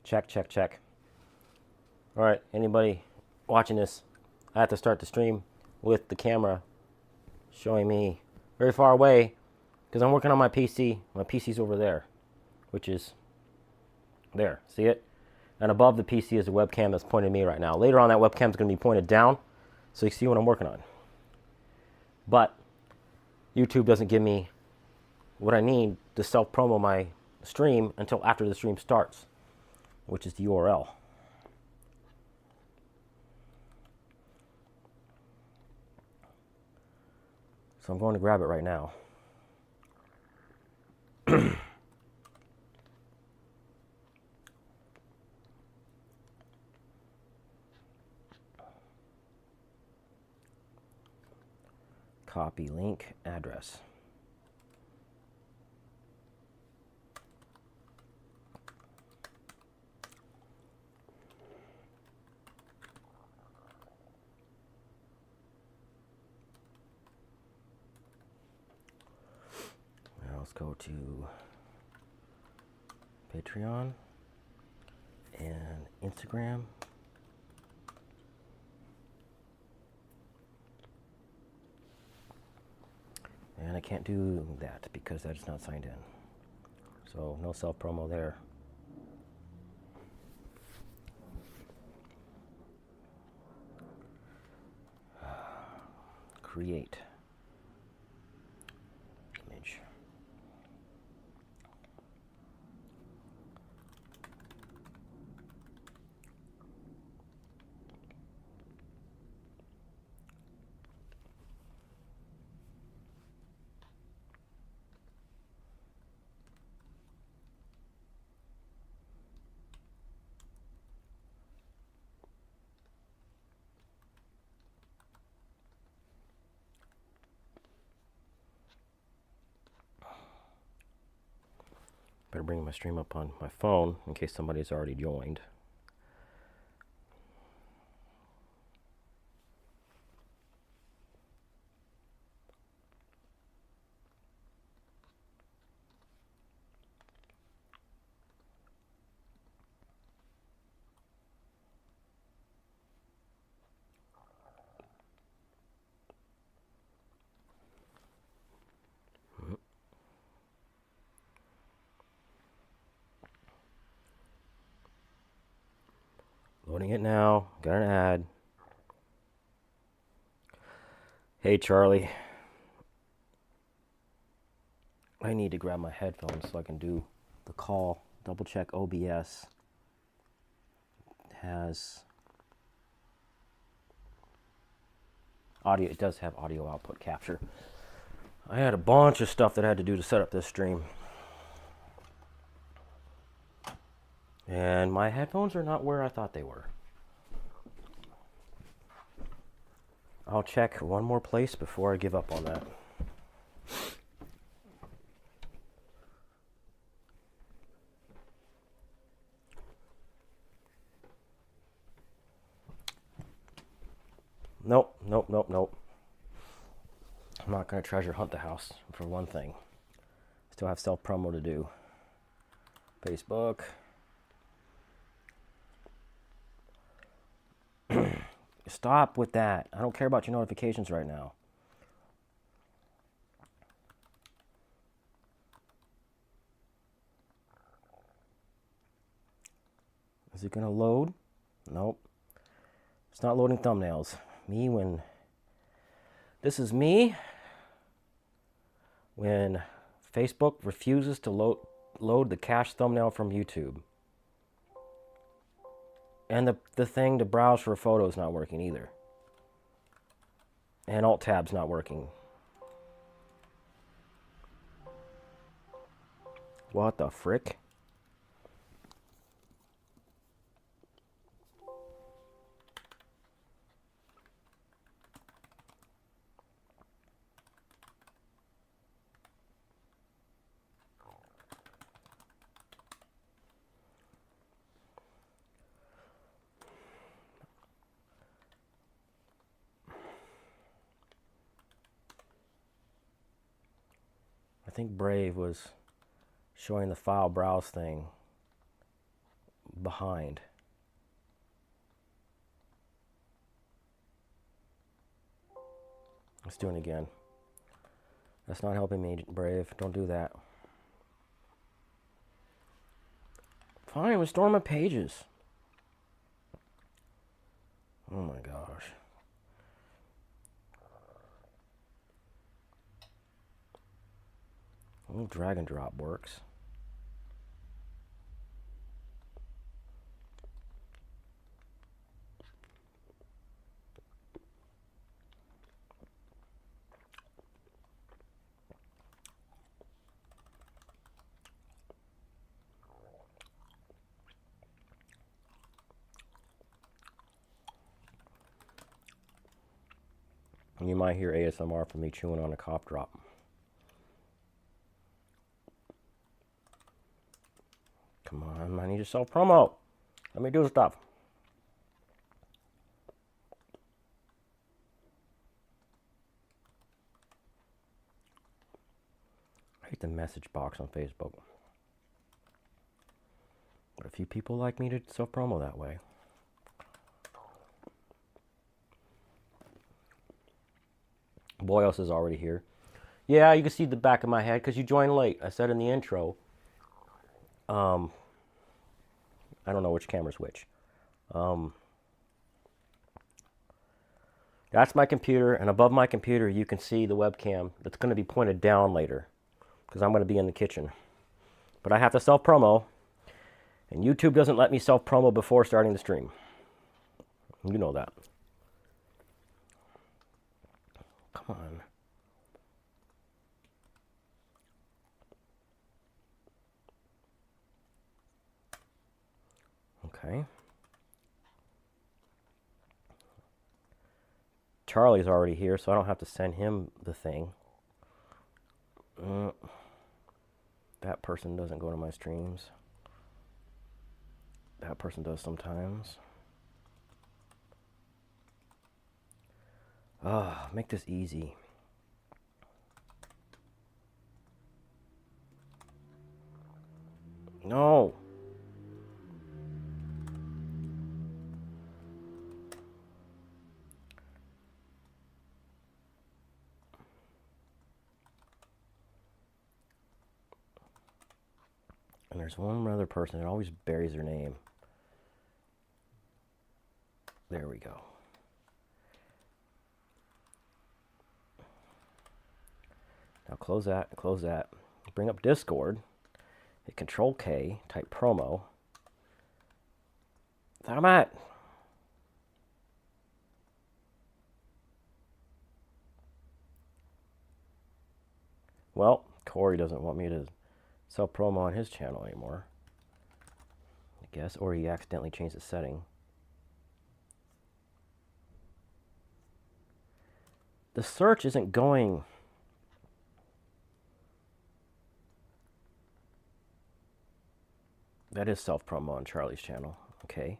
Check, check, check. All right, anybody watching this, I have to start the stream with the camera showing me very far away because I'm working on my PC. My PC's over there, which is there. See it? And above the PC is a webcam that's pointing at me right now. Later on, that webcam is going to be pointed down so you see what I'm working on. But YouTube doesn't give me what I need to self-promo my stream until after the stream starts, which is the URL. So I'm going to grab it right now. Copy link address. Now let's go to Patreon and Instagram. And I can't do that because that is not signed in. So no self-promo there. Create image. Better bring my stream up on my phone in case somebody's already joined. Loading it now. Got an ad. Hey, Charlie. I need to grab my headphones so I can do the call. Double check OBS has audio. It does have audio output capture. I had a bunch of stuff that I had to do to set up this stream. And my headphones are not where I thought they were. I'll check one more place before I give up on that. Nope, nope, nope, nope. I'm not going to treasure hunt the house for one thing. Still have self-promo to do. Facebook. Stop with that. I don't care about your notifications right now. Is it going to load? Nope. It's not loading thumbnails. Me when... This is me when Facebook refuses to load the cached thumbnail from YouTube. And the thing to browse for a photo is not working either. And Alt Tab's not working. What the frick? I think Brave was showing the file browse thing, behind. Let's do it again. That's not helping me, Brave. Don't do that. Fine, restore my pages. Oh my gosh. Well, drag and drop works. And you might hear ASMR from me chewing on a cough drop. Come on, I need to self-promo. Let me do stuff. I hate the message box on Facebook. But a few people like me to self-promo that way. Boyos is already here. Yeah, you can see the back of my head because you joined late. I said in the intro. I don't know which camera's which. That's my computer, and above my computer you can see the webcam that's going to be pointed down later because I'm going to be in the kitchen. But I have to self-promo, and YouTube doesn't let me self-promo before starting the stream. You know that. Come on. Okay. Charlie's already here, so I don't have to send him the thing. That person doesn't go to my streams. That person does sometimes. Ah, make this easy. No. And there's one other person that always buries their name. There we go. Now close that, close that. Bring up Discord. Hit Control K, type promo. Damn it! Well, Corey doesn't want me to self-promo on his channel anymore, I guess, or he accidentally changed the setting. The search isn't going. That is self-promo on Charlie's channel, okay.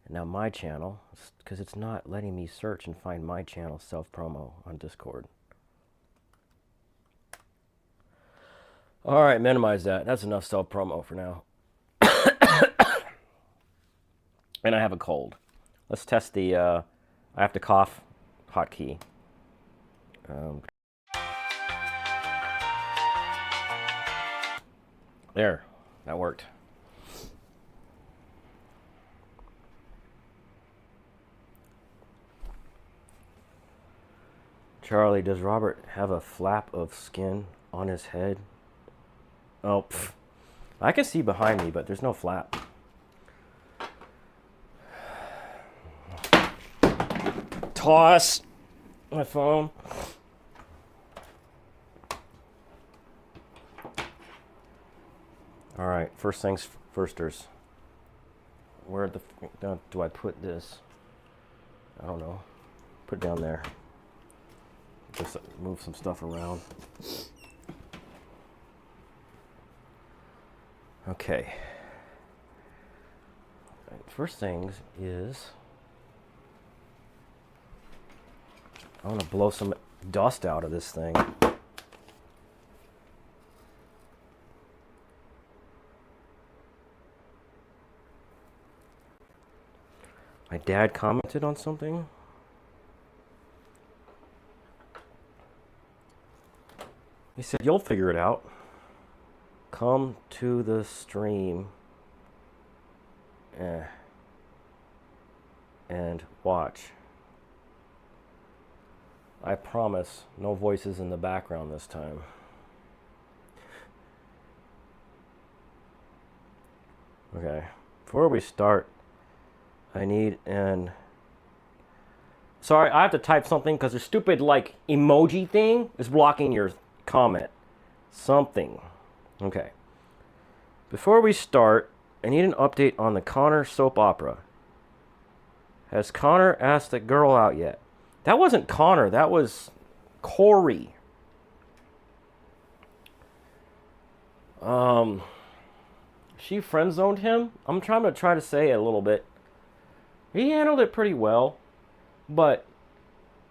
And now my channel, because it's not letting me search and find my channel self-promo on Discord. All right, minimize that. That's enough self-promo for now. And I have a cold. Let's test the, I have to cough hotkey. There, that worked. Charlie, does Robert have a flap of skin on his head? Oh, pff. I can see behind me, but there's no flap. Toss my phone. All right, first things firsters. Where the f do I put this? I don't know. Put it down there. Just move some stuff around. Okay. First things is I want to blow some dust out of this thing. My dad commented on something. He said, "You'll figure it out. Come to the stream and watch. I promise, no voices in the background this time." Okay, before we start, I need an... Sorry, I have to type something because the stupid, like, emoji thing is blocking your comment. Something. Okay. Before we start, I need an update on the Connor soap opera. Has Connor asked the girl out yet? That wasn't Connor, that was Corey. She friend zoned him. I'm trying to say it a little bit. He handled it pretty well, but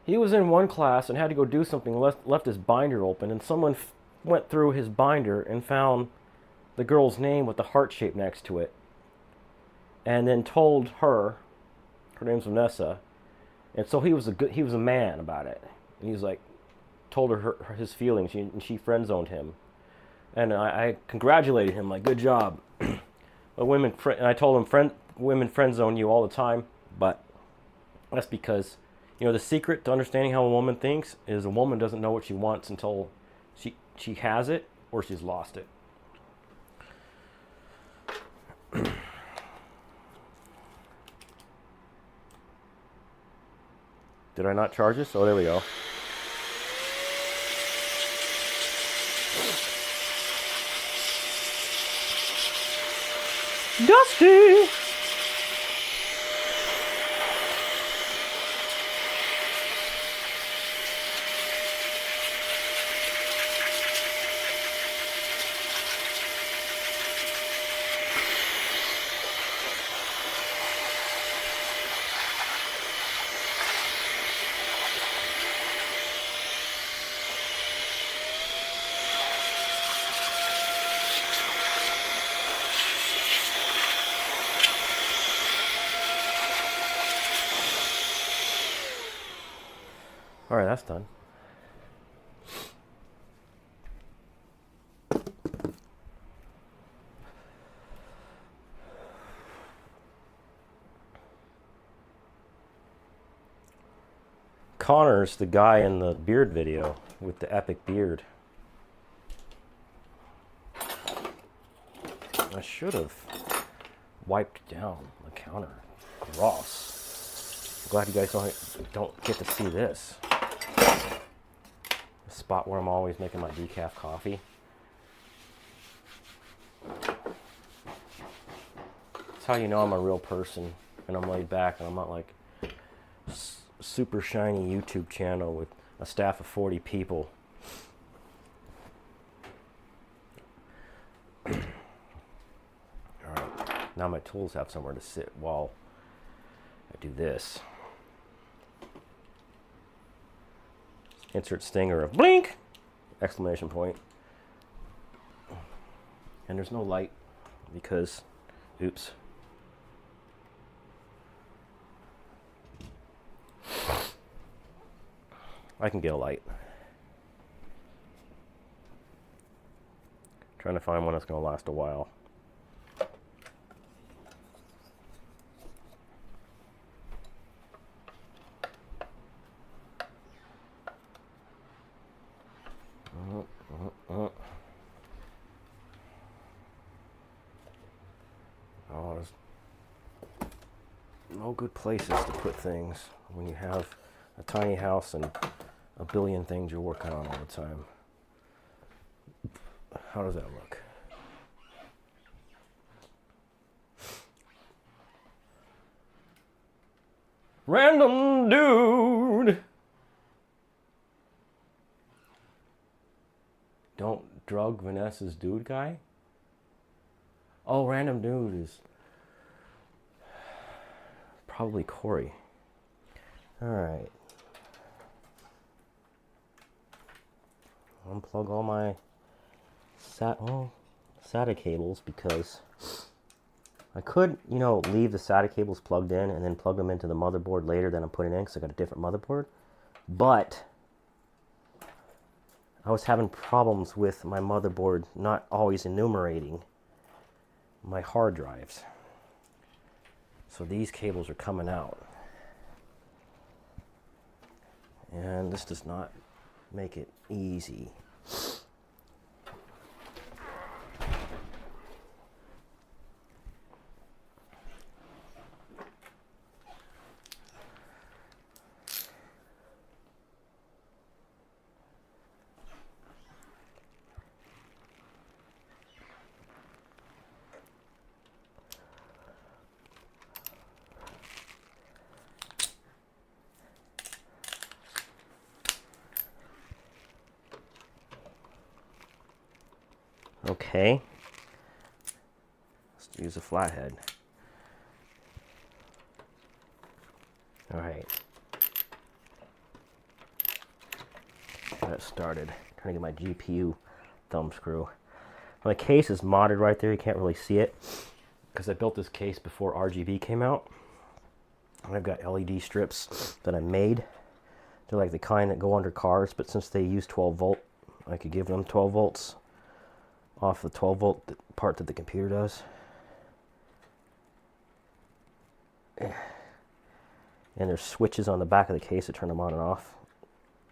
he was in one class and had to go do something, left his binder open, and someone went through his binder and found the girl's name with the heart shape next to it, and then told her name's Vanessa, and so he was a man about it. And he was like, told her his feelings, and she friend zoned him, and I congratulated him, like, good job. And I told him, women friend zone you all the time, but that's because, you know, the secret to understanding how a woman thinks is a woman doesn't know what she wants until she has it or she's lost it. Did I not charge this? Oh, there we go. Dusty! All right, that's done. Connor's the guy in the beard video with the epic beard. I should have wiped down the counter. Gross. Glad you guys don't get to see this. The spot where I'm always making my decaf coffee. That's how you know I'm a real person and I'm laid back and I'm not like super shiny YouTube channel with a staff of 40 people. Alright, now my tools have somewhere to sit while I do this. Insert stinger of blink! Exclamation point. And there's no light because, oops. I can get a light. Trying to find one that's going to last a while. Oh, there's no good places to put things when you have a tiny house and a billion things you're working on all the time. How does that look? Random dude! Don't drug Vanessa's dude guy? Oh, random dude is probably Corey. Alright. Unplug all my SATA cables because I could, you know, leave the SATA cables plugged in and then plug them into the motherboard later that I'm putting in because I got a different motherboard. But I was having problems with my motherboard not always enumerating my hard drives. So these cables are coming out. And this does not make it easy. Okay, let's use a flathead. All right, got it started. Trying to get my GPU thumb screw. My case is modded right there. You can't really see it because I built this case before RGB came out. And I've got LED strips that I made. They're like the kind that go under cars, but since they use 12 volt, I could give them 12 volts. Off the 12 volt part that the computer does. And there's switches on the back of the case to turn them on and off.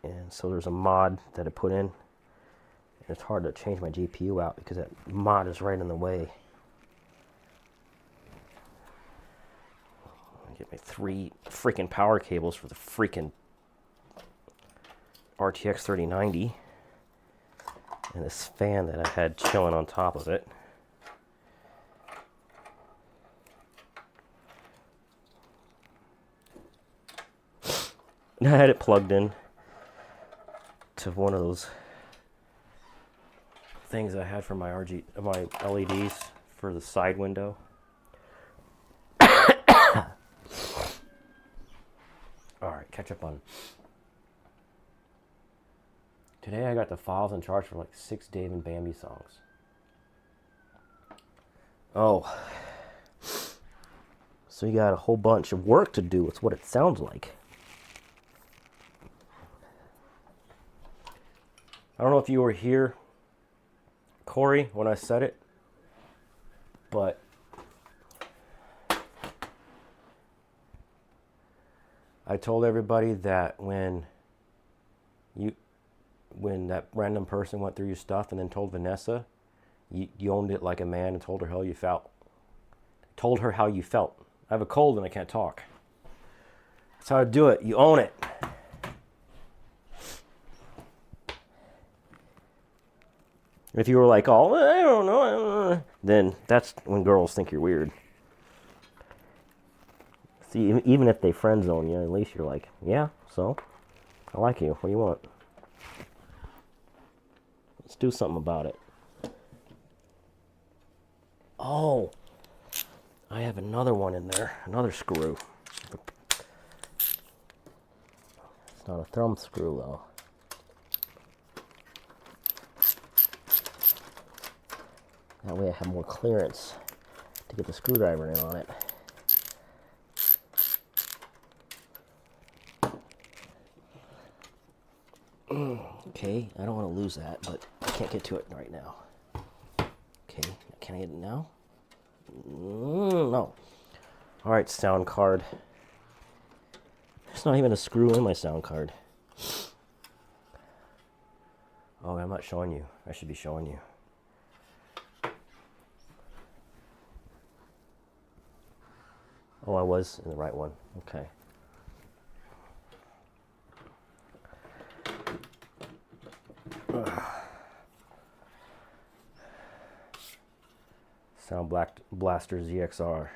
And so there's a mod that I put in. And it's hard to change my GPU out because that mod is right in the way. I get my 3 freaking power cables for the freaking RTX 3090. And this fan that I had chilling on top of it. And I had it plugged in to one of those things I had for my my LEDs for the side window. All right, catch up on. Today I got the files in charge for like 6 Dave and Bambi songs. Oh. So you got a whole bunch of work to do. It's what it sounds like. I don't know if you were here, Corey, when I said it, but I told everybody that when that random person went through your stuff and then told Vanessa, you owned it like a man and told her how you felt. Told her how you felt. I have a cold and I can't talk. That's how I do it. You own it. If you were like, oh, I don't know, then that's when girls think you're weird. See, even if they friend zone you, at least you're like, yeah, so, I like you. What do you want? Let's do something about it. Oh, I have another one in there, another screw. It's not a thumb screw, though. That way I have more clearance to get the screwdriver in on it. Okay, I don't want to lose that, but I can't get to it right now. Okay, can I get it now? No. Alright, sound card. There's not even a screw in my sound card. Oh, I'm not showing you. I should be showing you. Oh, I was in the right one. Okay. Sound Blaster ZXR,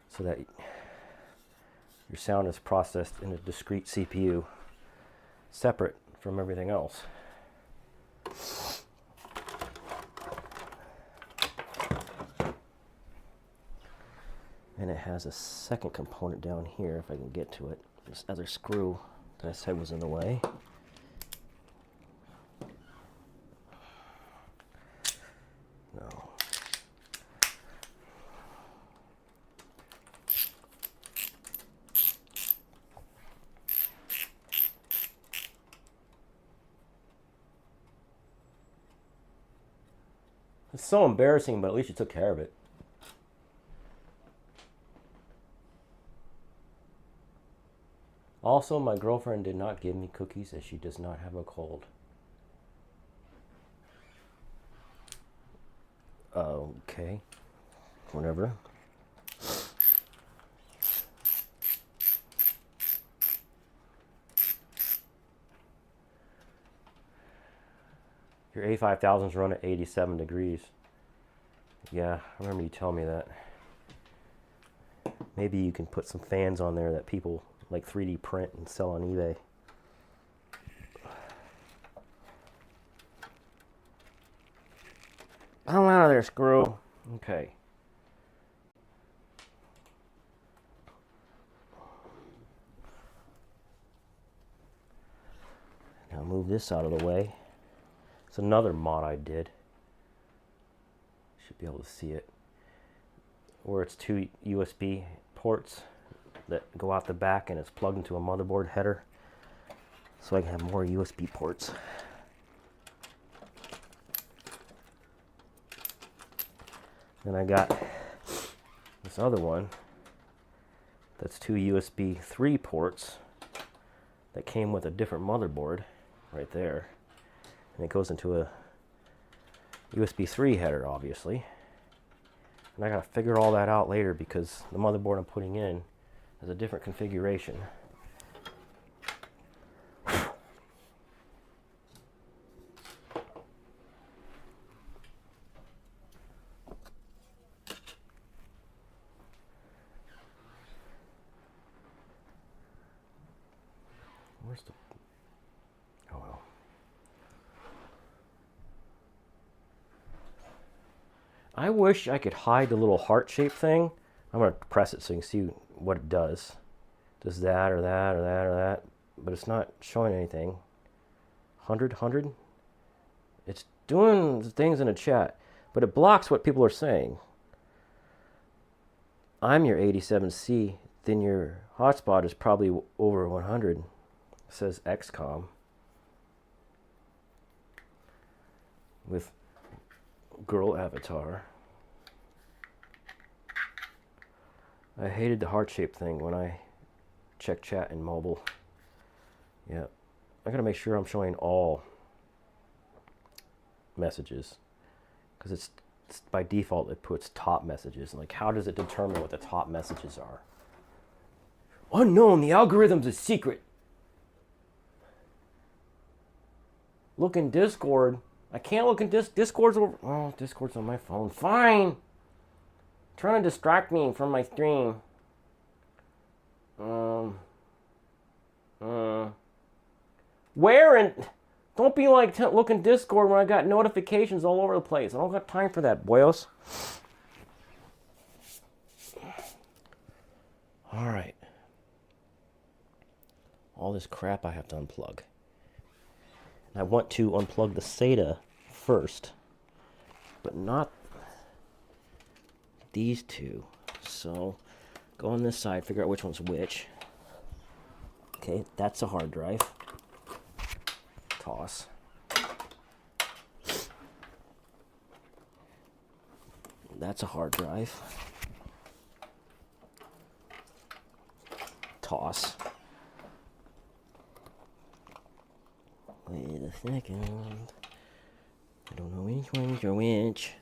so that your sound is processed in a discrete CPU, separate from everything else. And it has a second component down here, if I can get to it. This other screw that I said was in the way. No. It's so embarrassing, but at least you took care of it. Also, my girlfriend did not give me cookies as she does not have a cold. Okay. Whatever. Your A5000s run at 87 degrees. Yeah, I remember you telling me that. Maybe you can put some fans on there that people like 3D print and sell on eBay. I'm out of there, screw. Okay. Now move this out of the way. It's another mod I did. Should be able to see it. Where it's two USB ports that go out the back and it's plugged into a motherboard header. So I can have more USB ports. Then I got this other one that's two USB 3 ports that came with a different motherboard right there. And it goes into a USB 3 header, obviously. And I gotta figure all that out later because the motherboard I'm putting in has a different configuration. Where's the... Oh well. I wish I could hide the little heart-shaped thing. I'm going to press it so you can see what it does. Does that or that or that or that. But it's not showing anything. 100? It's doing things in the chat. But it blocks what people are saying. I'm your 87C. Then your hotspot is probably over 100. It says XCOM. With girl avatar. I hated the heart-shaped thing when I check chat in mobile. Yeah, I gotta make sure I'm showing all messages because it's by default it puts top messages. Like, how does it determine what the top messages are? Unknown. The algorithm's a secret. Look in Discord. I can't look in Discord's over. Oh, Discord's on my phone. Fine. Trying to distract me from my stream. Where and don't be like looking Discord when I got notifications all over the place. I don't got time for that, boyos. All right. All this crap I have to unplug. I want to unplug the SATA first, but not these two. So go on this side, figure out which one's which. Okay, that's a hard drive. Toss. That's a hard drive. Toss. Wait a second. I don't know which one's your which.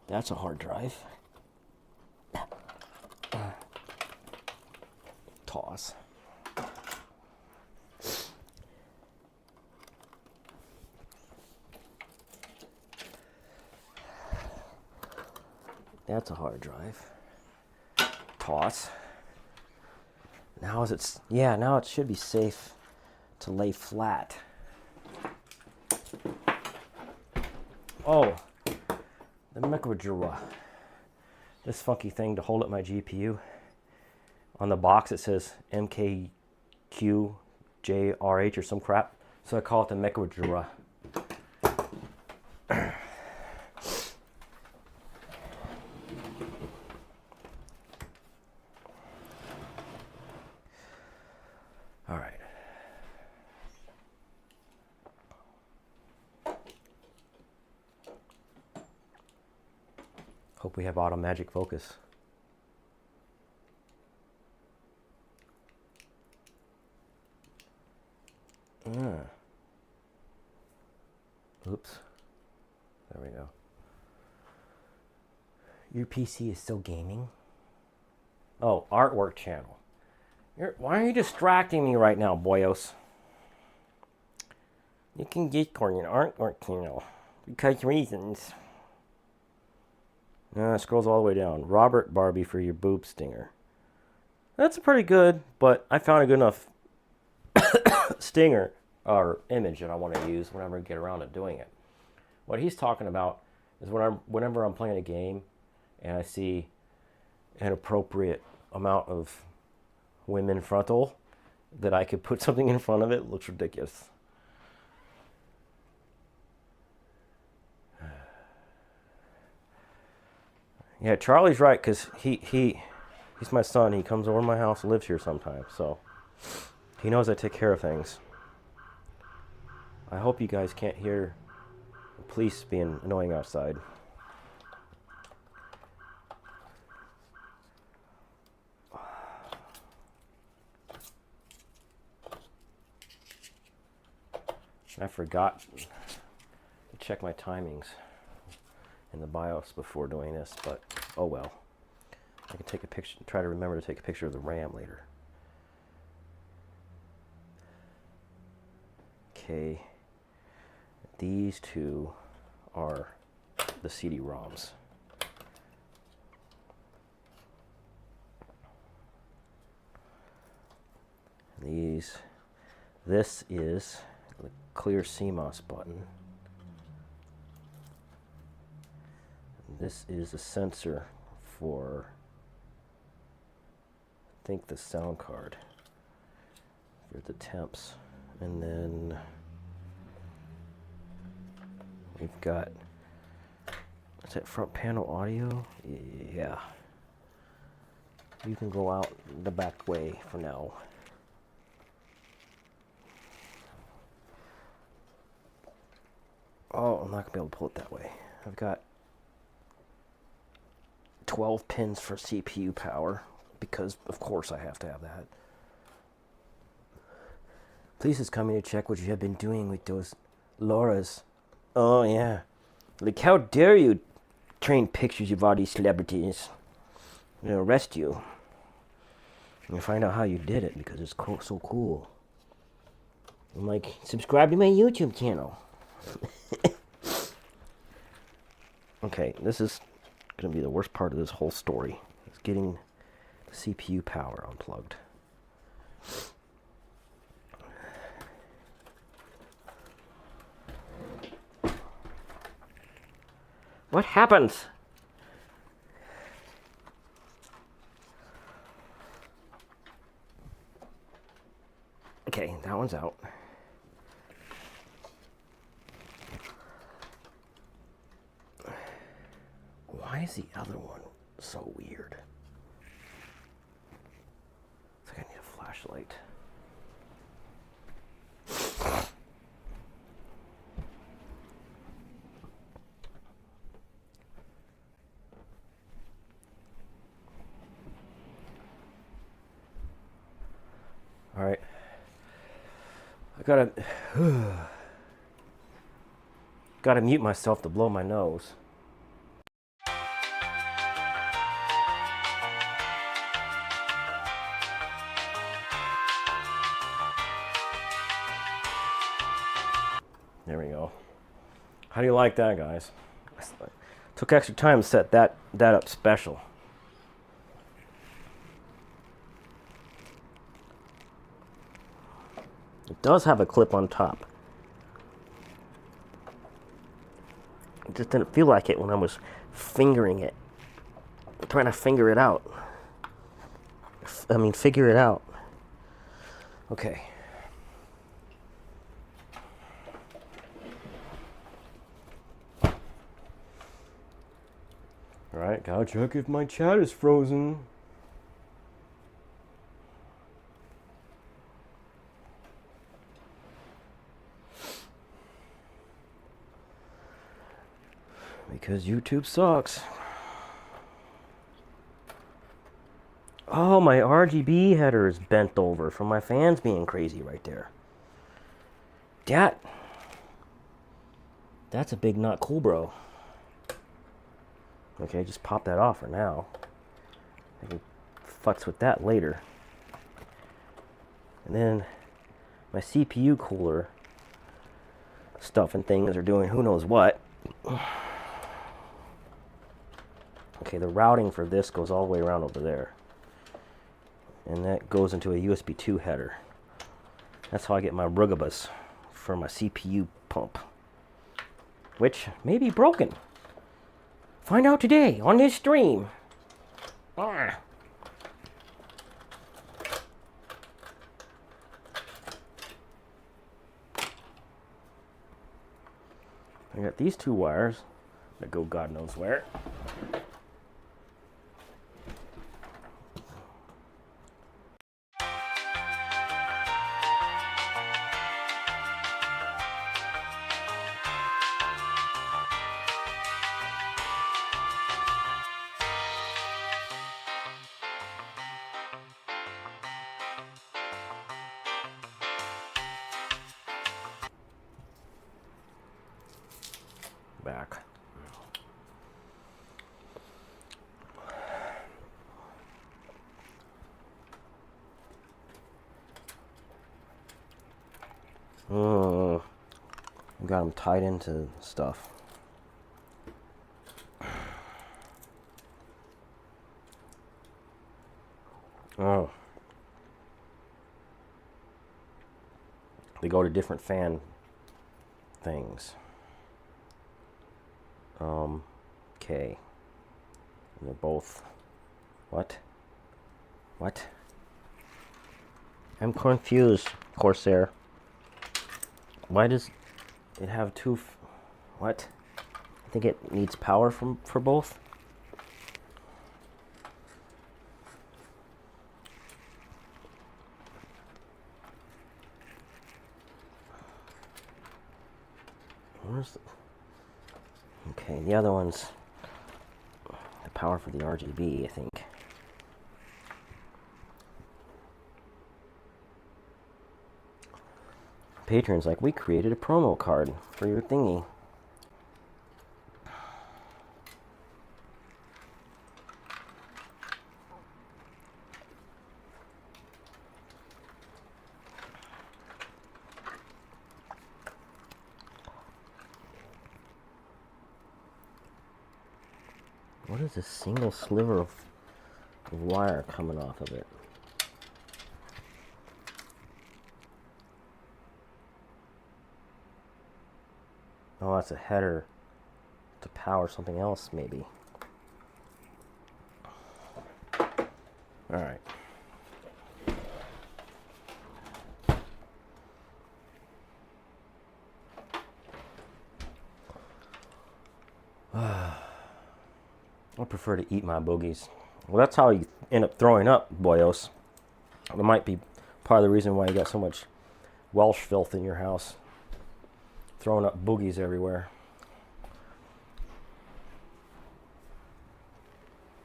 That's a hard drive. Toss. That's a hard drive. Toss. Now is it? Yeah, now it should be safe to lay flat. Oh, the microdrawer. This funky thing to hold up my GPU. On the box it says MKQJRH or some crap, so I call it the microdrawer. All right. Hope we have auto magic focus. Oops. There we go. Your PC is still gaming? Oh, artwork channel. Why are you distracting me right now, boyos? You can get on your artwork channel. Because reasons. It scrolls all the way down. Robert Barbie for your boob stinger. That's pretty good, but I found a good enough stinger or image that I want to use whenever I get around to doing it. What he's talking about is whenever I'm playing a game and I see an appropriate amount of women frontal that I could put something in front of it looks ridiculous. Yeah, Charlie's right, because he's my son. He comes over to my house and lives here sometimes, so he knows I take care of things. I hope you guys can't hear the police being annoying outside. I forgot to check my timings in the BIOS before doing this, but oh well. I can take a picture, try to remember to take a picture of the RAM later. Okay, these two are the CD-ROMs. This is the clear CMOS button. This is a sensor for, I think, the sound card for the temps. And then we've got, is that front panel audio? Yeah. You can go out the back way for now. Oh, I'm not going to be able to pull it that way. I've got 12 pins for CPU power, because of course I have to have that. Police is coming to check what you have been doing with those Lauras. Oh yeah. Like, how dare you train pictures of all these celebrities? I'm gonna arrest you. And find out how you did it, because it's so cool. I'm like, subscribe to my YouTube channel. Okay, this is going to be the worst part of this whole story. It's getting the CPU power unplugged. What happens? Okay, that one's out. Why is the other one so weird? It's like I need a flashlight. All right. I gotta mute myself to blow my nose. There we go. How do you like that, guys? Took extra time to set that up special. It does have a clip on top. It just didn't feel like it when I was fingering it. Trying to figure it out. Figure it out. Okay. Alright, gotta check if my chat is frozen. Because YouTube sucks. Oh, my RGB header is bent over from my fans being crazy right there. That's a big not cool, bro. Okay, just pop that off for now. I can futz with that later. And then my CPU cooler stuff and things are doing who knows what. Okay, the routing for this goes all the way around over there. And that goes into a USB 2 header. That's how I get my rugabas for my CPU pump, which may be broken. Find out today on this stream. I got these two wires that go God knows where. Back. Got them tied into stuff. Oh. They go to different fan things. Okay. And they're both... What? I'm confused, Corsair. Why does it have two... What? I think it needs power for both. Where's the... Okay, the other one's the power for the RGB, I think. Patron's like, we created a promo card for your thingy. What is this single sliver of wire coming off of it? Oh, that's a header to power something else, maybe. All right. I prefer to eat my boogies. Well, that's how you end up throwing up, boyos. That might be part of the reason why you got so much Welsh filth in your house. Throwing up boogies everywhere.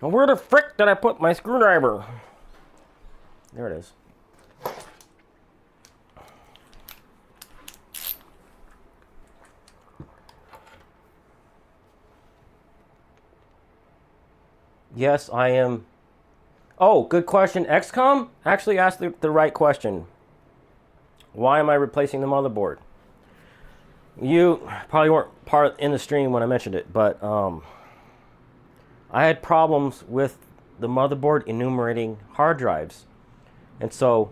Well, where the frick did I put my screwdriver? There it is. Yes, I am. Oh, good question. XCOM actually asked the right question. Why am I replacing the motherboard? You probably weren't in the stream when I mentioned it, but I had problems with the motherboard enumerating hard drives. And so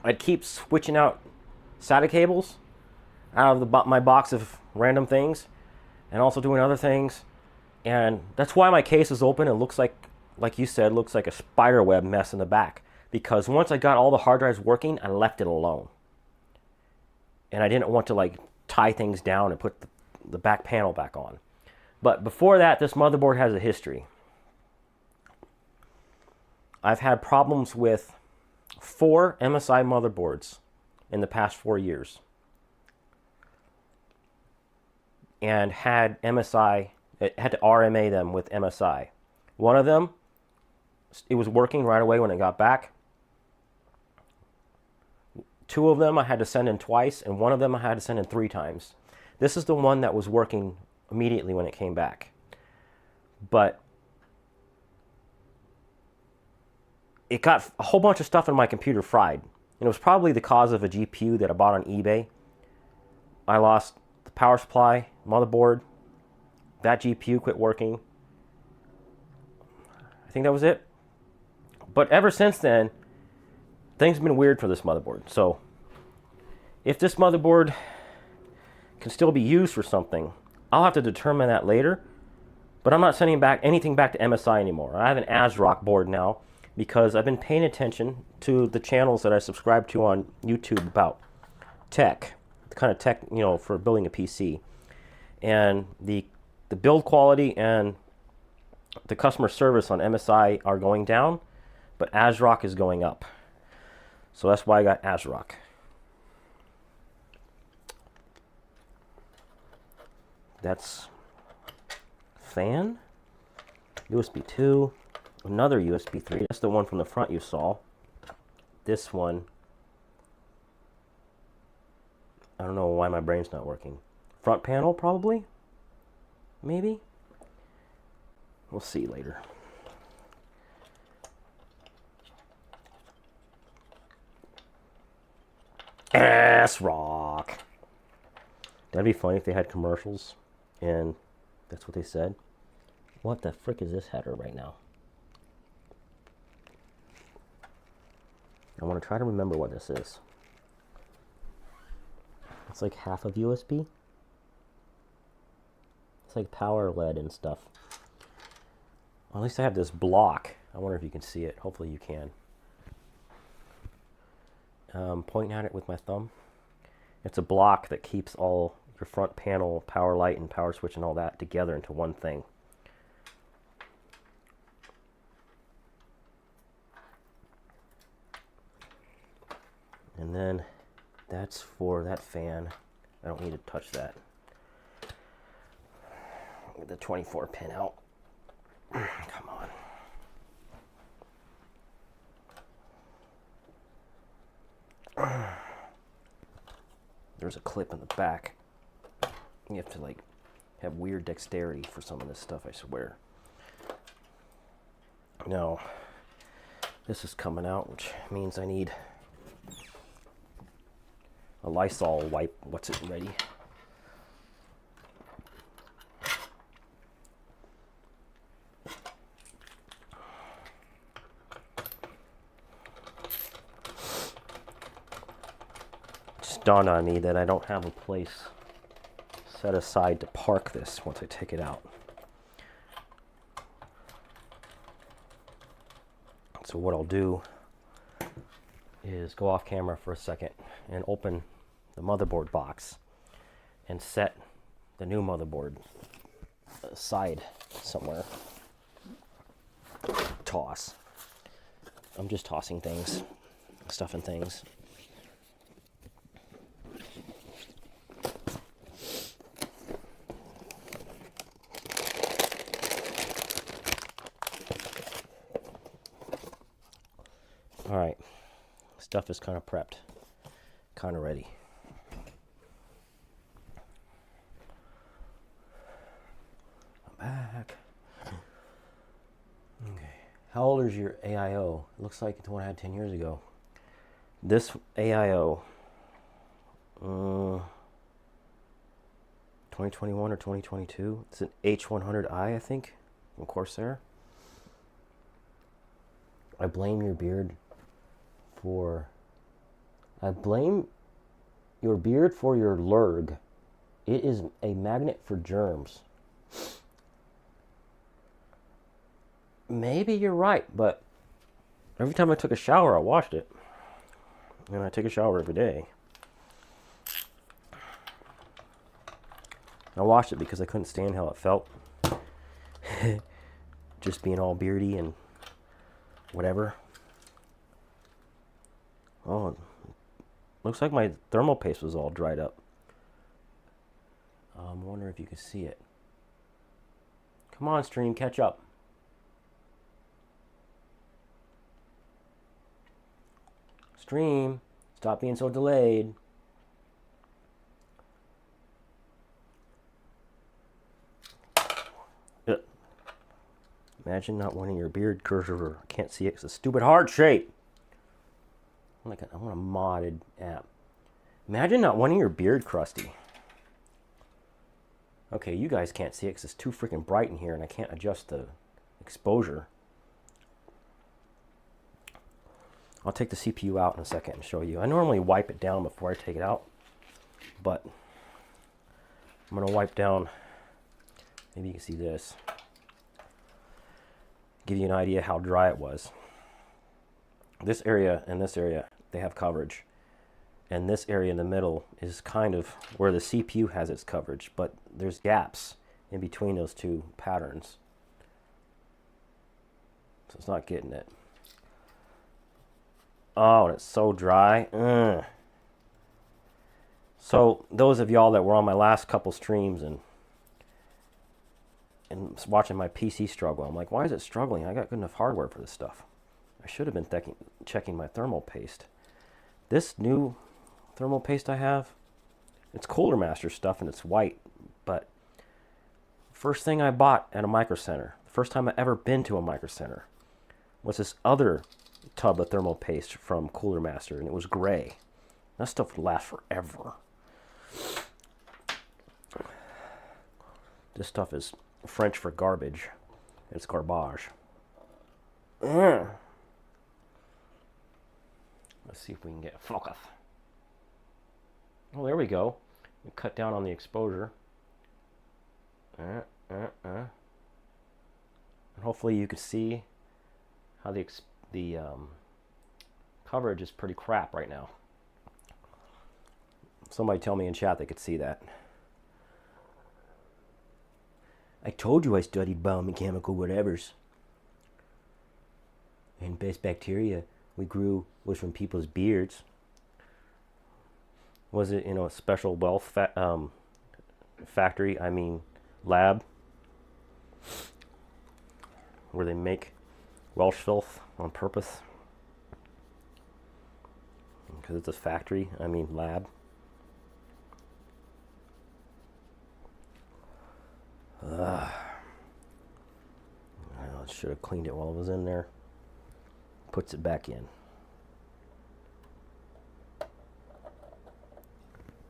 I'd keep switching out SATA cables out of my box of random things and also doing other things. And that's why my case is open. It looks like you said, looks like a spider web mess in the back. Because once I got all the hard drives working, I left it alone. And I didn't want to like tie things down and put the back panel back on. But before that, this motherboard has a history. I've had problems with 4 MSI motherboards in the past 4 years. And had to RMA them with MSI. One of them it was working right away when it got back. 2 of them I had to send in twice, and 1 of them I had to send in 3 times. This is the one that was working immediately when it came back. But it got a whole bunch of stuff in my computer fried. And it was probably the cause of a GPU that I bought on eBay. I lost the power supply, motherboard. That GPU quit working. I think that was it. But ever since then, things have been weird for this motherboard. So if this motherboard can still be used for something, I'll have to determine that later. But I'm not sending back anything back to MSI anymore. I have an ASRock board now because I've been paying attention to the channels that I subscribe to on YouTube about tech, the kind of tech, you know, for building a PC. And the build quality and the customer service on MSI are going down, but ASRock is going up. So that's why I got ASRock. That's fan, USB 2, another USB 3. That's the one from the front you saw. This one, I don't know why my brain's not working. Front panel, probably? Maybe? We'll see later. ASRock. That'd be funny if they had commercials and that's what they said. What the frick is this header right now? I want to try to remember what this is. It's like half of USB. It's like power LED and stuff. Well, at least I have this block. I wonder if you can see it. Hopefully you can. Pointing at it with my thumb. It's a block that keeps all your front panel, power light, and power switch and all that together into one thing. And then that's for that fan. I don't need to touch that. Get the 24 pin out. Come on. There's a clip in the back. You have to like have weird dexterity for some of this stuff, I swear. Now, this is coming out, which means I need a Lysol wipe. What's it ready? Just dawned on me that I don't have a place set aside to park this once I take it out. So what I'll do is go off camera for a second and open the motherboard box and set the new motherboard aside somewhere. Toss. I'm just tossing things, stuffing things. All right, stuff is kind of prepped, kind of ready. I'm back. Okay, how old is your AIO? It looks like it's the one I had 10 years ago. This AIO, 2021 or 2022. It's an H100i, I think, from Corsair. I blame your beard for your lurg. It is a magnet for germs. Maybe you're right, but every time I took a shower, I washed it. And I take a shower every day. I washed it because I couldn't stand how it felt. Just being all beardy and whatever. Oh, looks like my thermal paste was all dried up. I wonder if you can see it. Come on, stream, catch up. Stream. Stop being so delayed. Imagine not wanting your beard cursor. I can't see it. It's a stupid heart shape. I want a modded app. Imagine not wanting your beard crusty. Okay, you guys can't see it because it's too freaking bright in here and I can't adjust the exposure. I'll take the CPU out in a second and show you. I normally wipe it down before I take it out, but I'm going to wipe down, maybe you can see this, give you an idea how dry it was. This area and this area, they have coverage. And this area in the middle is kind of where the CPU has its coverage, but there's gaps in between those two patterns. So it's not getting it. Oh, and it's so dry. Ugh. So those of y'all that were on my last couple streams and watching my PC struggle, I'm like, why is it struggling? I got good enough hardware for this stuff. I should have been checking my thermal paste. This new thermal paste I have, it's Cooler Master stuff and it's white, but first thing I bought at a Micro Center, the first time I ever been to a Micro Center, was this other tub of thermal paste from Cooler Master, and it was gray. That stuff would last forever. This stuff is French for garbage. It's garbage. Let's see if we can get focus. Oh, there we go. We cut down on the exposure. And hopefully you can see how the coverage is pretty crap right now. Somebody tell me in chat they could see that. I told you I studied biomechanical whatevers. And best bacteria we grew was from people's beards. Was it, a special wealth factory, lab, where they make Welsh filth on purpose? Because it's a factory, lab. I should have cleaned it while it was in there. Puts it back in.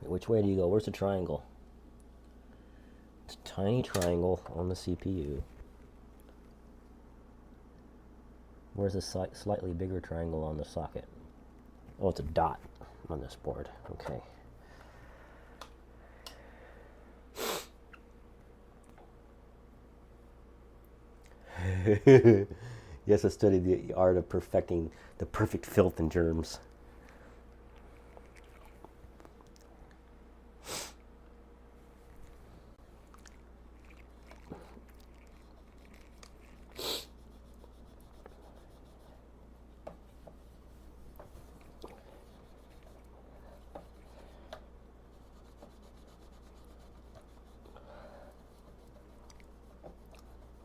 Which way do you go? Where's the triangle? It's a tiny triangle on the CPU. Where's the slightly bigger triangle on the socket? Oh, it's a dot on this board. Okay. Yes, I studied the art of perfecting the perfect filth and germs.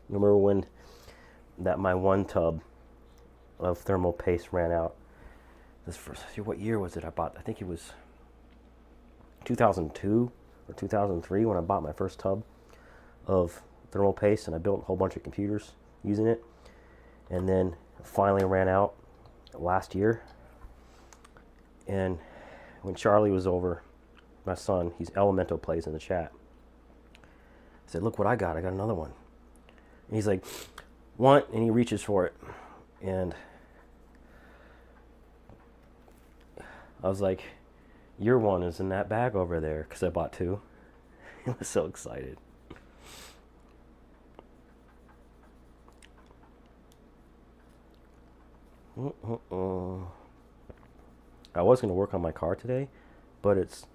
Remember when my one tub of thermal paste ran out? What year was it I bought? I think it was 2002 or 2003 when I bought my first tub of thermal paste, and I built a whole bunch of computers using it. And then finally ran out last year. And when Charlie was over, my son, he's Elemento plays in the chat, I said, look what I got another one. And he's like, want? And he reaches for it. And I was like, your one is in that bag over there, because I bought two. He was so excited. I was going to work on my car today, but it's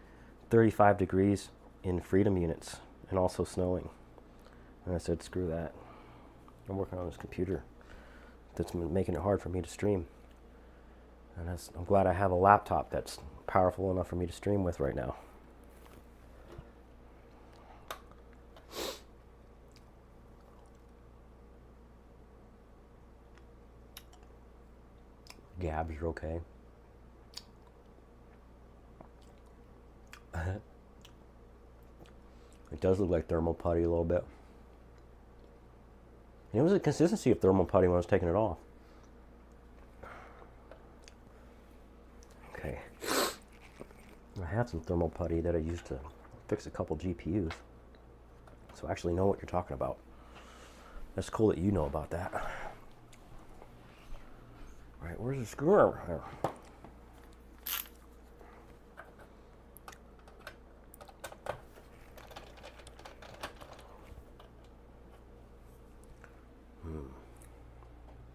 35 degrees in freedom units and also snowing. And I said, screw that. I'm working on this computer that's making it hard for me to stream. And I'm glad I have a laptop that's powerful enough for me to stream with right now. Gabs are okay. It does look like thermal putty a little bit. And it was a consistency of thermal putty when I was taking it off. Okay. I have some thermal putty that I used to fix a couple GPUs. So I actually know what you're talking about. That's cool that you know about that. All right, where's the screwdriver here?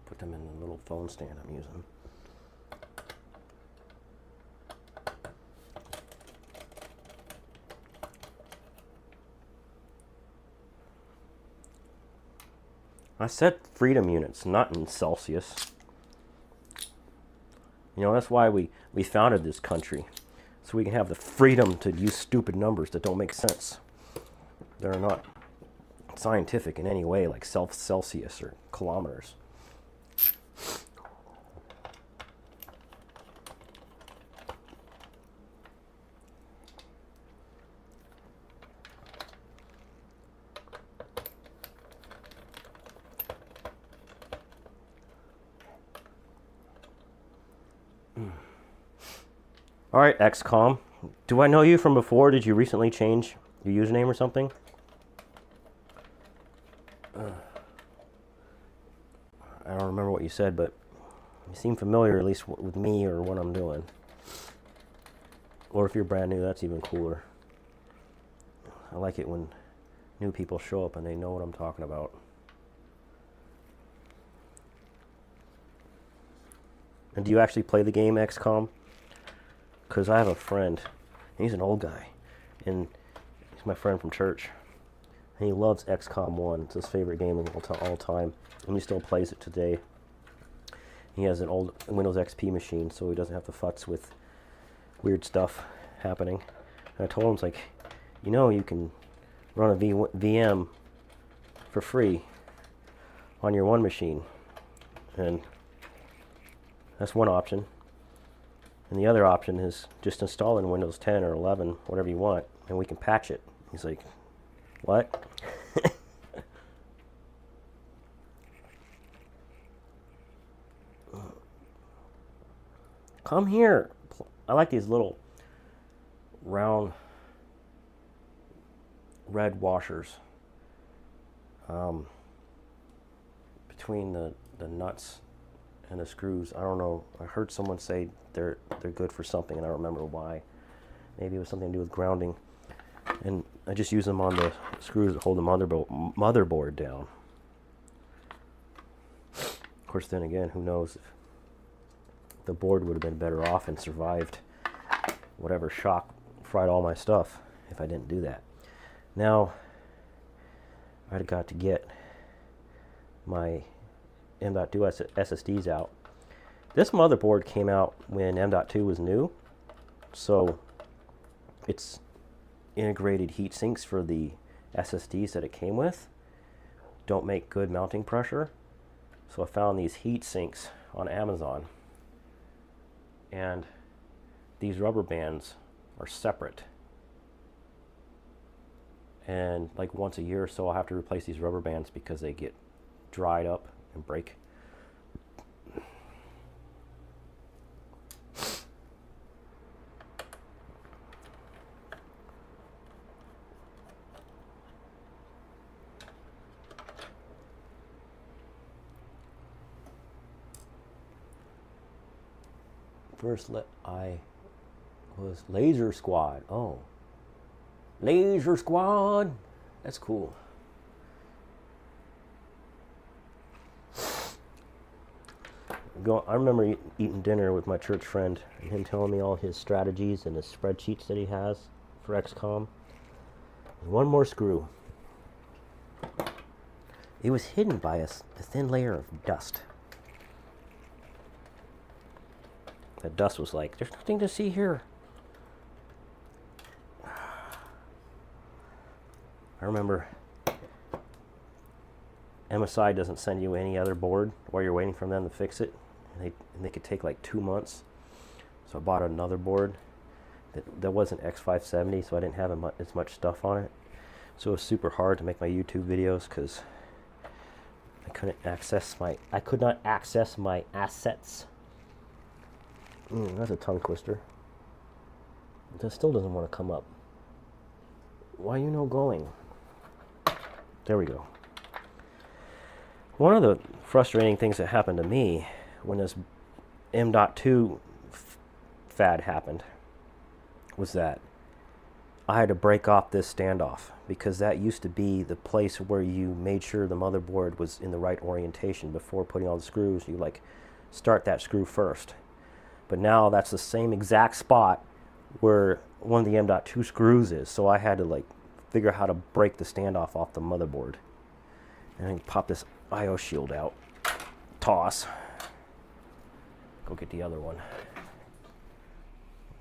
Put them in the little phone stand I'm using. I said freedom units, not in Celsius. You know, that's why we founded this country. So we can have the freedom to use stupid numbers that don't make sense. They're not scientific in any way, like Celsius or kilometers. All right, XCOM. Do I know you from before? Did you recently change your username or something? I don't remember what you said, but you seem familiar, at least with me or what I'm doing. Or if you're brand new, that's even cooler. I like it when new people show up and they know what I'm talking about. And do you actually play the game XCOM? Because I have a friend, and he's an old guy, and he's my friend from church, and he loves XCOM 1. It's his favorite game of all time, and he still plays it today. He has an old Windows XP machine, so he doesn't have to futz with weird stuff happening. And I told him, it's like, you know, you can run a VM for free on your one machine, and that's one option. And the other option is just install in Windows 10 or 11, whatever you want, and we can patch it. He's like, what? Come here. I like these little round red washers between the nuts and the screws. I don't know. I heard someone say they're good for something, and I don't remember why. Maybe it was something to do with grounding. And I just use them on the screws that hold the motherboard down. Of course, then again, who knows if the board would have been better off and survived whatever shock fried all my stuff if I didn't do that. Now, I've got to get my M.2 SSDs out. This motherboard came out when M.2 was new, so its integrated heat sinks for the SSDs that it came with don't make good mounting pressure. So I found these heat sinks on Amazon, and these rubber bands are separate. And like once a year or so, I'll have to replace these rubber bands because they get dried up and break. First, I was Laser Squad. Oh, Laser Squad. That's cool. I remember eating dinner with my church friend and him telling me all his strategies and his spreadsheets that he has for XCOM. One more screw. It was hidden by a thin layer of dust. That dust was like, there's nothing to see here. I remember MSI doesn't send you any other board while you're waiting for them to fix it. And they could take like 2 months. So I bought another board That wasn't X570, so I didn't have as much stuff on it. So it was super hard to make my YouTube videos because I could not access my assets. That's a tongue twister. That still doesn't want to come up. Why are you no going? There we go. One of the frustrating things that happened to me when this M.2 fad happened was that I had to break off this standoff, because that used to be the place where you made sure the motherboard was in the right orientation before putting all the screws. You like start that screw first. But now that's the same exact spot where one of the M.2 screws is. So I had to like figure out how to break the standoff off the motherboard. And then pop this I/O shield out. Toss. Go get the other one.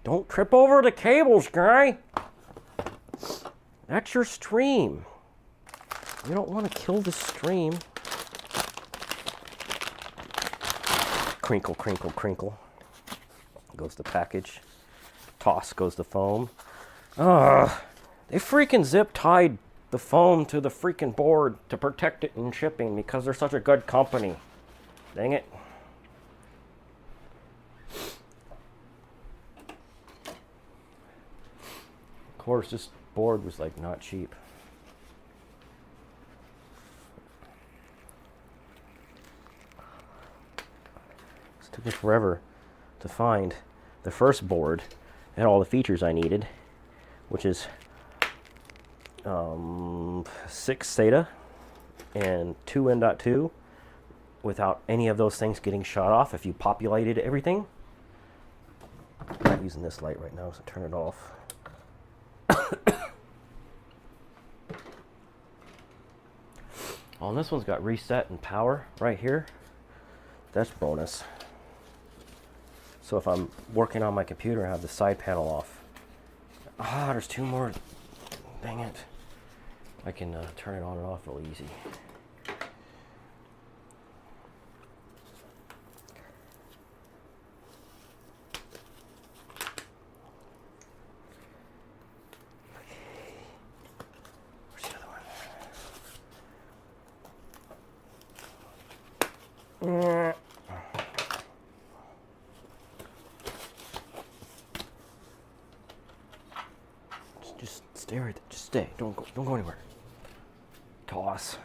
Don't trip over the cables, guy. That's your stream. You don't want to kill the stream. Crinkle, crinkle, crinkle. Goes the package. Toss goes the foam. They freaking zip tied the foam to the freaking board to protect it in shipping because they're such a good company. Dang it. Of course, this board was like not cheap. It took me forever to find the first board and all the features I needed, which is 6 SATA and 2 M.2 without any of those things getting shut off if you populated everything. I'm not using this light right now, so turn it off. Oh, and this one's got reset and power right here. That's bonus. So if I'm working on my computer and have the side panel off. There's 2 more. Dang it. I can turn it on and off real easy. Just stay right there. Just stay. Don't go anywhere. Toss.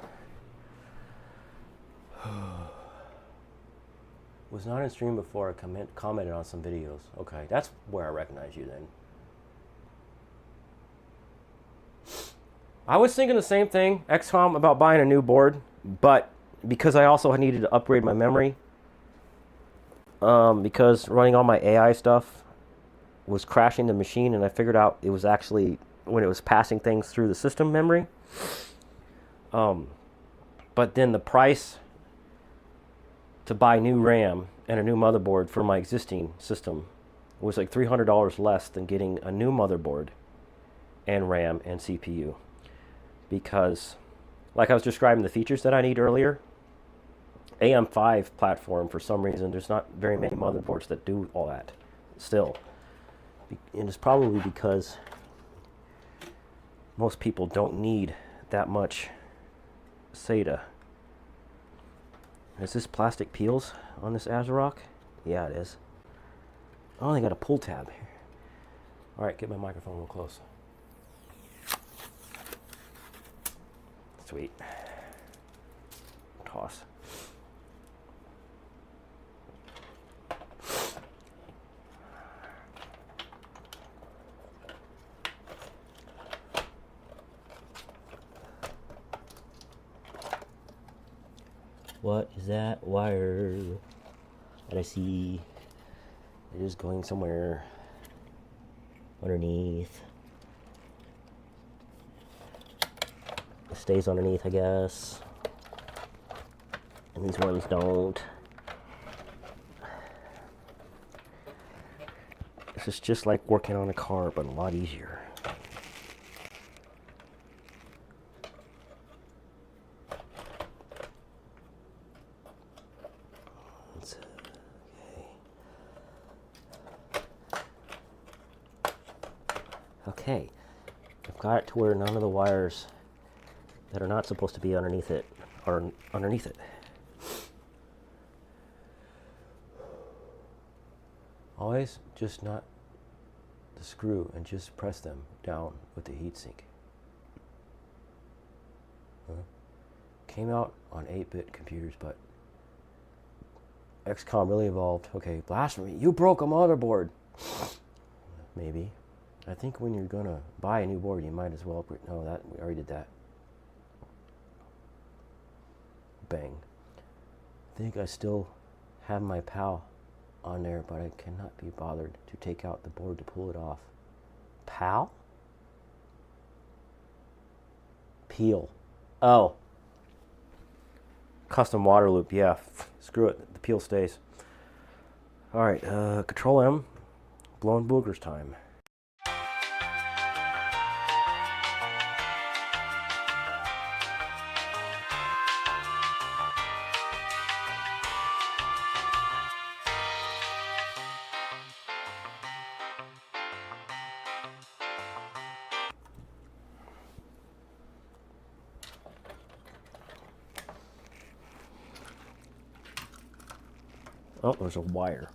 Was not in stream before. I commented on some videos. Okay, that's where I recognize you then. I was thinking the same thing, XCOM, about buying a new board, but because I also needed to upgrade my memory, because running all my AI stuff was crashing the machine, and I figured out it was actually when it was passing things through the system memory. But then the price to buy new RAM and a new motherboard for my existing system was like $300 less than getting a new motherboard and RAM and CPU. Because, like I was describing the features that I need earlier, AM5 platform, for some reason, there's not very many motherboards that do all that still. And it's probably because most people don't need that much SATA. Is this plastic peels on this ASRock? Yeah, it is. Oh, they got a pull tab here. All right, get my microphone real close. Sweet. Toss. What is that wire that I see? It is going somewhere underneath. It stays underneath, I guess. And these ones don't. This is just like working on a car, but a lot easier. Okay, I've got it to where none of the wires that are not supposed to be underneath it are underneath it. Always just not the screw and just press them down with the heatsink. Came out on 8-bit computers, but XCOM really evolved. Okay, blasphemy, you broke a motherboard. Maybe. I think when you're gonna buy a new board, you might as well, no, that, we already did that. Bang. I think I still have my PAL on there, but I cannot be bothered to take out the board to pull it off. PAL? Peel. Oh. Custom water loop, yeah. Screw it, the peel stays. Alright, Control M. Blowing boogers time. Oh, there's a wire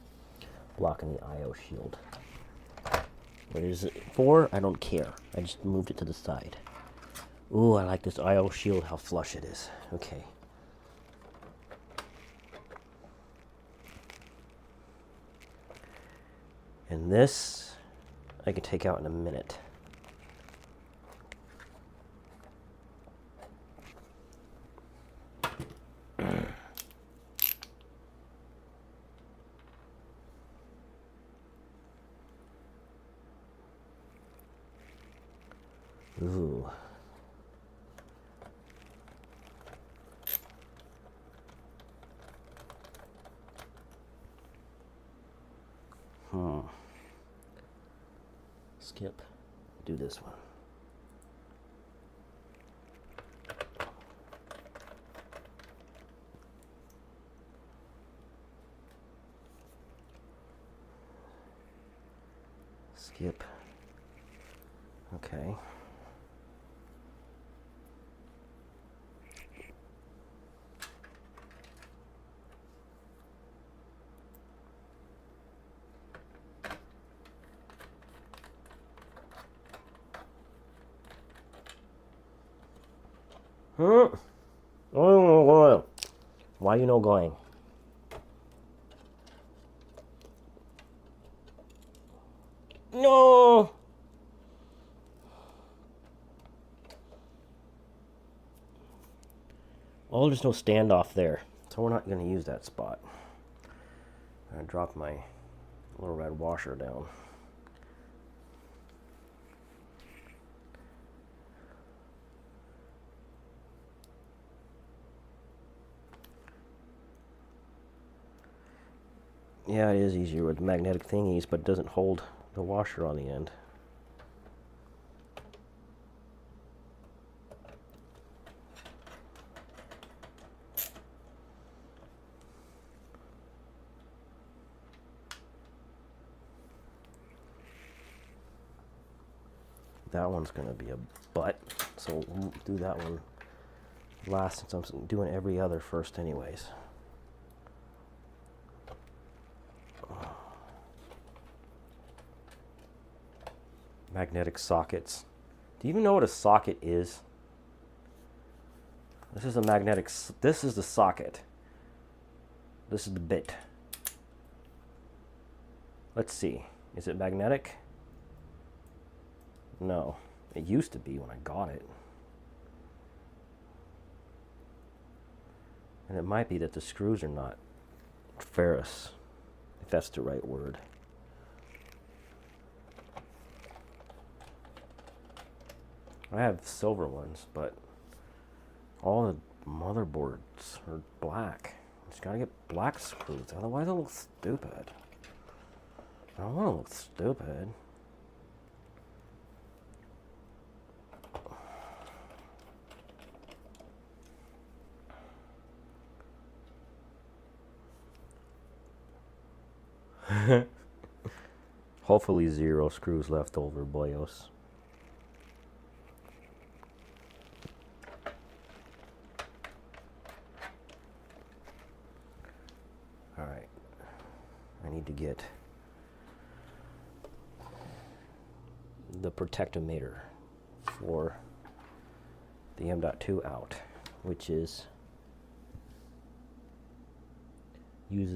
blocking the I/O shield. What is it for? I don't care. I just moved it to the side. Ooh, I like this I/O shield, how flush it is. Okay. And this, I can take out in a minute. Ooh. Skip. Do this one. Skip. Okay. Oh, why you no going? No. Well, there's no standoff there, so we're not going to use that spot. I dropped my little red washer down. Yeah, it is easier with magnetic thingies, but it doesn't hold the washer on the end. That one's going to be a butt, so we'll do that one last since I'm doing every other first anyways. Magnetic sockets. Do you even know what a socket is? This is a magnetic, this is the socket. This is the bit. Let's see, is it magnetic? No, it used to be when I got it. And it might be that the screws are not ferrous, if that's the right word. I have silver ones, but all the motherboards are black. Just gotta get black screws, otherwise it'll look stupid. I don't want to look stupid. Hopefully 0 screws left over, boyos. get the protectometer for the M.2 out, which uses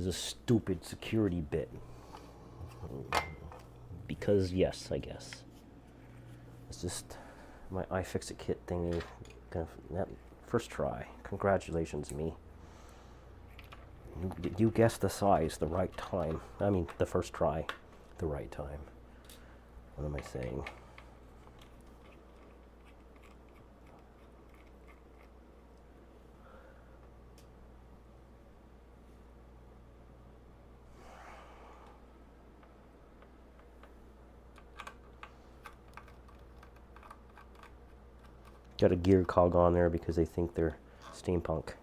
a stupid security bit. Because yes, I guess. It's just my iFixit kit thingy. That first try. Congratulations, me. You guessed the size the right time. I mean, the first try, the right time. What am I saying? Got a gear cog on there because they think they're steampunk.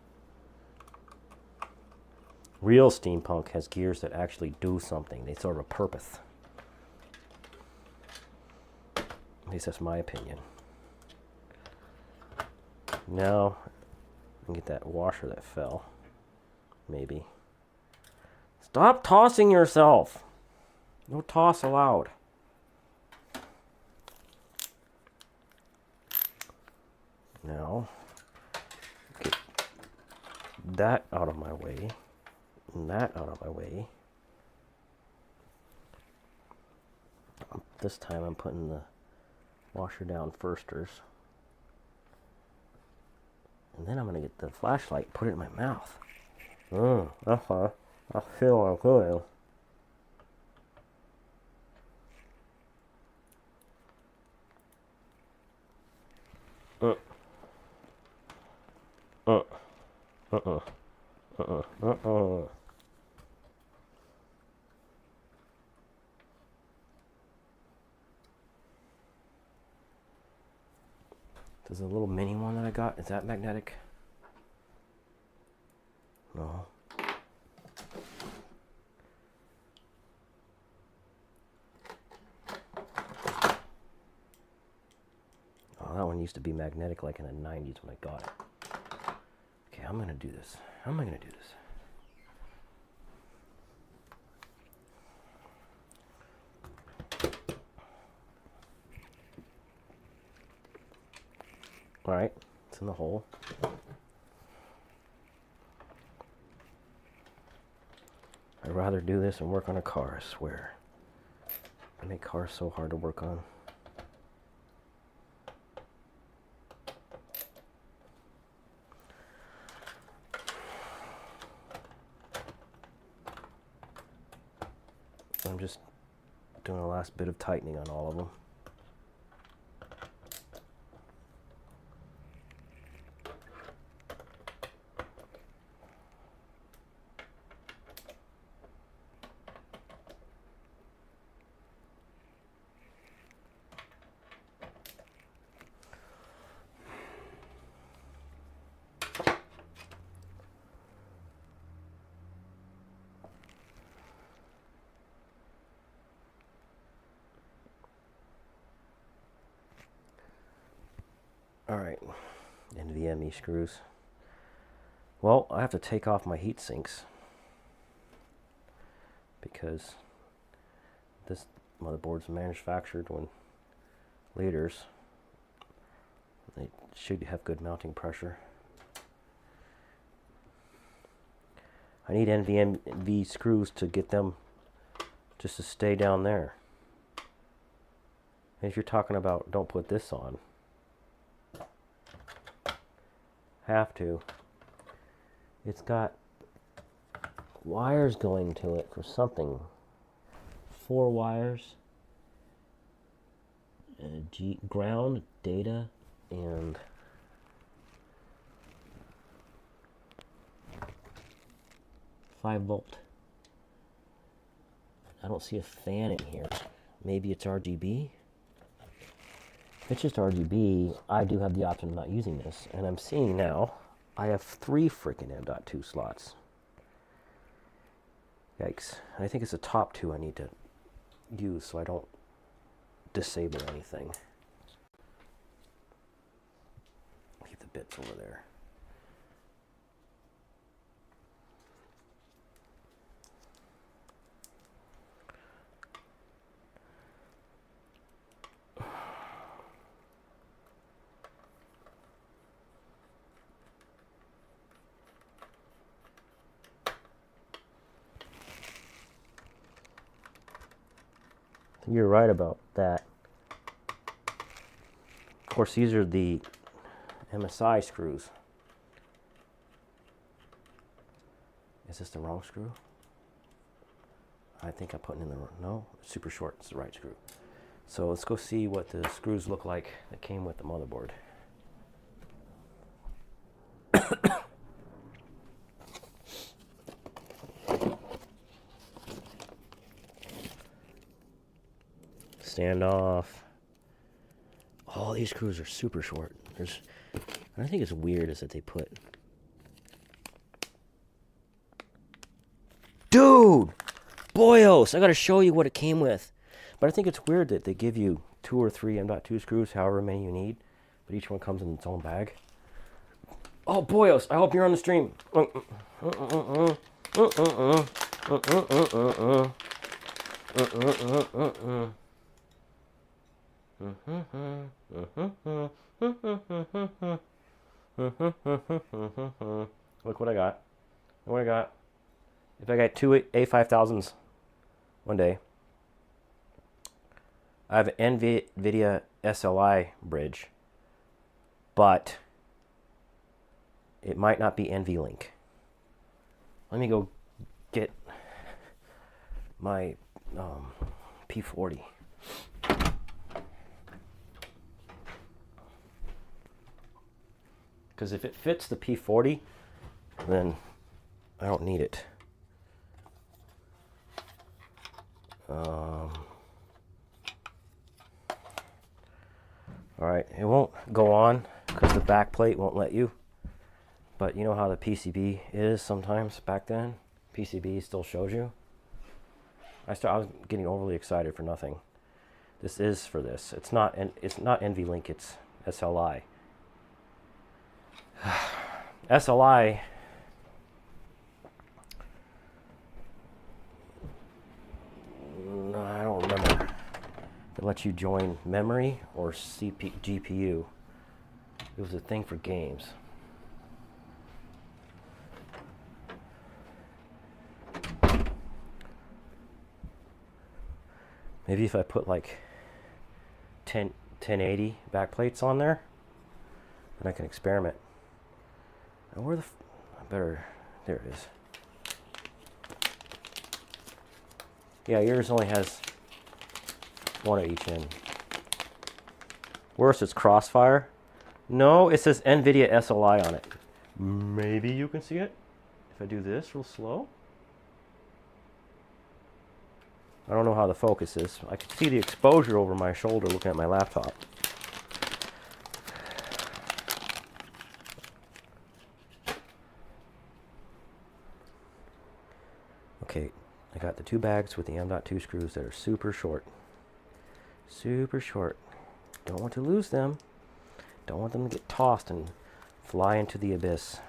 Real steampunk has gears that actually do something. They serve a purpose. At least that's my opinion. Now, I can get that washer that fell. Maybe. Stop tossing yourself! No toss allowed. Now, get that out of my way, and that out of my way. This time I'm putting the washer down firsters. And then I'm going to get the flashlight and put it in my mouth. I feel good. There's a little mini one that I got. Is that magnetic? No. Oh, that one used to be magnetic like in the 90s when I got it. Okay, I'm gonna do this. How am I gonna do this? Alright, it's in the hole. I'd rather do this and work on a car, I swear. I make cars so hard to work on. I'm just doing a last bit of tightening on all of them. Alright, NVMe screws. Well, I have to take off my heat sinks because this motherboard's manufactured when liters. They should have good mounting pressure. I need NVMe screws to get them just to stay down there. And if you're talking about don't put this on, have to. It's got wires going to it for something. 4 wires. Ground, data, and .5 volt. I don't see a fan in here. Maybe it's RGB? If it's just RGB, I do have the option of not using this. And I'm seeing now, I have 3 freaking M.2 slots. Yikes. And I think it's the top 2 I need to use so I don't disable anything. Keep the bits over there. You're right about that. Of course, these are the MSI screws. Is this the wrong screw? I think I'm putting in the wrong. No, it's super short. It's the right screw. So let's go see what the screws look like that came with the motherboard. Standoff. All these screws are super short. I think it's weird is that they put. Dude! Boyos! I gotta show you what it came with. But I think it's weird that they give you 2 or 3 M.2 screws, however many you need. But each one comes in its own bag. Oh, Boyos! I hope you're on the stream. Look what I got. Look what I got. If I got 2 A5000s one day, I have an NVIDIA SLI bridge, but it might not be NVLink. Let me go get my P40. Because if it fits the P40, then I don't need it. Alright, it won't go on because the back plate won't let you. But you know how the PCB is sometimes back then? PCB still shows you. I was getting overly excited for nothing. This is for this. It's not NVLink, it's SLI. SLI I don't remember. It lets you join memory or GPU. It was a thing for games. Maybe if I put like 1080 backplates on there, then I can experiment. And where the there it is. Yeah, yours only has one at each end. Worse, it's Crossfire. No, it says NVIDIA SLI on it. Maybe you can see it if I do this real slow. I don't know how the focus is. I can see the exposure over my shoulder looking at my laptop. Okay, I got the 2 bags with the M.2 screws that are super short. Super short. Don't want to lose them. Don't want them to get tossed and fly into the abyss.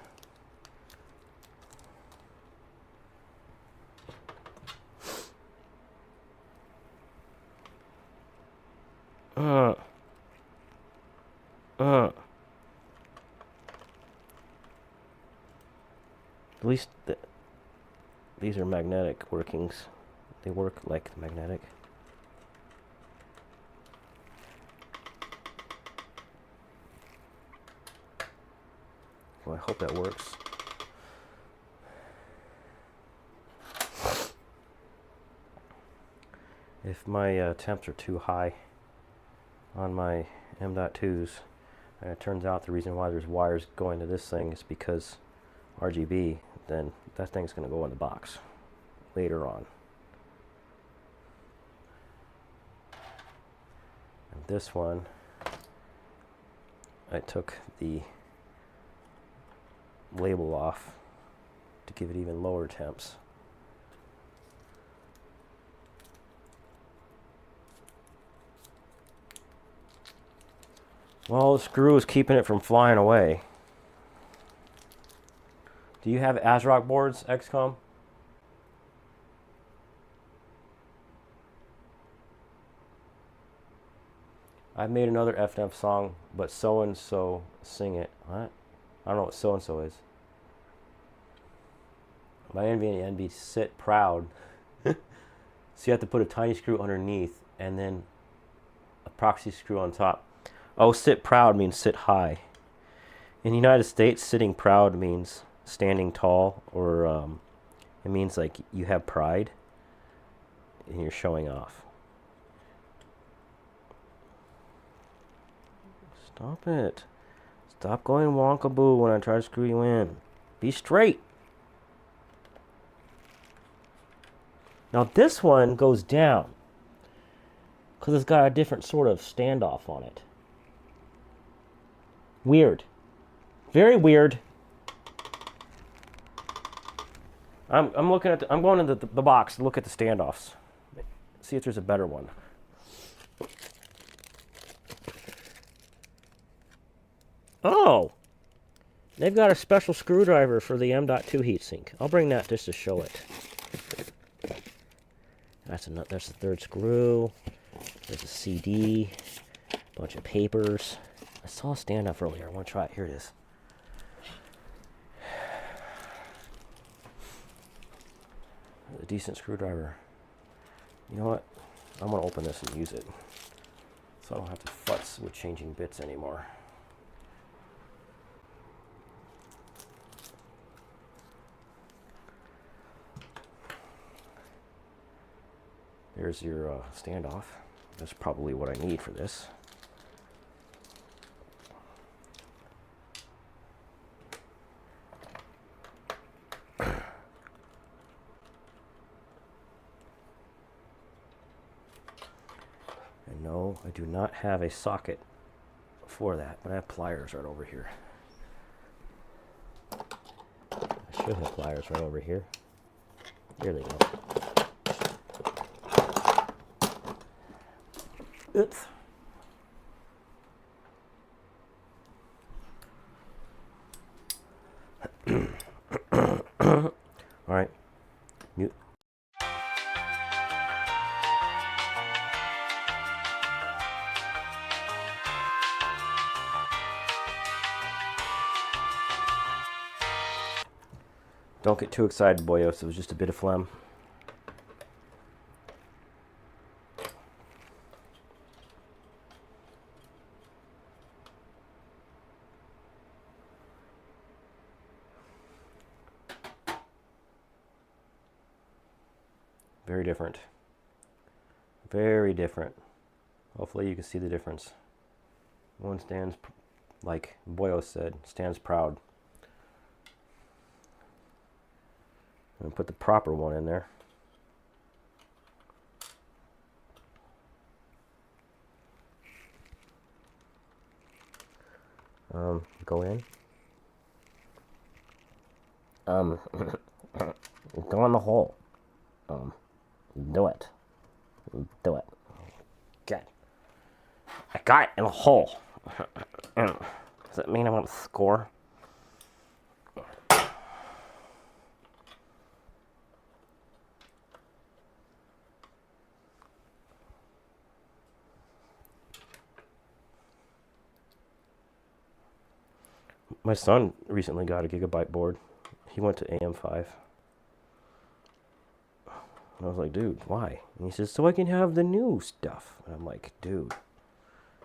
At least these are magnetic workings. They work like magnetic. Well, I hope that works. If my temps are too high on my M.2s, and it turns out the reason why there's wires going to this thing is because RGB, then that thing's going to go in the box later on. And this one, I took the label off to give it even lower temps. Well, the screw is keeping it from flying away. Do you have ASRock boards, XCOM? I've made another FNF song, but so-and-so sing it. What? I don't know what so-and-so is. My NVIDIA NB sit proud. So you have to put a tiny screw underneath and then a proxy screw on top. Oh, sit proud means sit high. In the United States, sitting proud means standing tall, or it means like you have pride and you're showing off. Stop it. Stop going wonkaboo when I try to screw you in. Be straight. Now this one goes down because it's got a different sort of standoff on it. Weird. Very weird. I'm looking at I'm going into the box to look at the standoffs. See if there's a better one. Oh! They've got a special screwdriver for the M.2 heatsink. I'll bring that just to show it. That's the third screw. There's a CD. A bunch of papers. I saw a standoff earlier. I want to try it. Here it is. A decent screwdriver. You know what? I'm going to open this and use it. So I don't have to futz with changing bits anymore. There's your standoff. That's probably what I need for this. And no, I do not have a socket for that, but I have pliers right over here. I should have pliers right over here. There they go. Oops. All right. Mute. Don't get too excited, boyos. It was just a bit of phlegm. Very different. Very different. Hopefully you can see the difference. One stands, like Boyo said, stands proud. And put the proper one in there. Go in. Go in the hole. Do it. Do it. Okay. I got it in a hole. Does that mean I want to score? My son recently got a gigabyte board. He went to AM5. And I was like, dude, why? And he says, so I can have the new stuff. And I'm like, dude,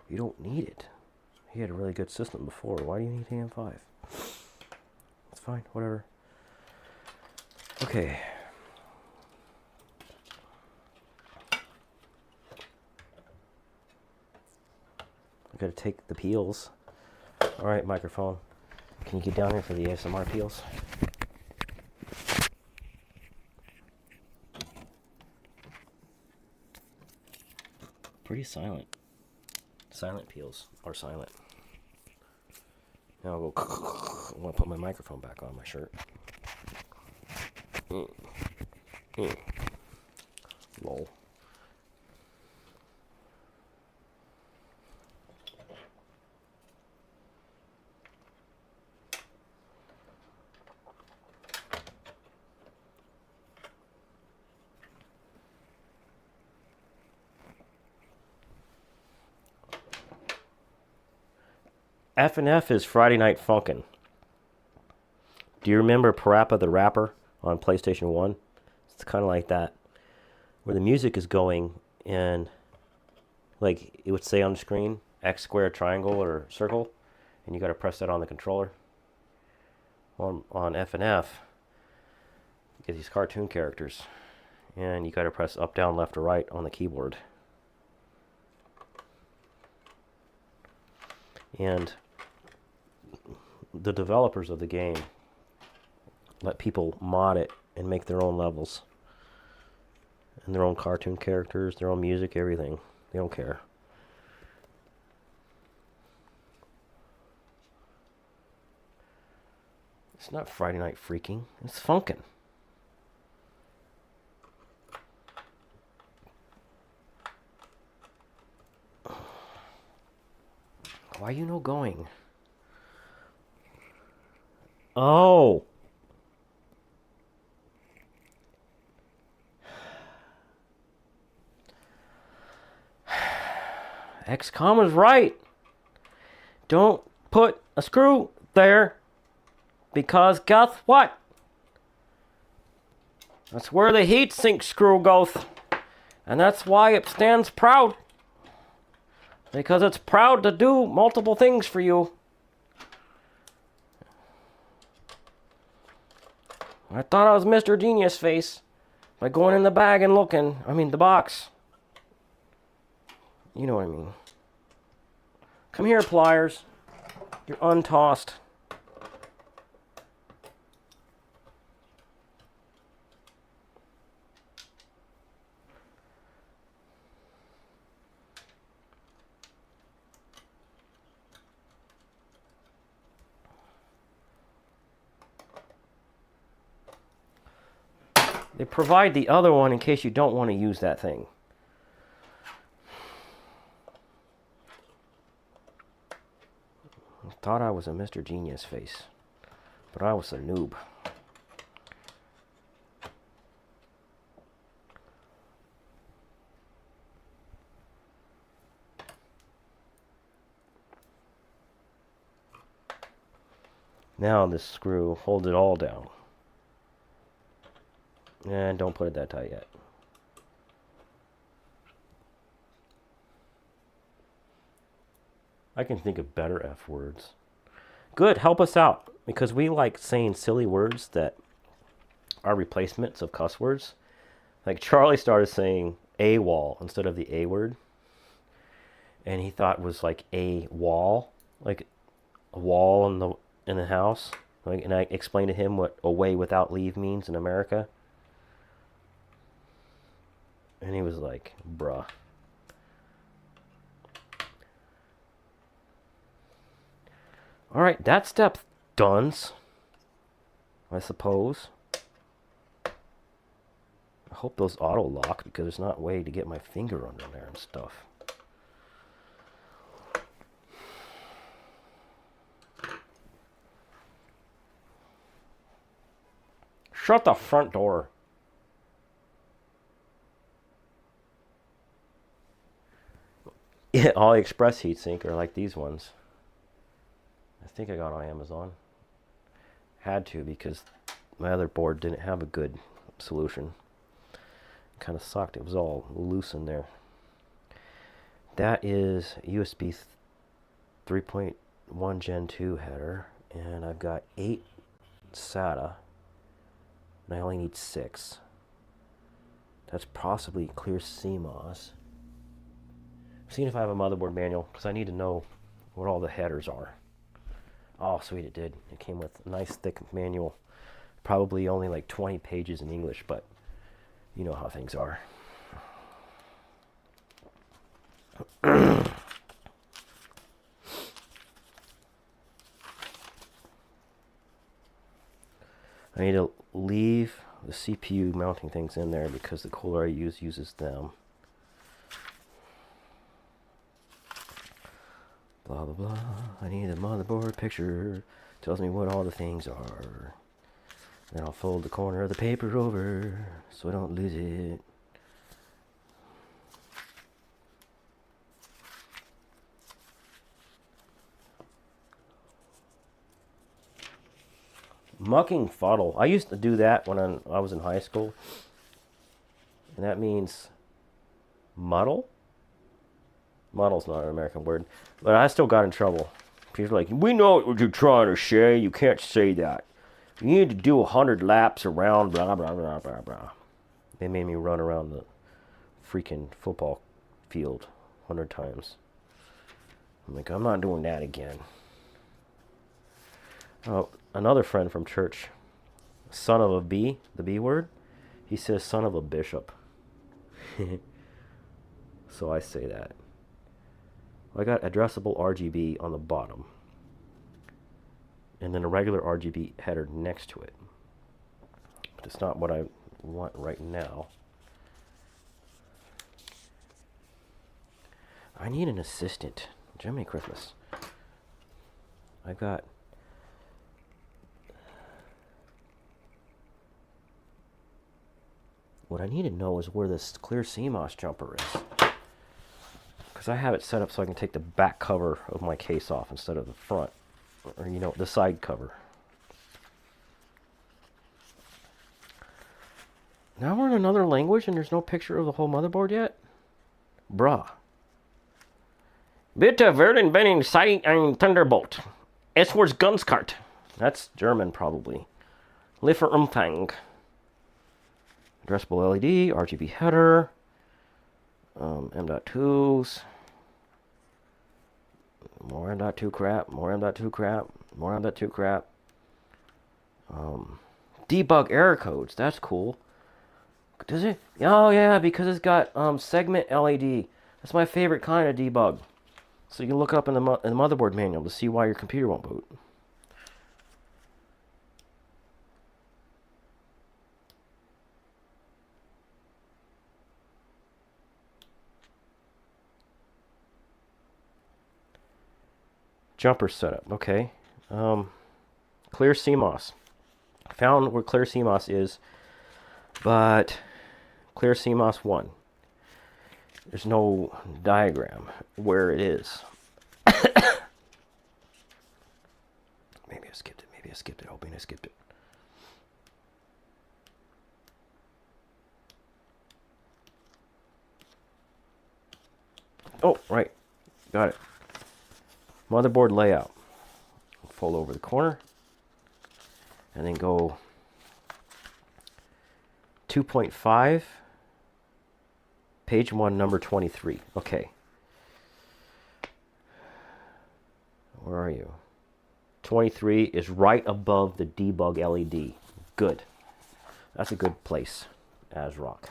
you don't need it. He had a really good system before. Why do you need AM5? It's fine, whatever. Okay. I gotta take the peels. Alright, microphone. Can you get down here for the ASMR peels? Pretty silent. Silent peels are silent. Now I'll go. I want to put my microphone back on my shirt. Lol. F&F is Friday Night Funkin'. Do you remember Parappa the Rapper on PlayStation 1? It's kind of like that, where the music is going and like it would say on the screen, X, square, triangle, or circle, and you got to press that on the controller. On F and F, you get these cartoon characters, and you got to press up, down, left, or right on the keyboard. And the developers of the game let people mod it and make their own levels and their own cartoon characters, their own music, everything. They don't care. It's not Friday Night Freaking. It's funkin'. Why you no going? Oh. XCOM is right. Don't put a screw there, because guess what? That's where the heat sink screw goes. And that's why it stands proud. Because it's proud to do multiple things for you. I thought I was Mr. Genius Face by going in the bag and looking. I mean, the box. You know what I mean. Come here, pliers. You're untossed. They provide the other one in case you don't want to use that thing. I thought I was a Mr. Genius Face, but I was a noob. Now this screw holds it all down. And don't put it that tight yet. I can think of better F words. Good, help us out. Because we like saying silly words that are replacements of cuss words. Like Charlie started saying AWOL instead of the A word. And he thought it was like a wall. Like a wall in the house. Like, and I explained to him what away without leave means in America. And he was like, bruh. Alright, that step done's, I suppose. I hope those auto lock because there's not a way to get my finger under there and stuff. Shut the front door. Yeah, AliExpress heatsink are like these ones. I think I got on Amazon. Had to because my other board didn't have a good solution. Kind of sucked. It was all loose in there. That is USB 3.1 Gen 2 header, and I've got 8 SATA, and I only need 6. That's possibly clear CMOS. Seeing if I have a motherboard manual, because I need to know what all the headers are. Oh, sweet, it did. It came with a nice thick manual. Probably only like 20 pages in English, but you know how things are. I need to leave the CPU mounting things in there because the cooler I use uses them. Blah, blah, blah. I need a motherboard picture. Tells me what all the things are. Then I'll fold the corner of the paper over so I don't lose it. Mucking fuddle. I used to do that when I was in high school. And that means muddle? Model's not an American word. But I still got in trouble. People are like, we know what you're trying to say. You can't say that. You need to do 100 laps around, blah, blah, blah, blah, blah. They made me run around the freaking football field 100 times. I'm like, I'm not doing that again. Oh, another friend from church, son of a B, the B word, he says son of a bishop. So I say that. I got addressable RGB on the bottom. And then a regular RGB header next to it. But it's not what I want right now. I need an assistant. Jiminy Christmas. I got... What I need to know is where this clear CMOS jumper is. Because I have it set up so I can take the back cover of my case off instead of the front. Or, you know, the side cover. Now we're in another language and there's no picture of the whole motherboard yet? Bruh. Bitte werden wenn sei ein Thunderbolt. Es wird ganz kalt. That's German, probably. Lieferumfang. Addressable LED, RGB header, M.2s, more M.2 crap, more M.2 crap, more M.2 crap. Debug error codes, that's cool. Does it? Oh yeah, because it's got segment LED. That's my favorite kind of debug. So you can look up in the motherboard manual to see why your computer won't boot. Jumper setup, okay. Clear CMOS. Found where clear CMOS is, but clear CMOS 1. There's no diagram where it is. Maybe I skipped it. Hoping I skipped it. Oh, right. Got it. Motherboard layout. Fold over the corner. And then go 2.5. Page 1, number 23. Okay. Where are you? 23 is right above the debug LED. Good. That's a good place, ASRock.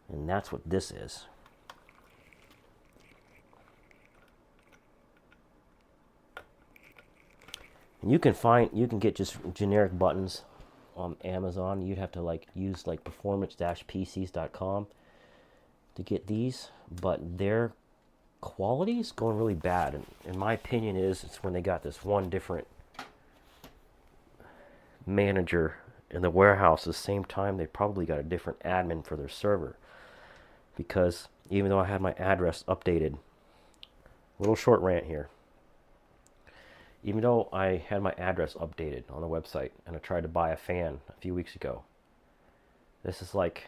And that's what this is. And you can get just generic buttons on Amazon. You'd have to use performance-pcs.com to get these, but their quality is going really bad. And in my opinion it's when they got this one different manager in the warehouse at the same time. They probably got a different admin for their server, because even though I had my address updated, little short rant here, even though I had my address updated on the website and I tried to buy a fan a few weeks ago, this is like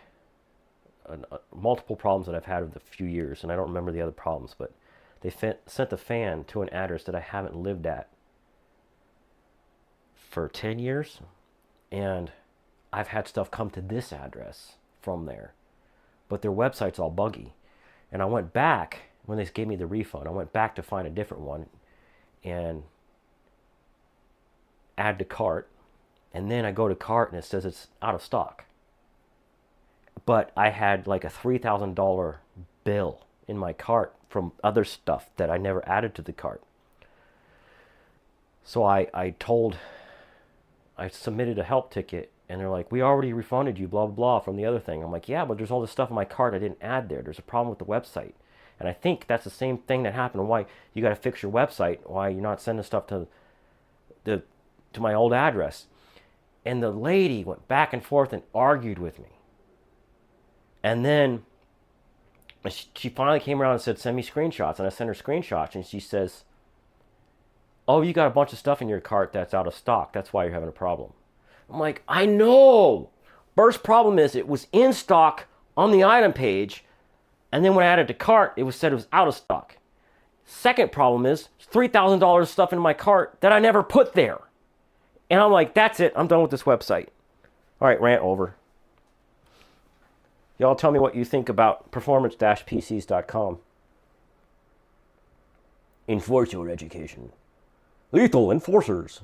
multiple problems that I've had over the few years, and I don't remember the other problems, but they sent the fan to an address that I haven't lived at for 10 years, and I've had stuff come to this address from there, but their website's all buggy. And I went back, when they gave me the refund, I went back to find a different one and add to cart, and then I go to cart and it says it's out of stock. But I had like a $3,000 bill in my cart from other stuff that I never added to the cart. So I submitted a help ticket, and they're like, we already refunded you, blah, blah, blah, from the other thing. I'm like, yeah, but there's all this stuff in my cart I didn't add there. There's a problem with the website. And I think that's the same thing that happened. Why you got to fix your website, why you're not sending stuff to my old address. And the lady went back and forth and argued with me. And then she finally came around and said, send me screenshots. And I sent her screenshots, and she says, oh, you got a bunch of stuff in your cart that's out of stock. That's why you're having a problem. I'm like, I know. First problem is it was in stock on the item page, And then when I added to cart, it was said it was out of stock. Second problem is $3,000 stuff in my cart that I never put there. And I'm like, that's it. I'm done with this website. All right, rant over. Y'all tell me what you think about performance-pcs.com. Enforce your education. Lethal enforcers.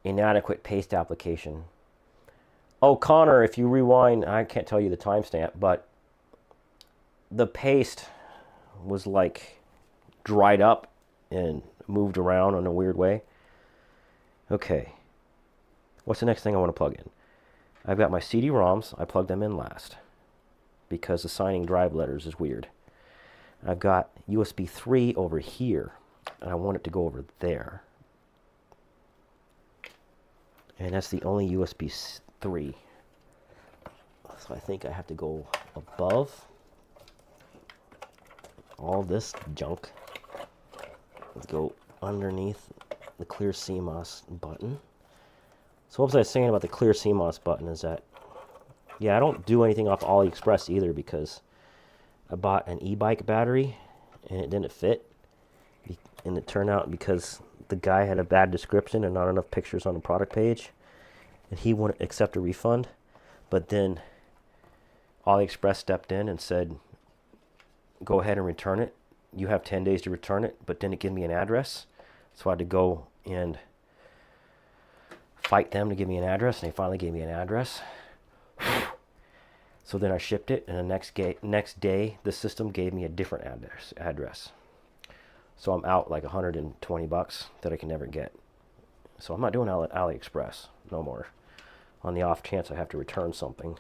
Inadequate paste application. Oh, Connor, if you rewind, I can't tell you the timestamp, but the paste was like dried up and moved around in a weird way. Okay. What's the next thing I want to plug in? I've got my CD-ROMs. I plug them in last because assigning drive letters is weird. I've got USB 3 over here, and I want it to go over there. And that's the only USB 3. So I think I have to go above all this junk. Let's go underneath the clear CMOS button. So what was I saying about the clear CMOS button is that, yeah, I don't do anything off AliExpress either because I bought an e-bike battery and it didn't fit. And it turned out because the guy had a bad description and not enough pictures on the product page, and he wouldn't accept a refund. But then AliExpress stepped in and said, go ahead and return it. You have 10 days to return it, but didn't give me an address. So I had to go and fight them to give me an address, and they finally gave me an address. So then I shipped it, and the next day, the system gave me a different address. So I'm out like $120 that I can never get. So I'm not doing AliExpress no more. On the off chance I have to return something.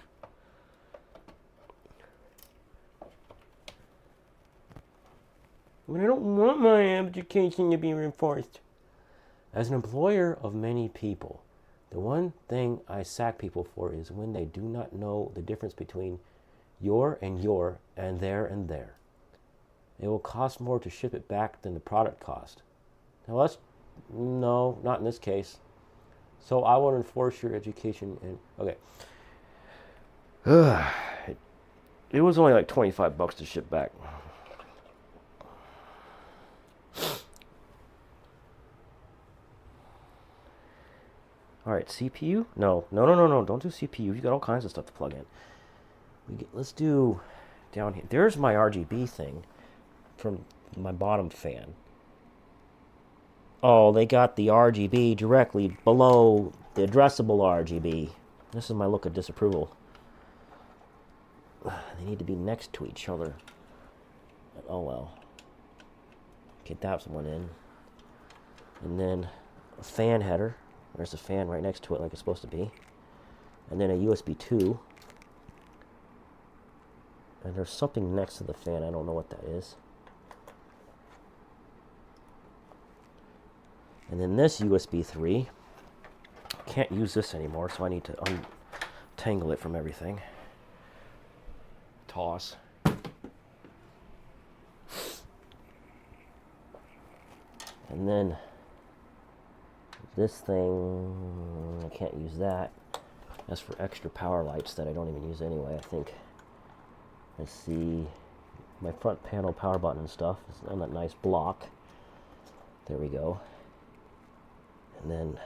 But I don't want my education to be reinforced. As an employer of many people, the one thing I sack people for is when they do not know the difference between your and their and their. It will cost more to ship it back than the product cost. Now no, not in this case. So I will enforce your education and okay. It was only like $25 to ship back. All right, CPU? No, don't do CPU. You got all kinds of stuff to plug in. Let's do down here. There's my RGB thing from my bottom fan. Oh, they got the RGB directly below the addressable RGB. This is my look of disapproval. They need to be next to each other. Oh well. Get that one in. And then a fan header. There's a fan right next to it like it's supposed to be. And then a USB 2. And there's something next to the fan. I don't know what that is. And then this USB 3. Can't use this anymore, so I need to untangle it from everything. Toss. And then this thing, I can't use that. That's for extra power lights that I don't even use anyway, I think. Let's see. My front panel power button and stuff is on that nice block. There we go. And then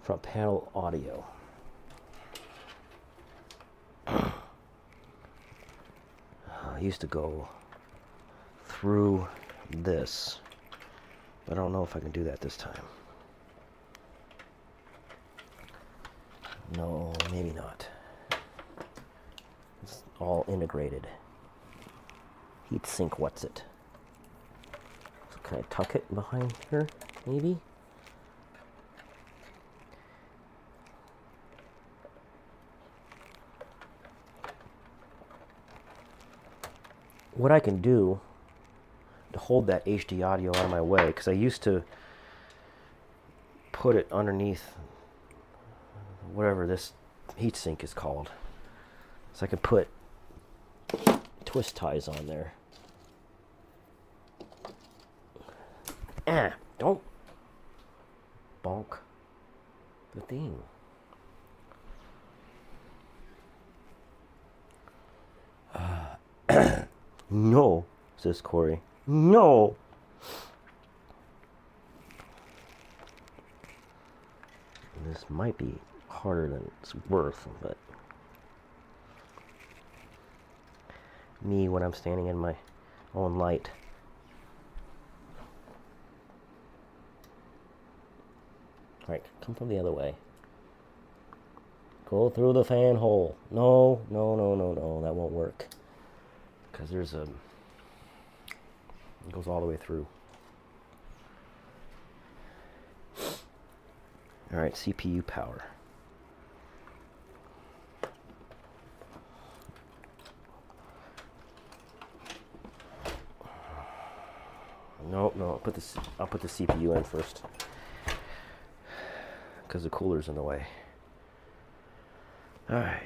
front panel audio. I used to go through this, but I don't know if I can do that this time. No, maybe not. It's all integrated. Heatsink, what's it? So can I tuck it behind here, maybe? What I can do to hold that HD audio out of my way, because I used to put it underneath whatever this heatsink is called. So I can put twist ties on there. Don't bonk the thing. No, says Corey. No. This might be harder than it's worth, but me when I'm standing in my own light. Alright, come from the other way. Go through the fan hole. No, no, no, no, no, that won't work. Because there's a... It goes all the way through. Alright, CPU power. No, no, I'll put the CPU in first. Because the cooler's in the way. Alright.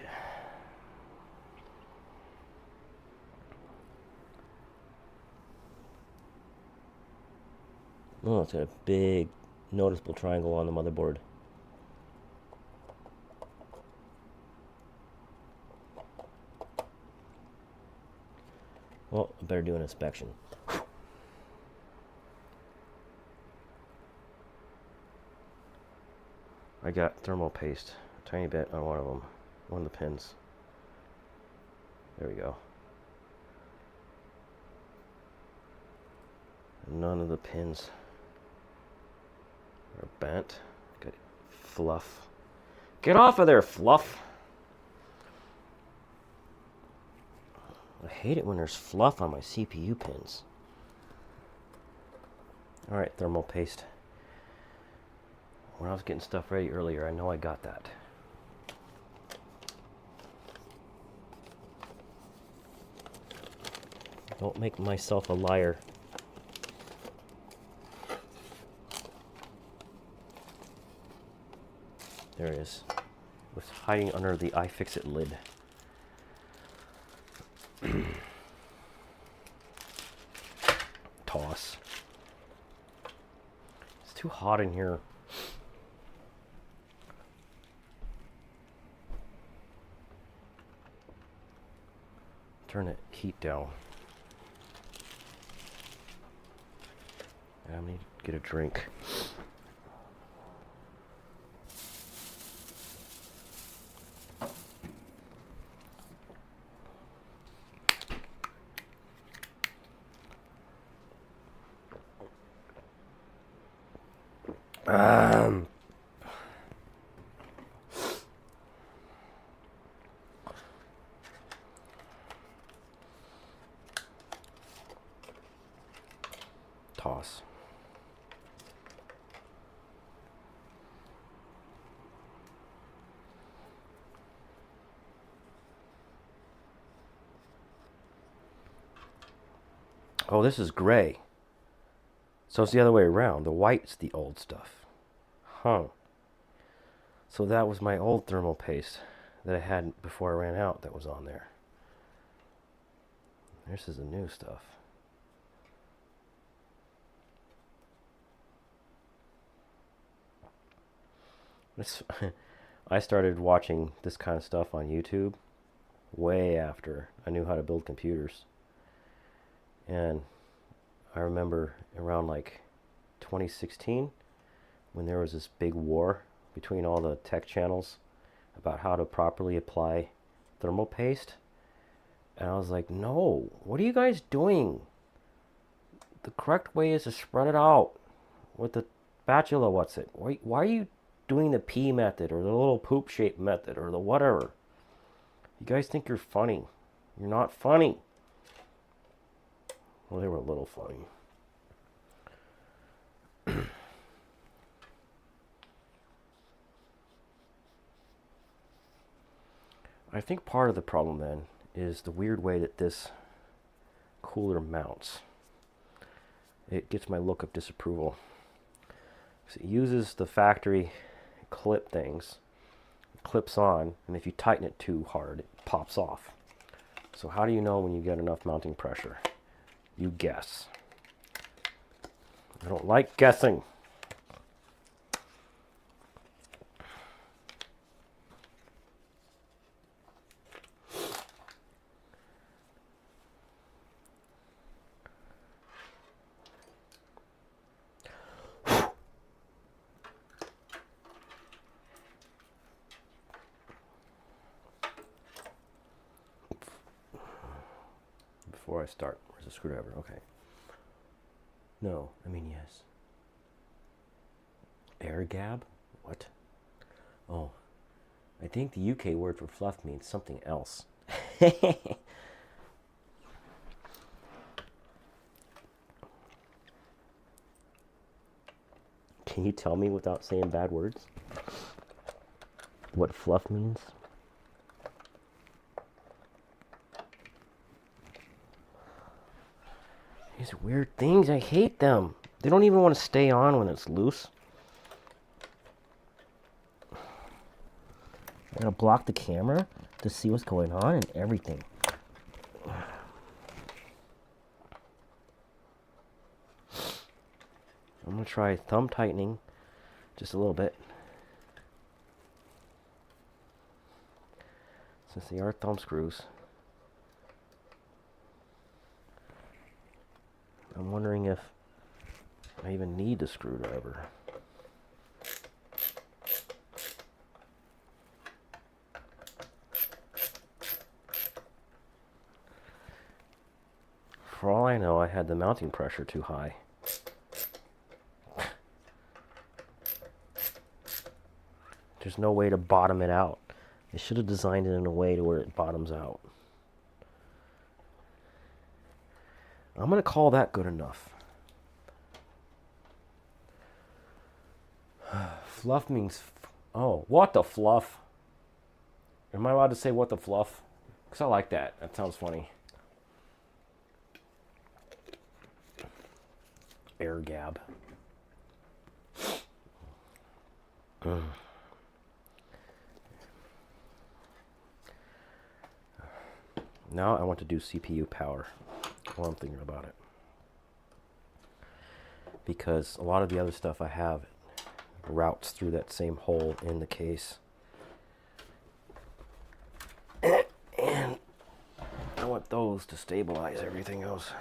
Oh, it's got a big noticeable triangle on the motherboard. Well, I better do an inspection. I got thermal paste, a tiny bit on one of them, one of the pins. There we go. None of the pins are bent. Got fluff. Get off of there, fluff! I hate it when there's fluff on my CPU pins. Alright, thermal paste. When I was getting stuff ready earlier, I know I got that. Don't make myself a liar. There it is. It was hiding under the iFixit lid. Toss. It's too hot in here. Turn the heat down. I need to get a drink. Toss. Oh, this is gray. So it's the other way around. The white's the old stuff. Huh. So that was my old thermal paste that I had before I ran out that was on there. This is the new stuff. I started watching this kind of stuff on YouTube way after I knew how to build computers. And I remember around like 2016 when there was this big war between all the tech channels about how to properly apply thermal paste. And I was like, no, what are you guys doing? The correct way is to spread it out with the spatula. What's it? Why are you doing the P method or the little poop shape method or the whatever? You guys think you're funny. You're not funny. Well, they were a little funny. I think part of the problem then is the weird way that this cooler mounts. It gets my look of disapproval. So it uses the factory clip things, it clips on, and if you tighten it too hard, it pops off. So how do you know when you get enough mounting pressure? You guess. I don't like guessing. before I start. Where's the screwdriver? Okay. No, I mean yes. Air gab? What? Oh, I think the UK word for fluff means something else. Can you tell me without saying bad words what fluff means? These weird things, I hate them. They don't even want to stay on when it's loose. I'm gonna block the camera to see what's going on and everything. I'm gonna try thumb tightening just a little bit. Since they are thumb screws. I'm wondering if I even need the screwdriver. For all I know, I had the mounting pressure too high. There's no way to bottom it out. They should have designed it in a way to where it bottoms out. I'm going to call that good enough. Fluff means... Oh, what the fluff? Am I allowed to say what the fluff? Because I like that. That sounds funny. Air gab. Now I want to do CPU power while I'm thinking about it. Because a lot of the other stuff I have routes through that same hole in the case. And I want those to stabilize everything else.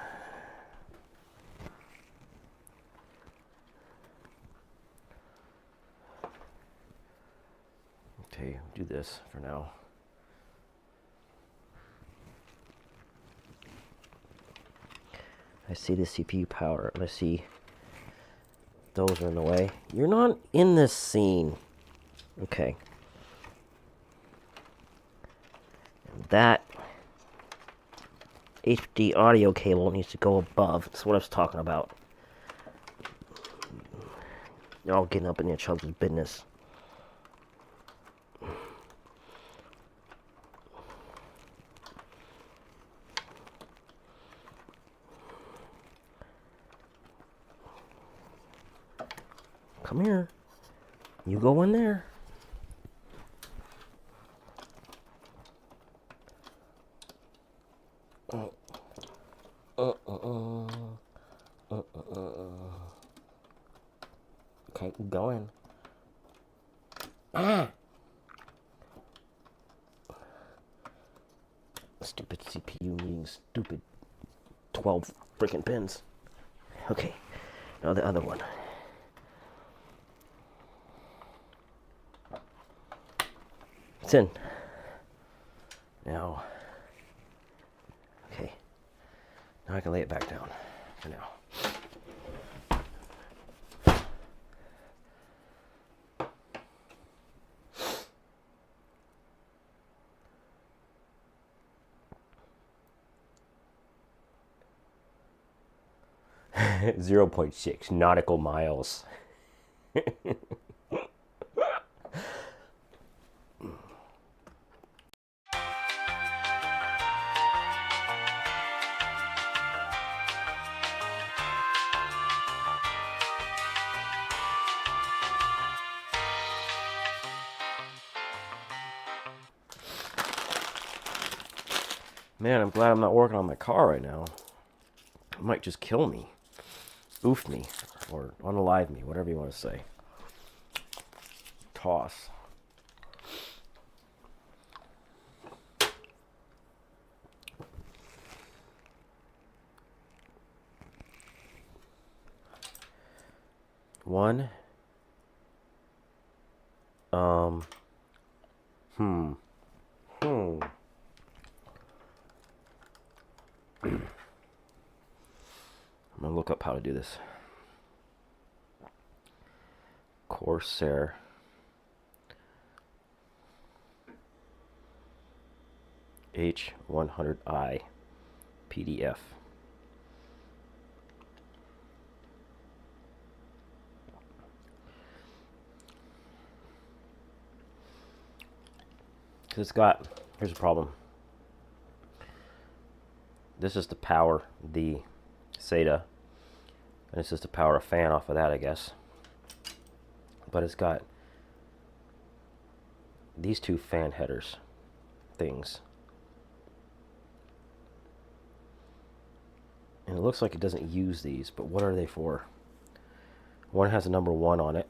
Okay, do this for now. I see the CPU power, and I see those are in the way. You're not in this scene. Okay. And that HD audio cable needs to go above. That's what I was talking about. You're all getting up in each other's business. Come here. You go in there. Okay, go in. Ah! Stupid CPU needing stupid 12 freaking pins. Okay, now the other one. It's in. Now, okay. Now I can lay it back down for now. .6 nautical miles. Man, I'm glad I'm not working on my car right now. It might just kill me. Oof me. Or unalive me, whatever you want to say. Toss. One. I'm gonna look up how to do this. Corsair. H100i PDF. Because it's got, here's the problem. This is to power the SATA, and it's just to power a fan off of that, I guess. But it's got these two fan headers things. And it looks like it doesn't use these, but what are they for? One has a number 1 on it.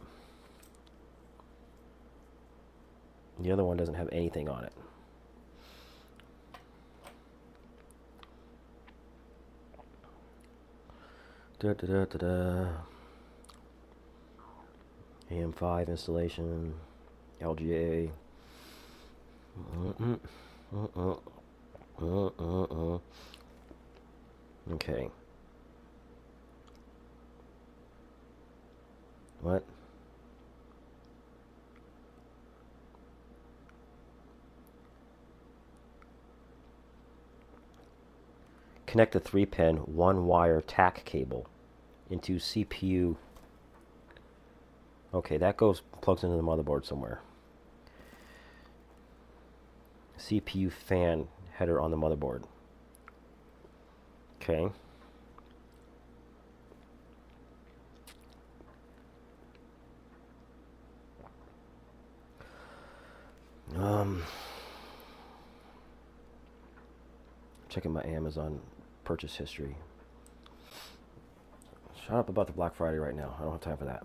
The other one doesn't have anything on it. Da, da, da, da, da. AM5 installation, LGA. Okay. What? Connect the 3-pin 1-wire TAC cable into CPU. Okay, that plugs into the motherboard somewhere. CPU fan header on the motherboard. Okay. Checking my Amazon purchase history. Shut up about the Black Friday right now. I don't have time for that.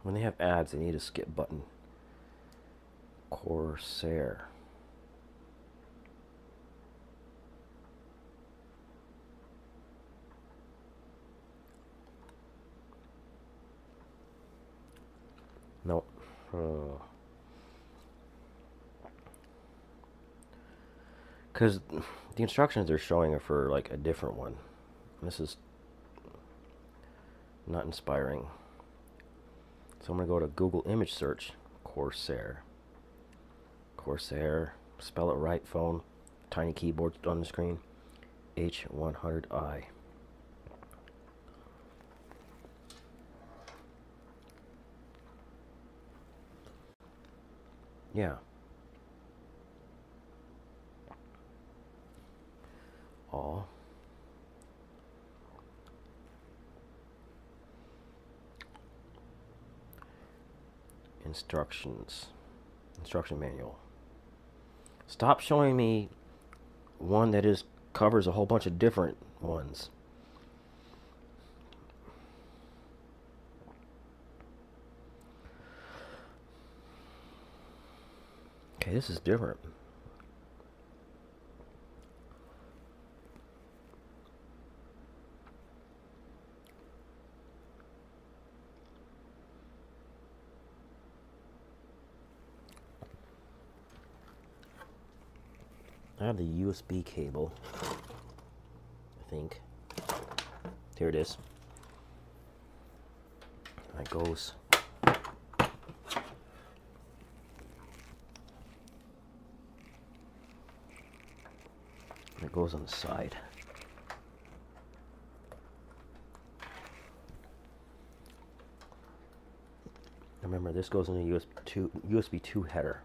When they have ads, they need a skip button. Corsair. Nope. Because the instructions they're showing are for like a different one. This is not inspiring. So I'm going to go to Google image search. Corsair. Corsair. Spell it right. Phone. Tiny keyboard on the screen. H100i. Yeah. All. Instructions. Instruction manual. Stop showing me one that covers a whole bunch of different ones. Okay, this is different. I have the USB cable, I think. Here it is. It goes. It goes on the side. Remember, this goes in a USB 2 header.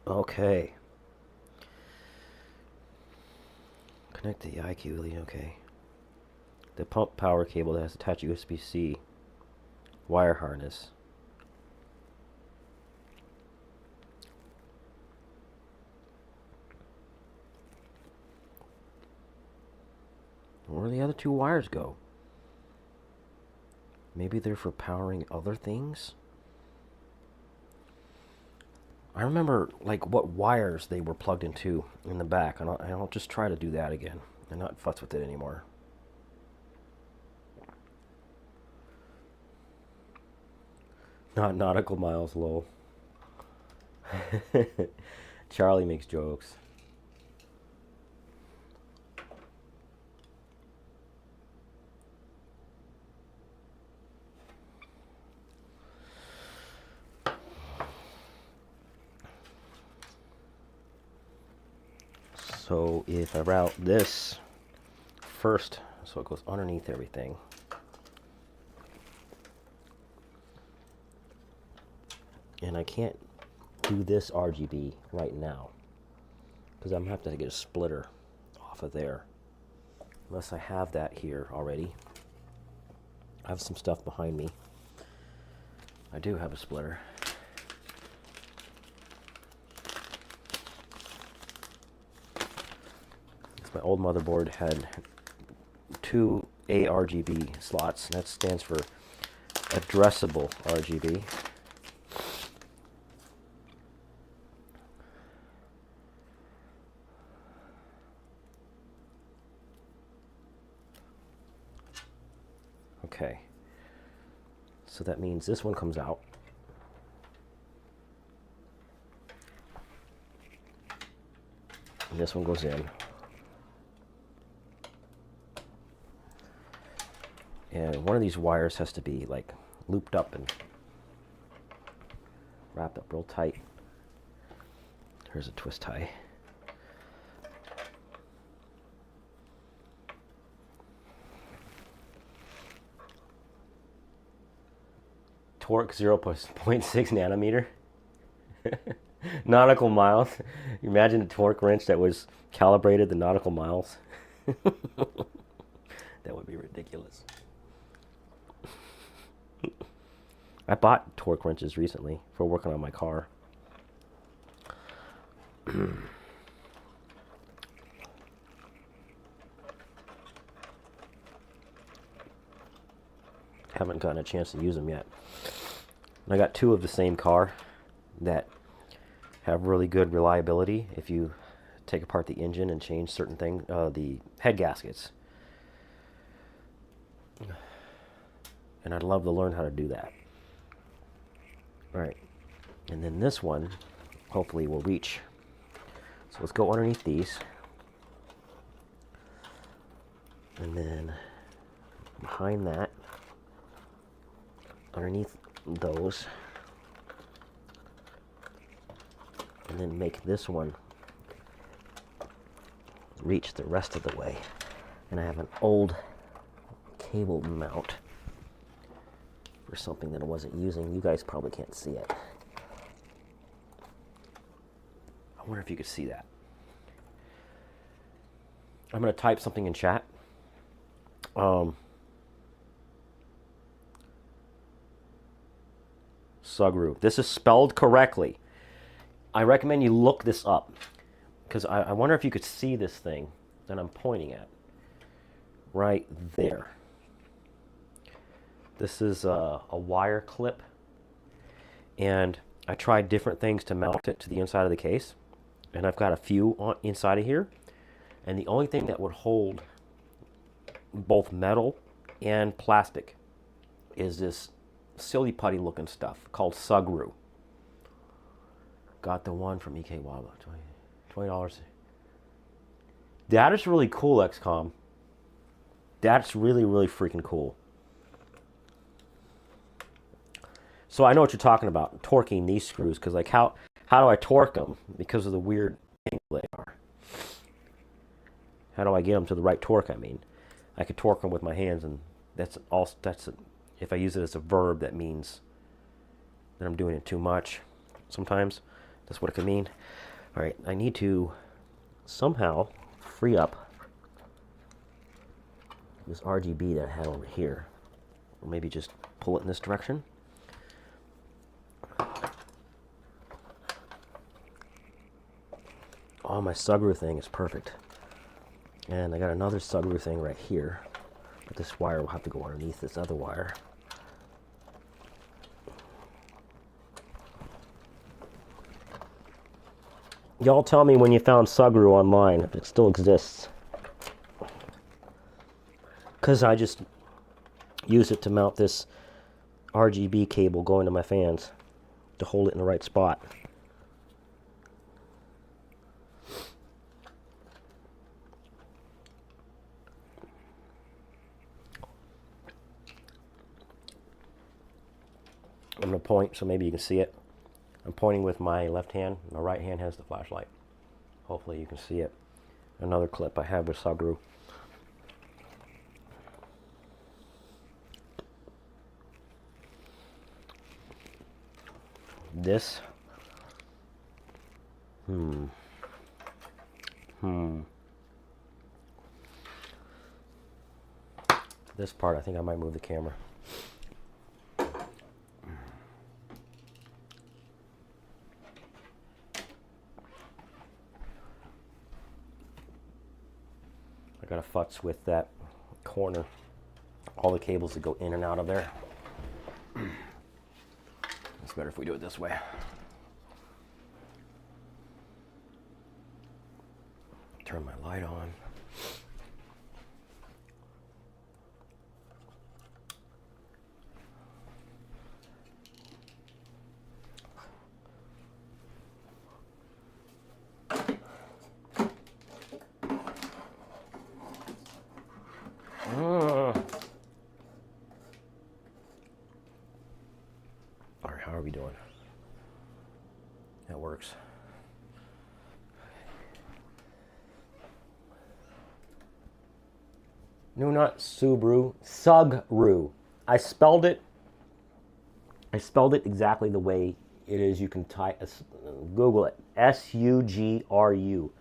Okay. Connect the IQ lead, okay. The pump power cable that has attached USB-C wire harness. Where do the other two wires go? Maybe they're for powering other things? I remember like what wires they were plugged into in the back, and I'll just try to do that again and not futz with it anymore. Not nautical miles, lol. Charlie makes jokes. So if I route this first, so it goes underneath everything. And I can't do this RGB right now because I'm going to have to get a splitter off of there. Unless I have that here already. I have some stuff behind me. I do have a splitter. My old motherboard had 2 ARGB slots, and that stands for addressable RGB. Okay, so that means this one comes out. And this one goes in. And one of these wires has to be like looped up and wrapped up real tight. Here's a twist tie. Torque 0.6 nanometer. Nautical miles. Imagine a torque wrench that was calibrated to nautical miles. That would be ridiculous. I bought torque wrenches recently for working on my car. Haven't gotten a chance to use them yet. And I got 2 of the same car that have really good reliability if you take apart the engine and change certain things, the head gaskets. And I'd love to learn how to do that. All right, and then this one hopefully will reach. So let's go underneath these. And then behind that, underneath those, and then make this one reach the rest of the way. And I have an old cable mount for something that I wasn't using. You guys probably can't see it. I wonder if you could see that. I'm going to type something in chat. Sugru. This is spelled correctly. I recommend you look this up, because I wonder if you could see this thing that I'm pointing at. Right there. This is a wire clip, and I tried different things to mount it to the inside of the case, and I've got a few on inside of here, and the only thing that would hold both metal and plastic is this silly putty looking stuff called Sugru. Got the one from EK Waba, $20. That is really cool, XCOM. That's really, really freaking cool. So I know what you're talking about, torquing these screws, because like how do I torque them because of the weird angle they are? How do I get them to the right torque? I mean, I could torque them with my hands, and if I use it as a verb, that means that I'm doing it too much. Sometimes that's what it could mean. All right, I need to somehow free up this RGB that I had over here, or maybe just pull it in this direction. Oh, my Sugru thing is perfect. And I got another Sugru thing right here. But this wire will have to go underneath this other wire. Y'all tell me when you found Sugru online, if it still exists. Because I just use it to mount this RGB cable going to my fans to hold it in the right spot. I'm going to point so maybe you can see it. I'm pointing with my left hand. My right hand has the flashlight. Hopefully you can see it. Another clip I have with Sugru. This. This part, I think I might move the camera. I got a futz with that corner. All the cables that go in and out of there. It's better if we do it this way. Turn my light on. All right, how are we doing? That works. No, not Subaru. Sugru. I spelled it exactly the way it is. You can type, Google it. S-U-G-R-U.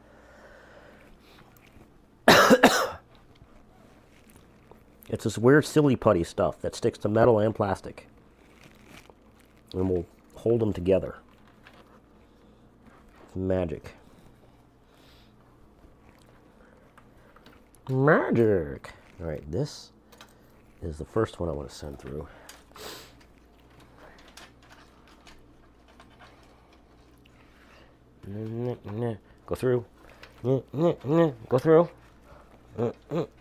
It's this weird silly putty stuff that sticks to metal and plastic. And we'll hold them together. It's magic. Magic! Alright, this is the first one I want to send through. Go through. Go through.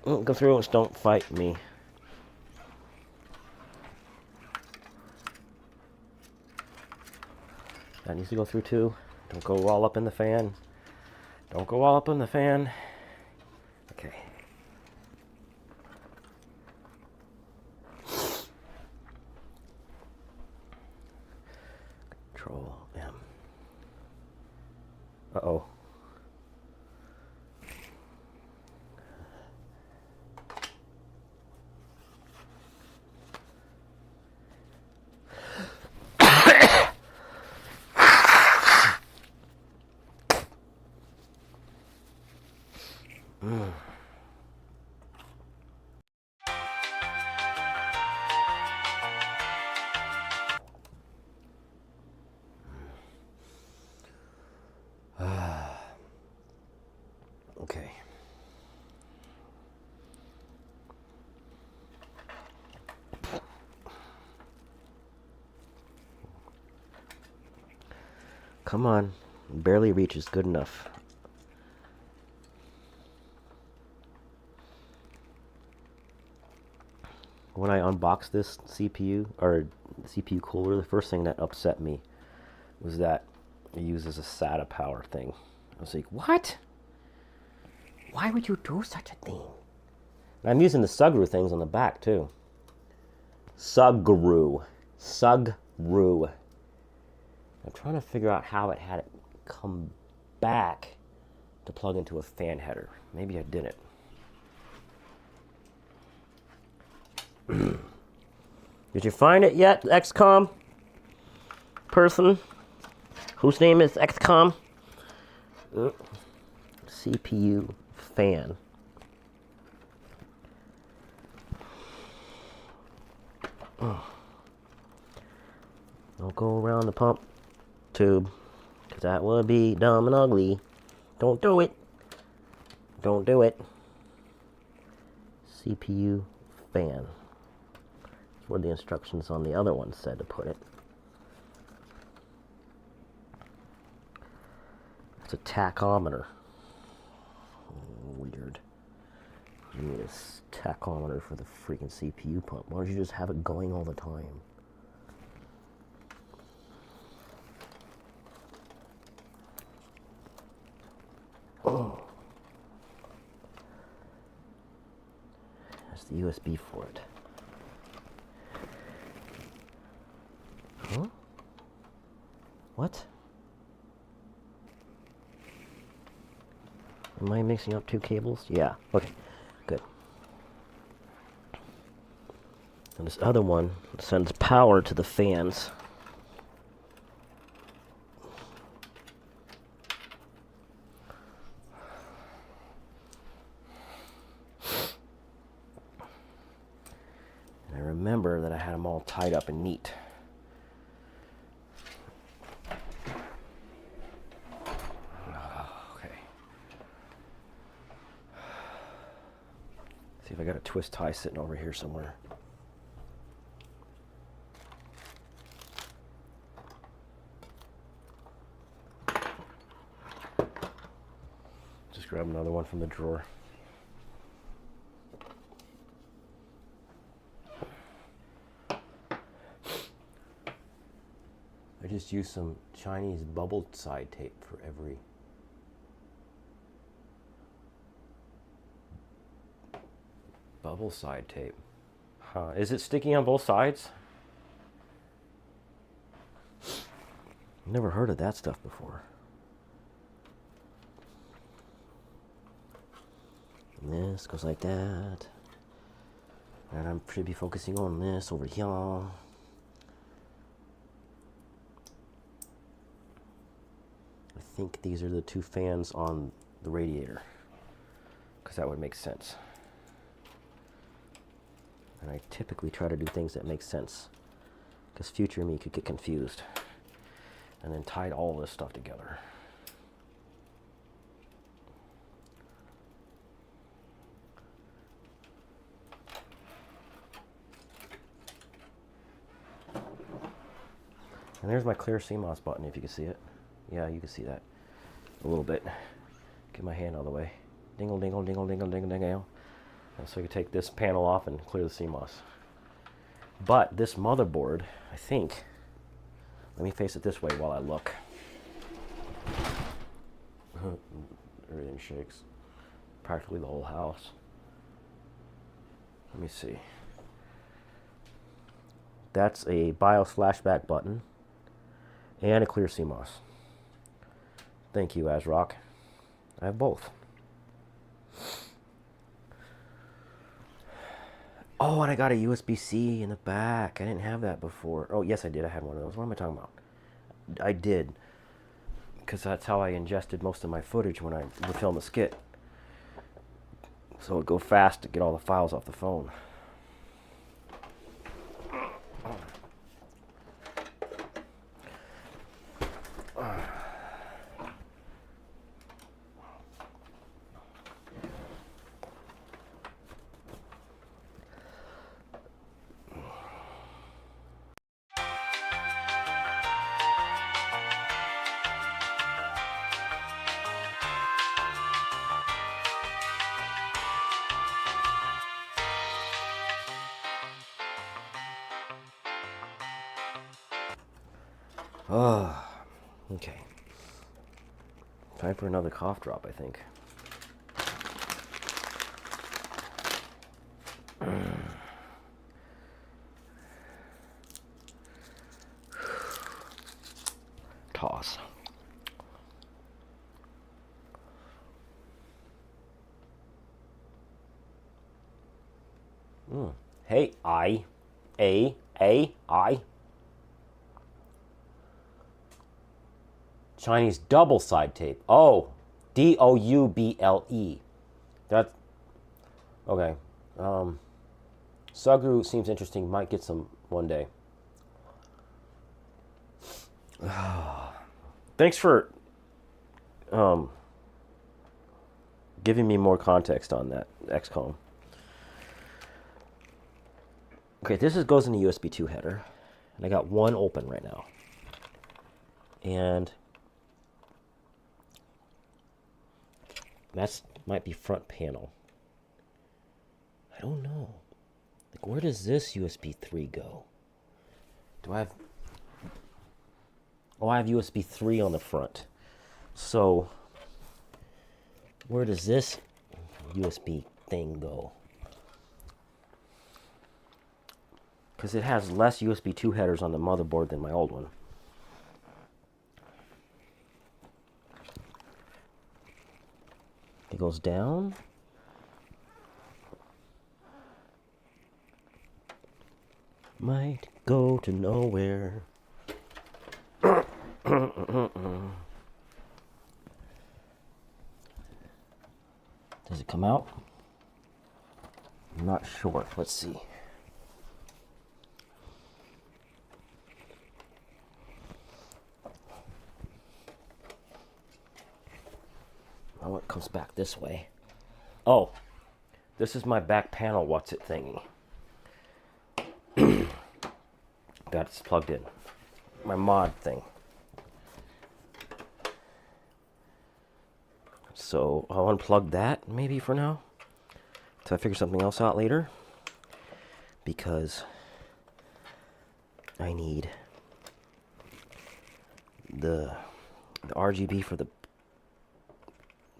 Go through. Don't fight me. That needs to go through too. Don't go all up in the fan. Don't go all up in the fan. Okay. Control M. Uh-oh. Okay. Come on. Barely reaches good enough. When I unboxed this CPU, or CPU cooler, the first thing that upset me was that it uses a SATA power thing. I was like, what? Why would you do such a thing? And I'm using the Sugru things on the back, too. Sugru. Sugru. I'm trying to figure out how it had it come back to plug into a fan header. Maybe I didn't. Did you find it yet, XCOM person whose name is XCOM? CPU fan. Don't go around the pump tube, because that would be dumb and ugly. Don't do it. Don't do it. CPU fan. That's where the instructions on the other one said to put it. It's a tachometer. Weird. You need a tachometer for the freaking CPU pump. Why don't you just have it going all the time? Oh. That's the USB for it. Huh? What? Am I mixing up two cables? Yeah. Okay. Good. And this other one sends power to the fans. And I remember that I had them all tied up and neat. See if I got a twist tie sitting over here somewhere. Just grab another one from the drawer. I just used some Chinese bubble side tape for every bubble side tape. Huh. Is it sticky on both sides? Never heard of that stuff before. And this goes like that. And I should be focusing on this over here. I think these are the two fans on the radiator, because that would make sense. And I typically try to do things that make sense, because future me could get confused. And then tied all this stuff together. And there's my clear CMOS button, if you can see it. Yeah, you can see that a little bit. Get my hand out of the way. Dingle, dingle, dingle, dingle, dingle, dingle. So you can take this panel off and clear the CMOS. But this motherboard, I think, let me face it this way while I look. Everything shakes. Practically the whole house. Let me see. That's a BIOS flashback button and a clear CMOS. Thank you, ASRock. I have both. Oh, and I got a USB-C in the back. I didn't have that before. Oh, yes, I did. I had one of those. What am I talking about? I did. Because that's how I ingested most of my footage when I would film a skit. So it would go fast to get all the files off the phone. Oh, okay. Time for another cough drop, I think. Toss. Hey, I. Chinese double side tape. Oh, DOUBLE. That's okay. Sugru seems interesting. Might get some one day. Thanks for giving me more context on that XCOM. Okay, this goes in the USB 2 header, and I got one open right now. And That's might be front panel. I don't know. Like, where does this USB 3 go? Do I have... Oh, I have USB 3 on the front. So, where does this USB thing go? Because it has less USB 2 headers on the motherboard than my old one. It goes down. Might go to nowhere. Does it come out? I'm not sure. Let's see. Oh, it comes back this way. Oh, this is my back panel what's it thingy. That's plugged in. My mod thing. So I'll unplug that maybe for now, till I figure something else out later, because I need the RGB for the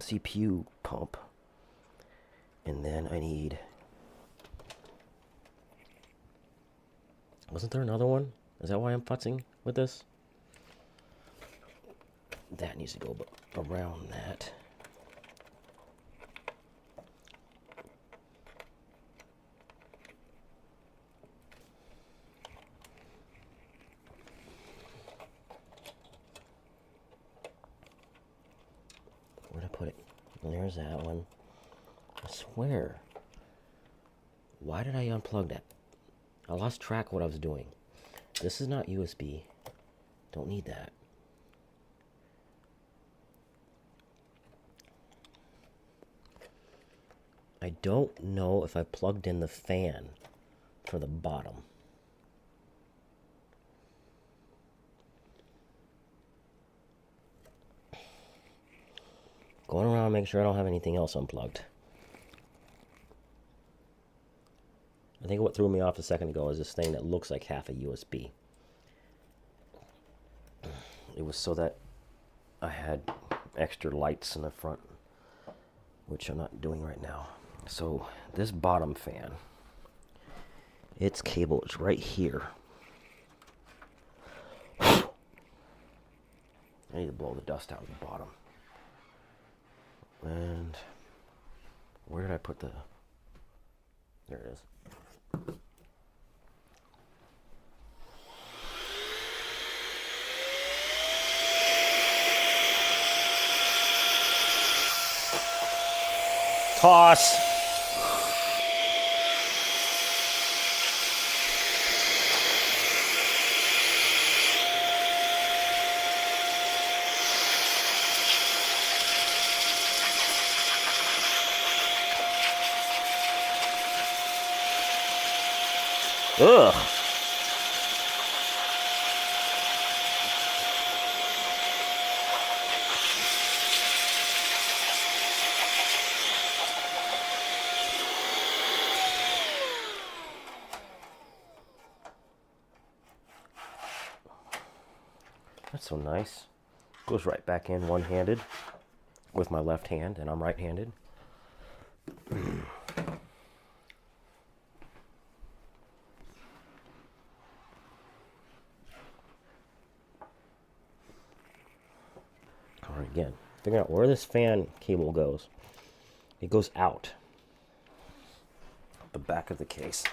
CPU pump, and then I need... Wasn't there another one? Is that why I'm futzing with this? That needs to go around that. Where'd I put it? There's that one. I swear. Why did I unplug that? I lost track of what I was doing. This is not USB. Don't need that. I don't know if I plugged in the fan for the bottom. Going around, make sure I don't have anything else unplugged. I think what threw me off a second ago is this thing that looks like half a USB. It was so that I had extra lights in the front, which I'm not doing right now. So this bottom fan, its cable is right here. I need to blow the dust out of the bottom. And where did I put the... There it is. Toss. Ugh. That's so nice. Goes right back in one-handed with my left hand, and I'm right-handed. All right, again, figuring out where this fan cable goes. It goes out the back of the case.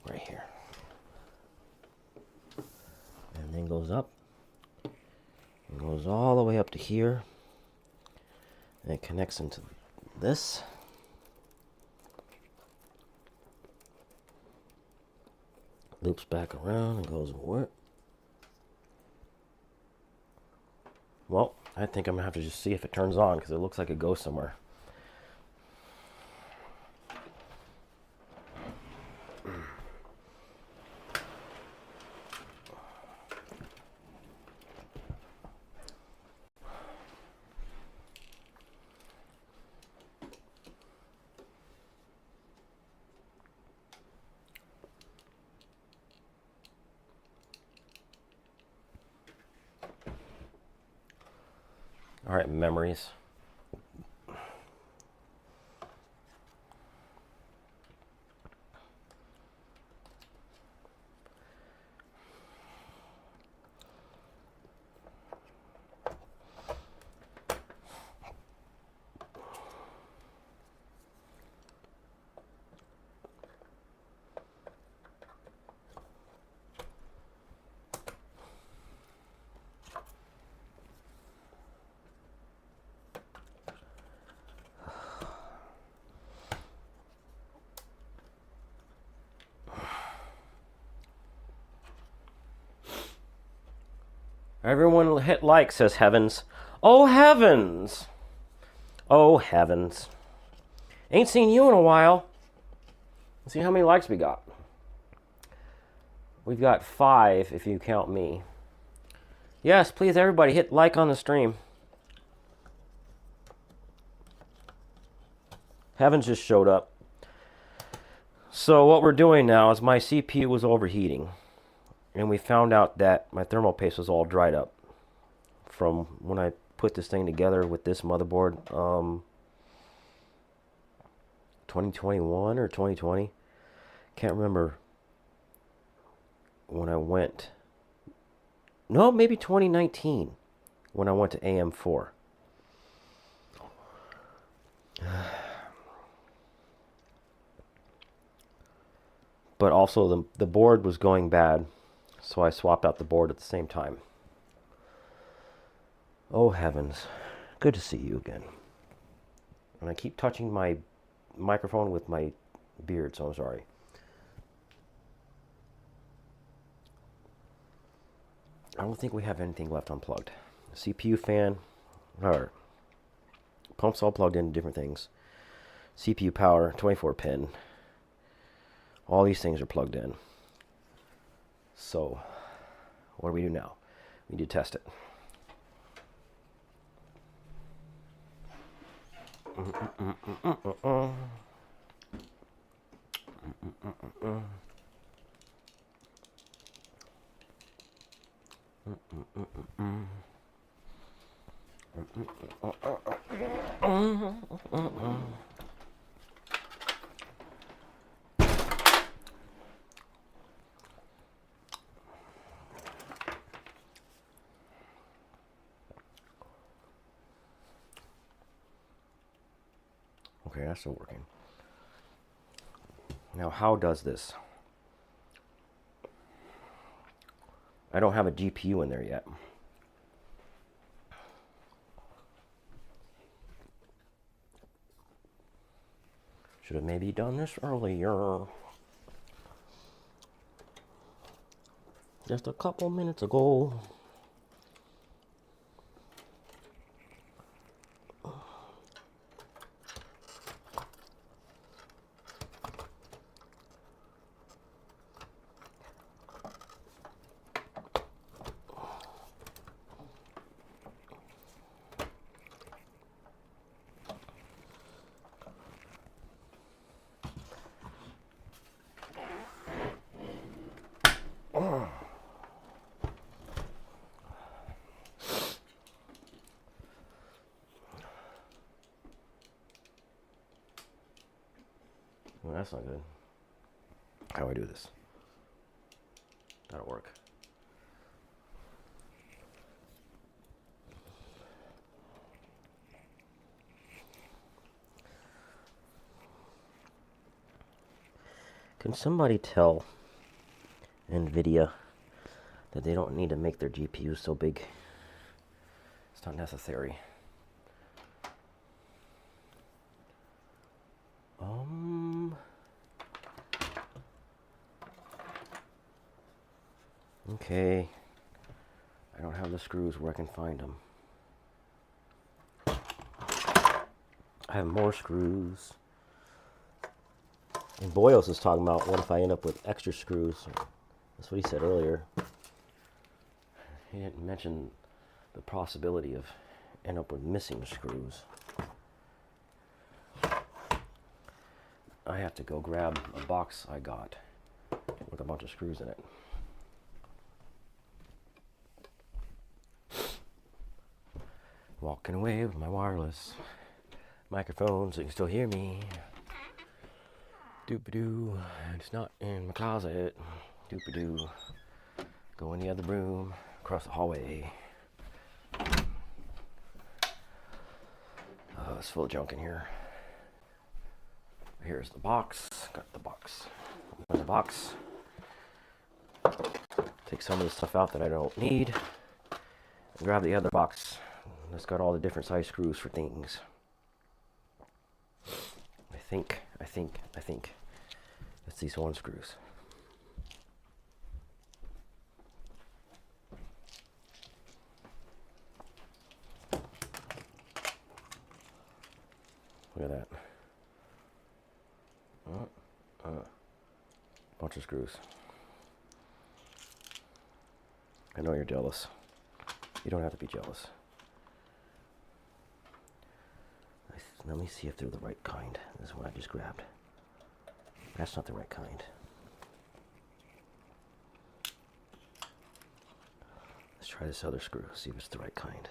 Right here. And then goes up. And goes all the way up to here. And it connects into this. loops back around and goes where? Well, I think I'm gonna have to just see if it turns on because it looks like it goes somewhere. All right, memories. Everyone hit like, says Heavens. Oh, heavens. Oh, heavens. Ain't seen you in a while. Let's see how many likes we got. We've got 5 if you count me. Yes, please, everybody, hit like on the stream. Heavens just showed up. So what we're doing now is my CPU was overheating. And we found out that my thermal paste was all dried up from when I put this thing together with this motherboard. 2021 or 2020. Can't remember when I went. No, maybe 2019 when I went to AM4. But also the board was going bad. So I swapped out the board at the same time. Oh heavens. Good to see you again. And I keep touching my microphone with my beard, so I'm sorry. I don't think we have anything left unplugged. CPU fan, or pumps all plugged into different things. CPU power, 24 pin. All these things are plugged in. So, what do we do now? We need to test it. Okay, that's still working. Now, how does this? I don't have a GPU in there yet. Should have maybe done this earlier. Just a couple minutes ago. Well, that's not good. How do I do this? That'll work. Can somebody tell NVIDIA that they don't need to make their GPUs so big? It's not necessary. Okay. I don't have the screws where I can find them. I have more screws. And Boyos is talking about what if I end up with extra screws. That's what he said earlier. He didn't mention the possibility of end up with missing screws. I have to go grab a box I got with a bunch of screws in it. Walking away with my wireless microphone so you can still hear me. Doop-a-doo. It's not in my closet. Doop-a-doo. Go in the other room, across the hallway. Oh, it's full of junk in here. Here's the box. Got the box. Open the box. Take some of the stuff out that I don't need. And grab the other box. It's got all the different size screws for things. I think. It's these one screws. Look at that. Bunch of screws. I know you're jealous. You don't have to be jealous. Let me see if they're the right kind. This is what I just grabbed. That's not the right kind. Let's try this other screw, see if it's the right kind.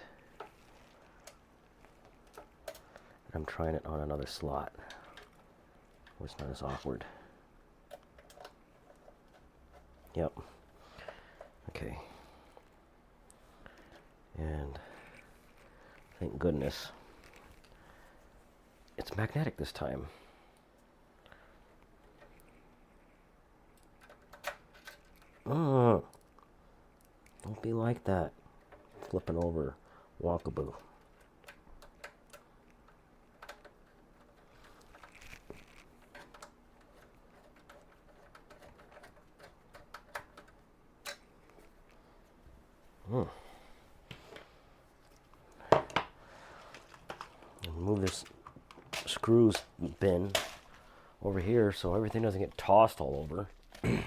I'm trying it on another slot where it's not as awkward. Yep. Okay. And thank goodness it's magnetic this time. Don't be like that. Flipping over walkaboo. Move this screws bin over here so everything doesn't get tossed all over. And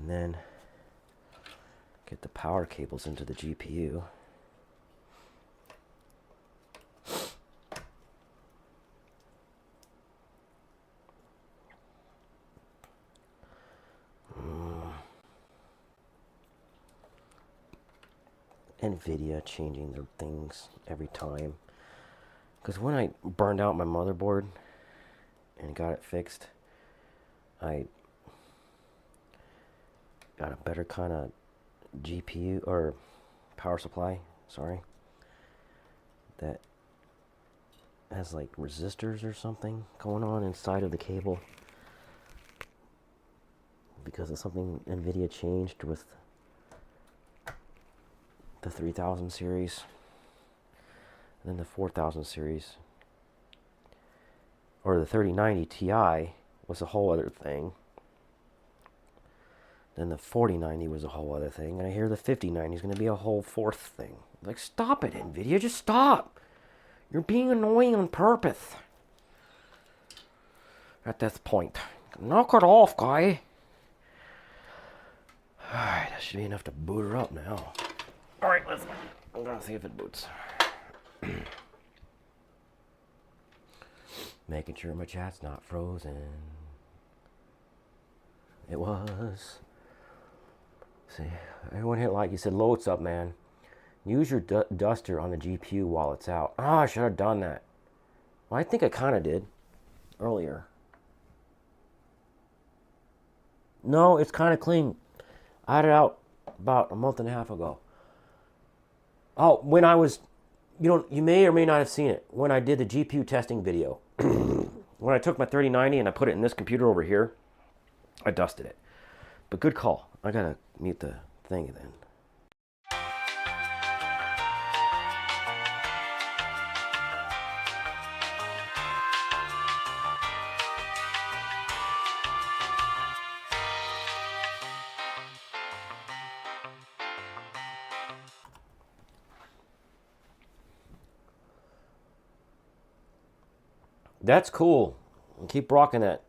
then get the power cables into the GPU. NVIDIA changing their things every time. Because when I burned out my motherboard and got it fixed, I got a better kind of GPU or power supply, sorry, that has like resistors or something going on inside of the cable because of something NVIDIA changed with the 3000 series. And then the 4000 series, or the 3090 Ti was a whole other thing. Then the 4090 was a whole other thing. And I hear the 5090 is going to be a whole fourth thing. Like, stop it, NVIDIA. Just stop. You're being annoying on purpose. At this point. Knock it off, guy. Alright, that should be enough to boot her up now. Alright, I'm going to see if it boots. Making sure my chat's not frozen. It was. See, everyone hit like. You said, loads up, man. Use your duster on the GPU while it's out. Ah, I should have done that. Well, I think I kind of did earlier. No, it's kind of clean. I had it out about a month and a half ago. Oh, when I was, you may or may not have seen it, when I did the GPU testing video. When I took my 3090 and I put it in this computer over here, I dusted it. But good call. I gotta mute the thing then. That's cool. Keep rocking that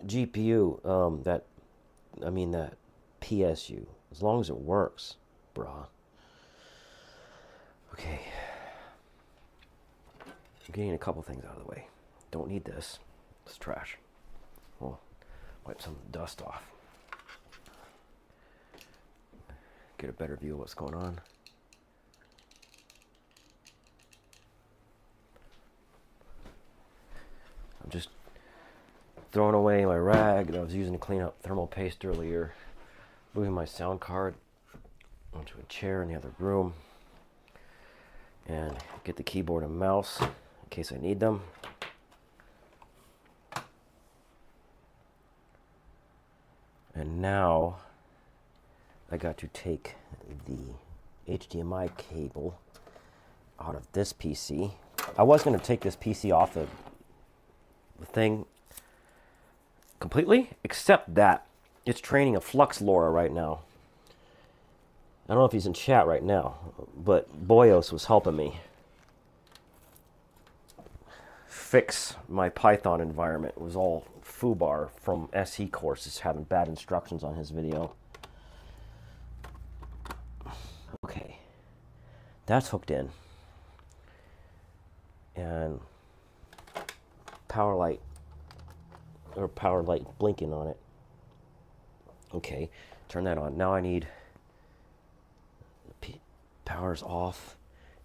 GPU. That PSU. As long as it works, brah. Okay. I'm getting a couple things out of the way. Don't need this. It's trash. We'll wipe some dust off. Get a better view of what's going on. I'm just throwing away my rag that I was using to clean up thermal paste earlier. Moving my sound card onto a chair in the other room. And get the keyboard and mouse in case I need them. And now I got to take the HDMI cable out of this PC. I was going to take this PC off the thing completely, except that it's training a flux LoRa right now. I don't know if he's in chat right now, but Boyos was helping me fix my Python environment. It was all foobar from SE courses having bad instructions on his video. Okay, that's hooked in. And power light blinking on it. Okay, turn that on. Now I need power's off,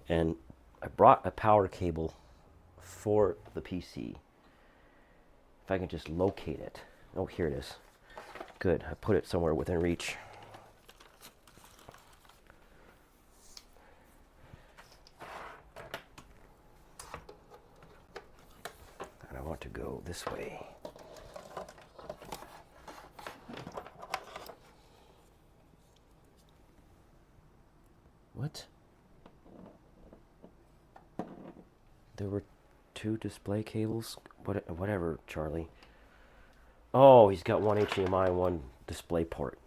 and I brought a power cable for the PC. If I can just locate it. Oh, here it is. Good, I put it somewhere within reach. And I want to go this way. What? There were two display cables? Whatever, Charlie. Oh, he's got one HDMI and one display port.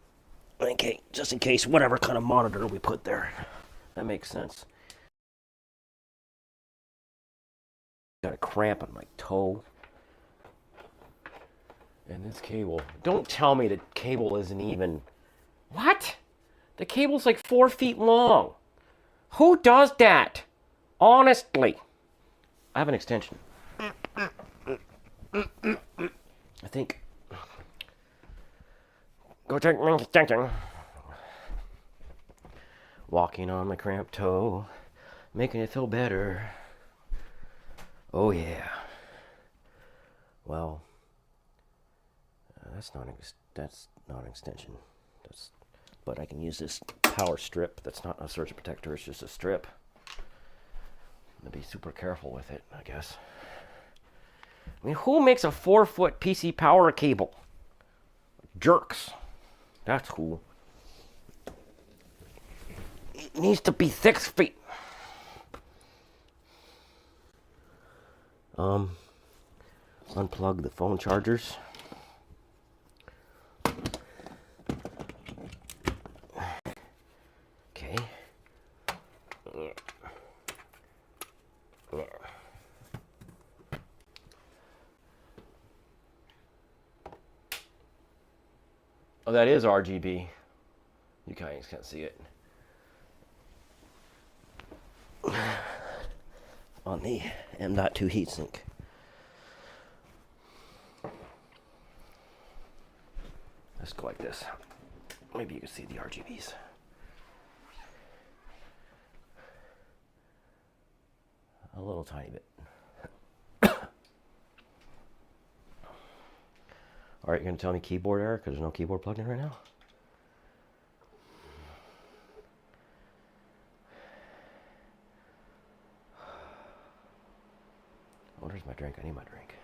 Okay, just in case, whatever kind of monitor we put there. That makes sense. Got a cramp on my toe. And this cable. Don't tell me the cable isn't even... What? The cable's like 4 feet long. Who does that? Honestly. I have an extension. I think. Go take my extension. Walking on my cramped toe. Making it feel better. Oh yeah. Well. That's not an extension. But I can use this power strip. That's not a surge protector, it's just a strip. I'm gonna be super careful with it, I guess. I mean, who makes a 4-foot PC power cable? Jerks. That's cool. It needs to be 6 feet. Unplug the phone chargers. Okay. Oh, that is RGB. You guys can't see it. On the M.2 heatsink. Let's go like this. Maybe you can see the RGBs. A little tiny bit. Alright, you're going to tell me keyboard error because there's no keyboard plugged in right now? Oh, where's my drink? I need my drink.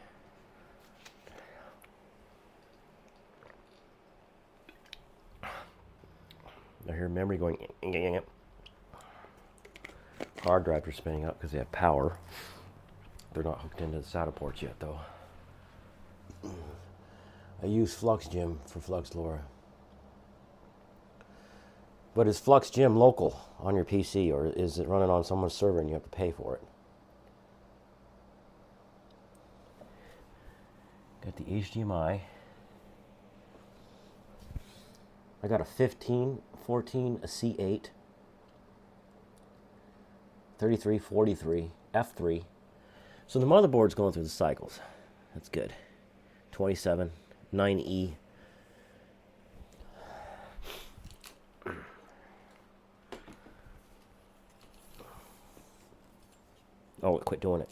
I hear memory going. Hard drives are spinning up because they have power. They're not hooked into the SATA ports yet, though. I use FluxGym for Flux LoRa. But is FluxGym local on your PC, or is it running on someone's server and you have to pay for it? Got the HDMI. I got a 15, 14, a C8, 33, 43, F3. So the motherboard's going through the cycles. That's good. 27, 9E. Oh, it quit doing it.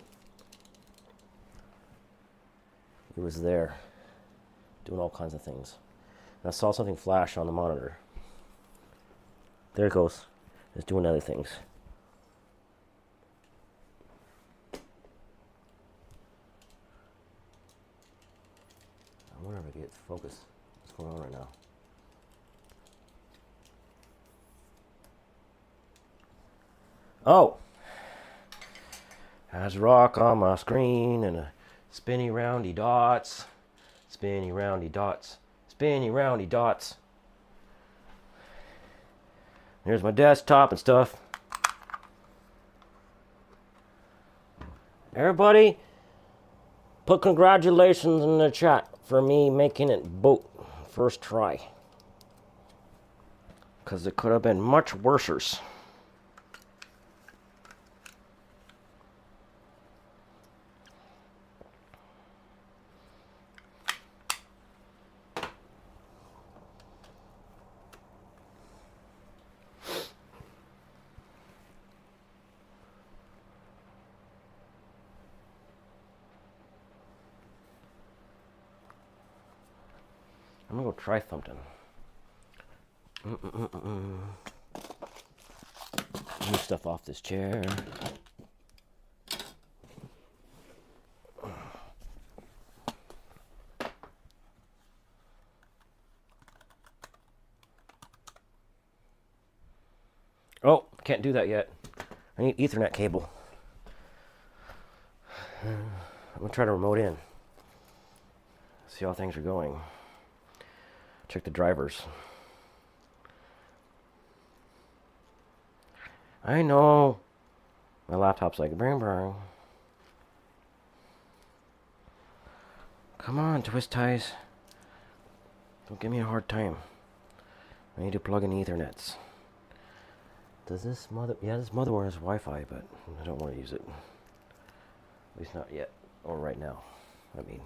It was there, doing all kinds of things. And I saw something flash on the monitor. There it goes. It's doing other things. I wonder if I can get focus. What's going on right now? Oh! Has rock on my screen and a spinny roundy dots. Spinny roundy dots. Spinny roundy dots. There's my desktop and stuff. Everybody, put congratulations in the chat for me making it boot first try. Because it could have been much worse. I'm gonna go try something. Move stuff off this chair. Oh, can't do that yet. I need Ethernet cable. I'm gonna try to remote in. See how things are going. Check the drivers. I know. My laptop's like, bring, bring. Come on, twist ties. Don't give me a hard time. I need to plug in Ethernets. Does this this motherboard has Wi-Fi, but I don't want to use it. At least not yet, or right now, I mean.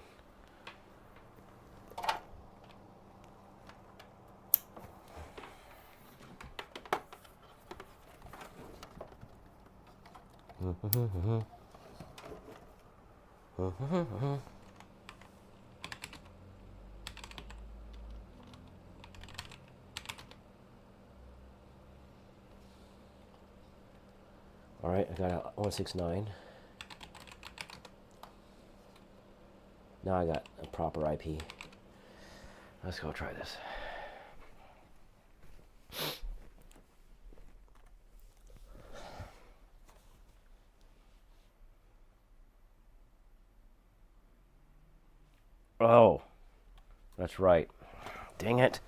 All right, I got a 169. Now I got a proper IP. Let's go try this. Oh, that's right. Dang it.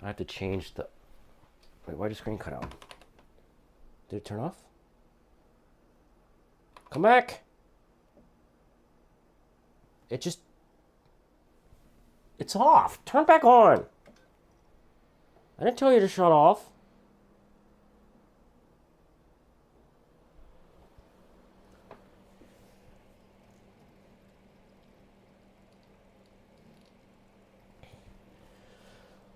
I have to change the... Wait, why did the screen cut out? Did it turn off? Come back! It just... It's off. Turn back on. I didn't tell you to shut off.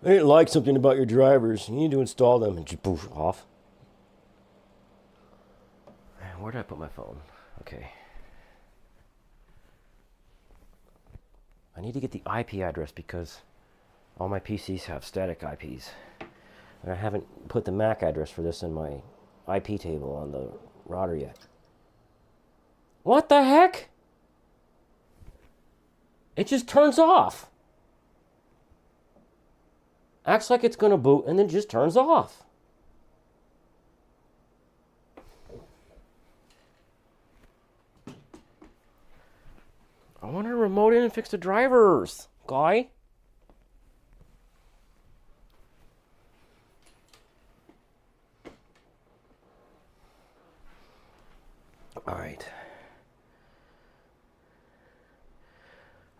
I didn't like something about your drivers. You need to install them and just poof off. Where did I put my phone? Okay. I need to get the IP address because all my PCs have static IPs. And I haven't put the MAC address for this in my IP table on the router yet. What the heck? It just turns off. Acts like it's going to boot and then just turns off. I want to remote in and fix the drivers, guy. All right.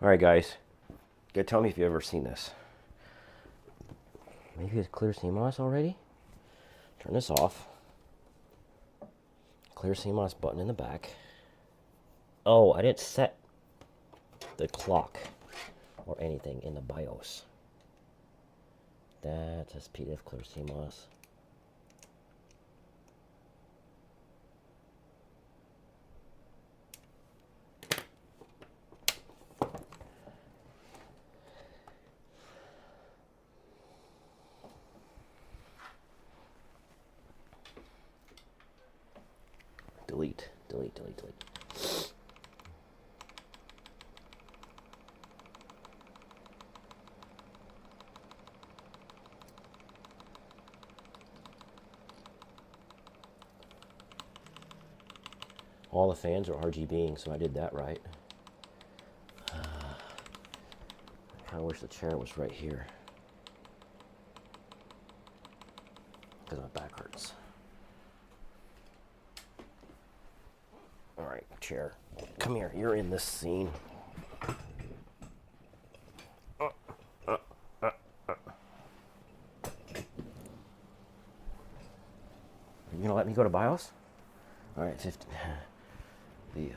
Alright guys, you gotta tell me if you've ever seen this. Maybe it's clear CMOS already? Turn this off. Clear CMOS button in the back. Oh, I didn't set the clock or anything in the BIOS. That's PDF clear CMOS. Delete, delete, delete, delete. All the fans are RGBing, so I did that right. I kind of wish the chair was right here, because my back hurts. Alright, chair. Come here, you're in this scene. You gonna let me go to BIOS? Alright, 50. The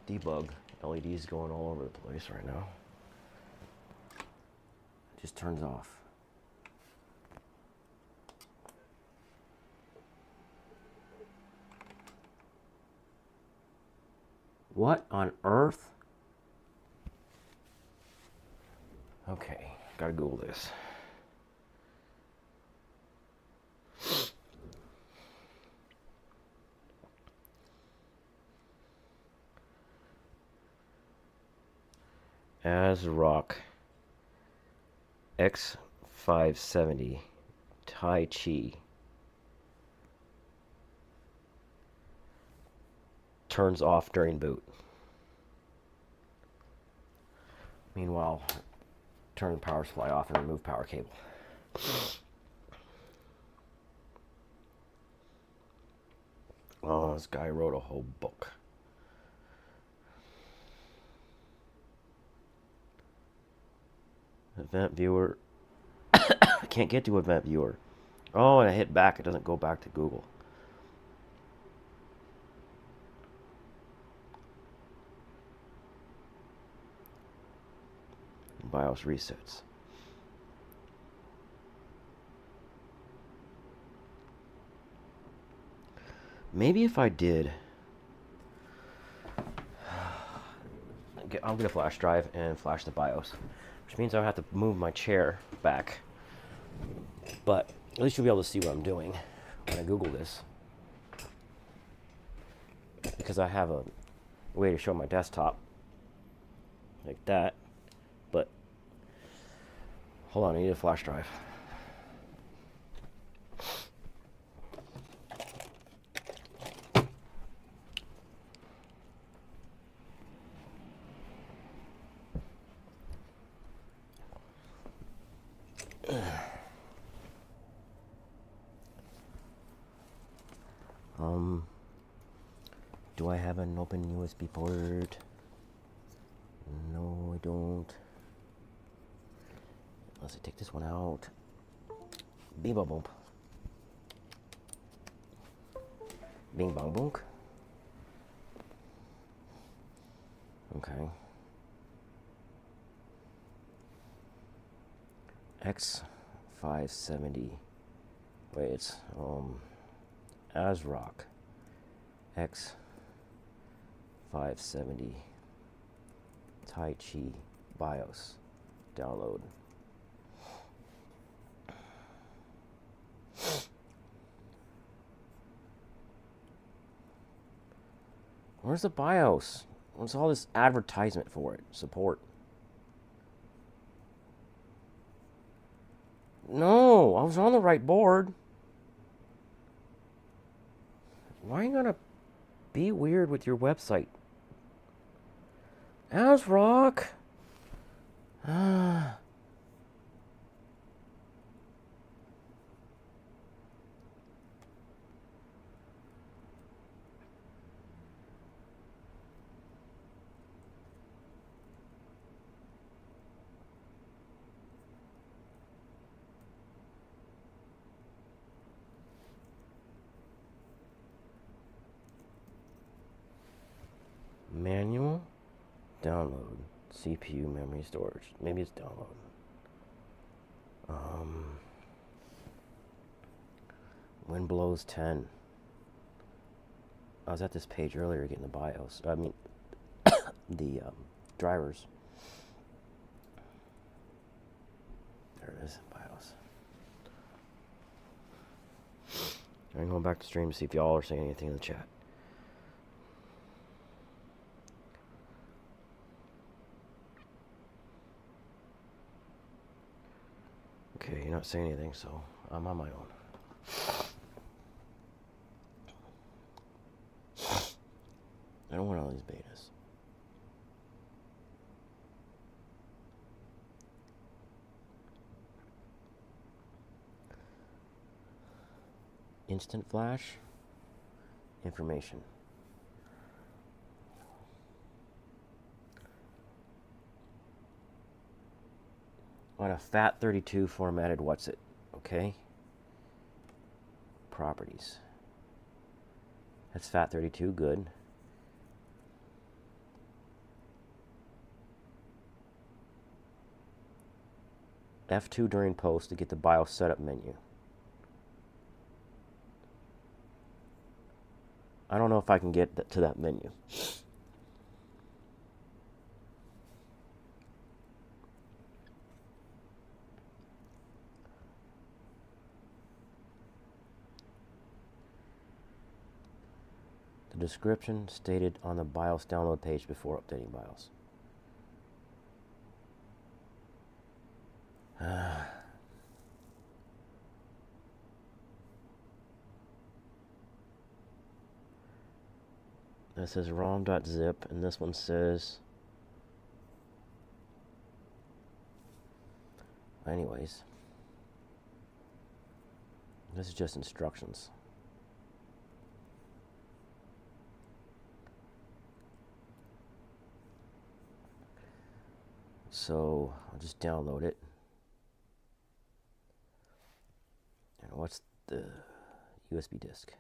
debug LED's going all over the place right now. It just turns off. What on earth? Okay, gotta Google this. ASRock X570 Tai Chi turns off during boot. Meanwhile, turn the power supply off and remove power cable. Oh, this guy wrote a whole book. Event viewer. I can't get to event viewer. Oh, and I hit back. It doesn't go back to Google. BIOS resets. Maybe if I did, I'll get a flash drive and flash the BIOS, which means I'll have to move my chair back. But at least you'll be able to see what I'm doing when I Google this, because I have a way to show my desktop like that. But hold on, I need a flash drive. Do I have an open USB port? No, I don't. Let's take this one out. Bing bong boom. Bing bong boom. Okay. X570. Wait, it's ASRock X570 Tai Chi BIOS. Download. Where's the BIOS? What's all this advertisement for it? Support. No, I was on the right board. Why are you gonna be weird with your website? ASRock. Download. CPU memory storage. Maybe it's download. Windows 10. I was at this page earlier getting the BIOS. I mean, the drivers. There it is, BIOS. I'm going back to stream to see if y'all are saying anything in the chat. Okay, you're not saying anything, so I'm on my own. I don't want all these betas. Instant flash. Information. On a FAT32 formatted what's it? Okay. Properties. That's FAT32, good. F2 during post to get the BIOS setup menu. I don't know if I can get to that menu. The description stated on the BIOS download page before updating BIOS. This says rom.zip, and this one says... Anyways. This is just instructions. So, I'll just download it. And what's the USB disk?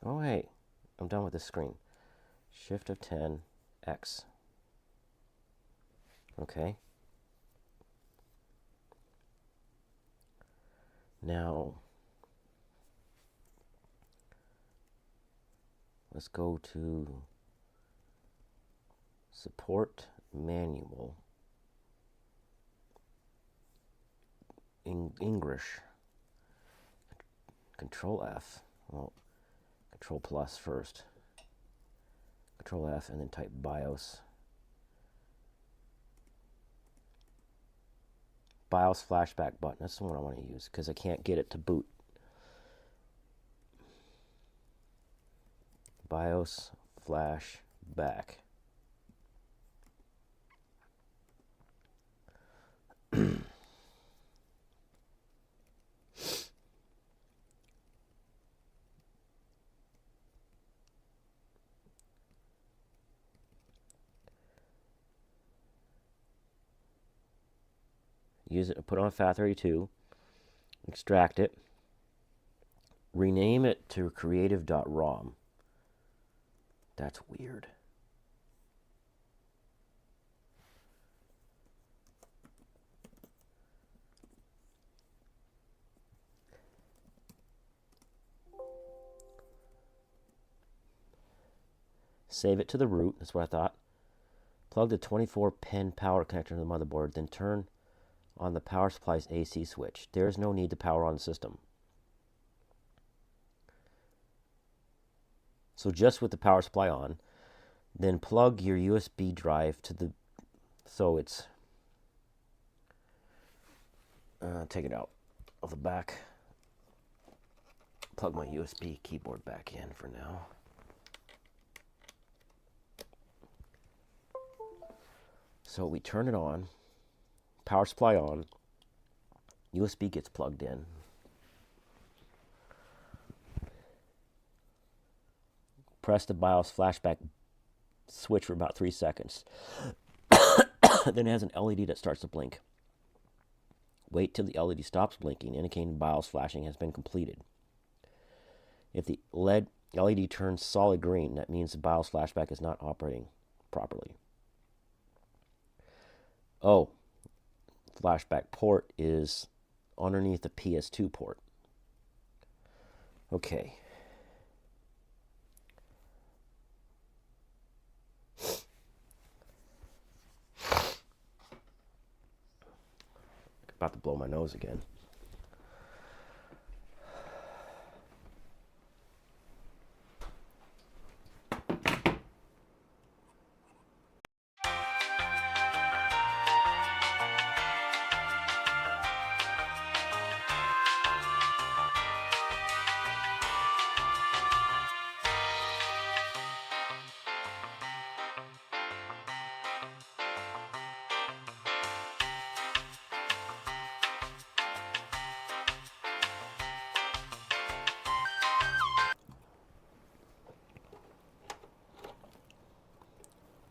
Oh, hey, I'm done with this screen. Shift of 10, X. Okay. Now, let's go to support manual. English. Control F. Well, Control plus first. Control F and then type BIOS. BIOS flashback button. That's the one I want to use because I can't get it to boot. BIOS flashback. Use it, put on a FAT32, extract it, rename it to creative.rom. That's weird. Save it to the root, that's what I thought. Plug the 24-pin power connector into the motherboard, then turn on the power supply's AC switch. There is no need to power on the system. So just with the power supply on, then plug your USB drive to the, so it's, take it out of the back. Plug my USB keyboard back in for now. So we turn it on, power supply on, USB gets plugged in. Press the BIOS flashback switch for about 3 seconds. Then it has an LED that starts to blink. Wait till the LED stops blinking, indicating BIOS flashing has been completed. If the LED turns solid green, that means the BIOS flashback is not operating properly. Oh, flashback port is underneath the PS2 port. Okay. About to blow my nose again.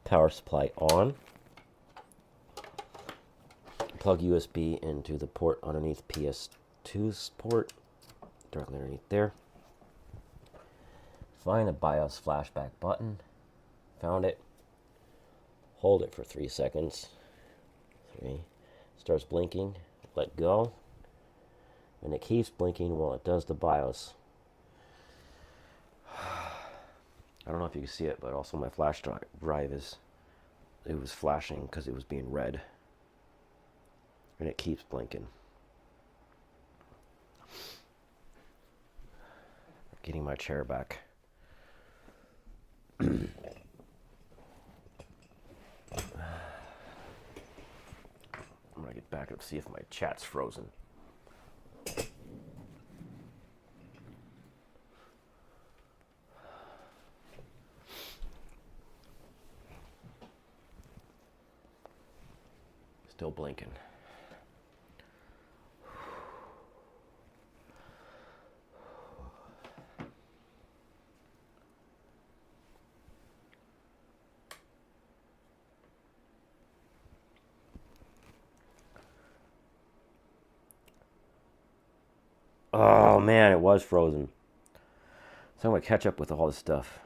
Power supply on. Plug USB into the port underneath PS2's port, directly underneath there. Find a BIOS flashback button. Found it. Hold it for 3 seconds. 3. Starts blinking. Let go. And it keeps blinking while it does the BIOS. I don't know if you can see it, but also my flash drive it was flashing because it was being red. And it keeps blinking. Getting my chair back. I'm gonna get back up, see if my chat's frozen. Still blinking. Oh man, it was frozen. So I'm gonna catch up with all this stuff.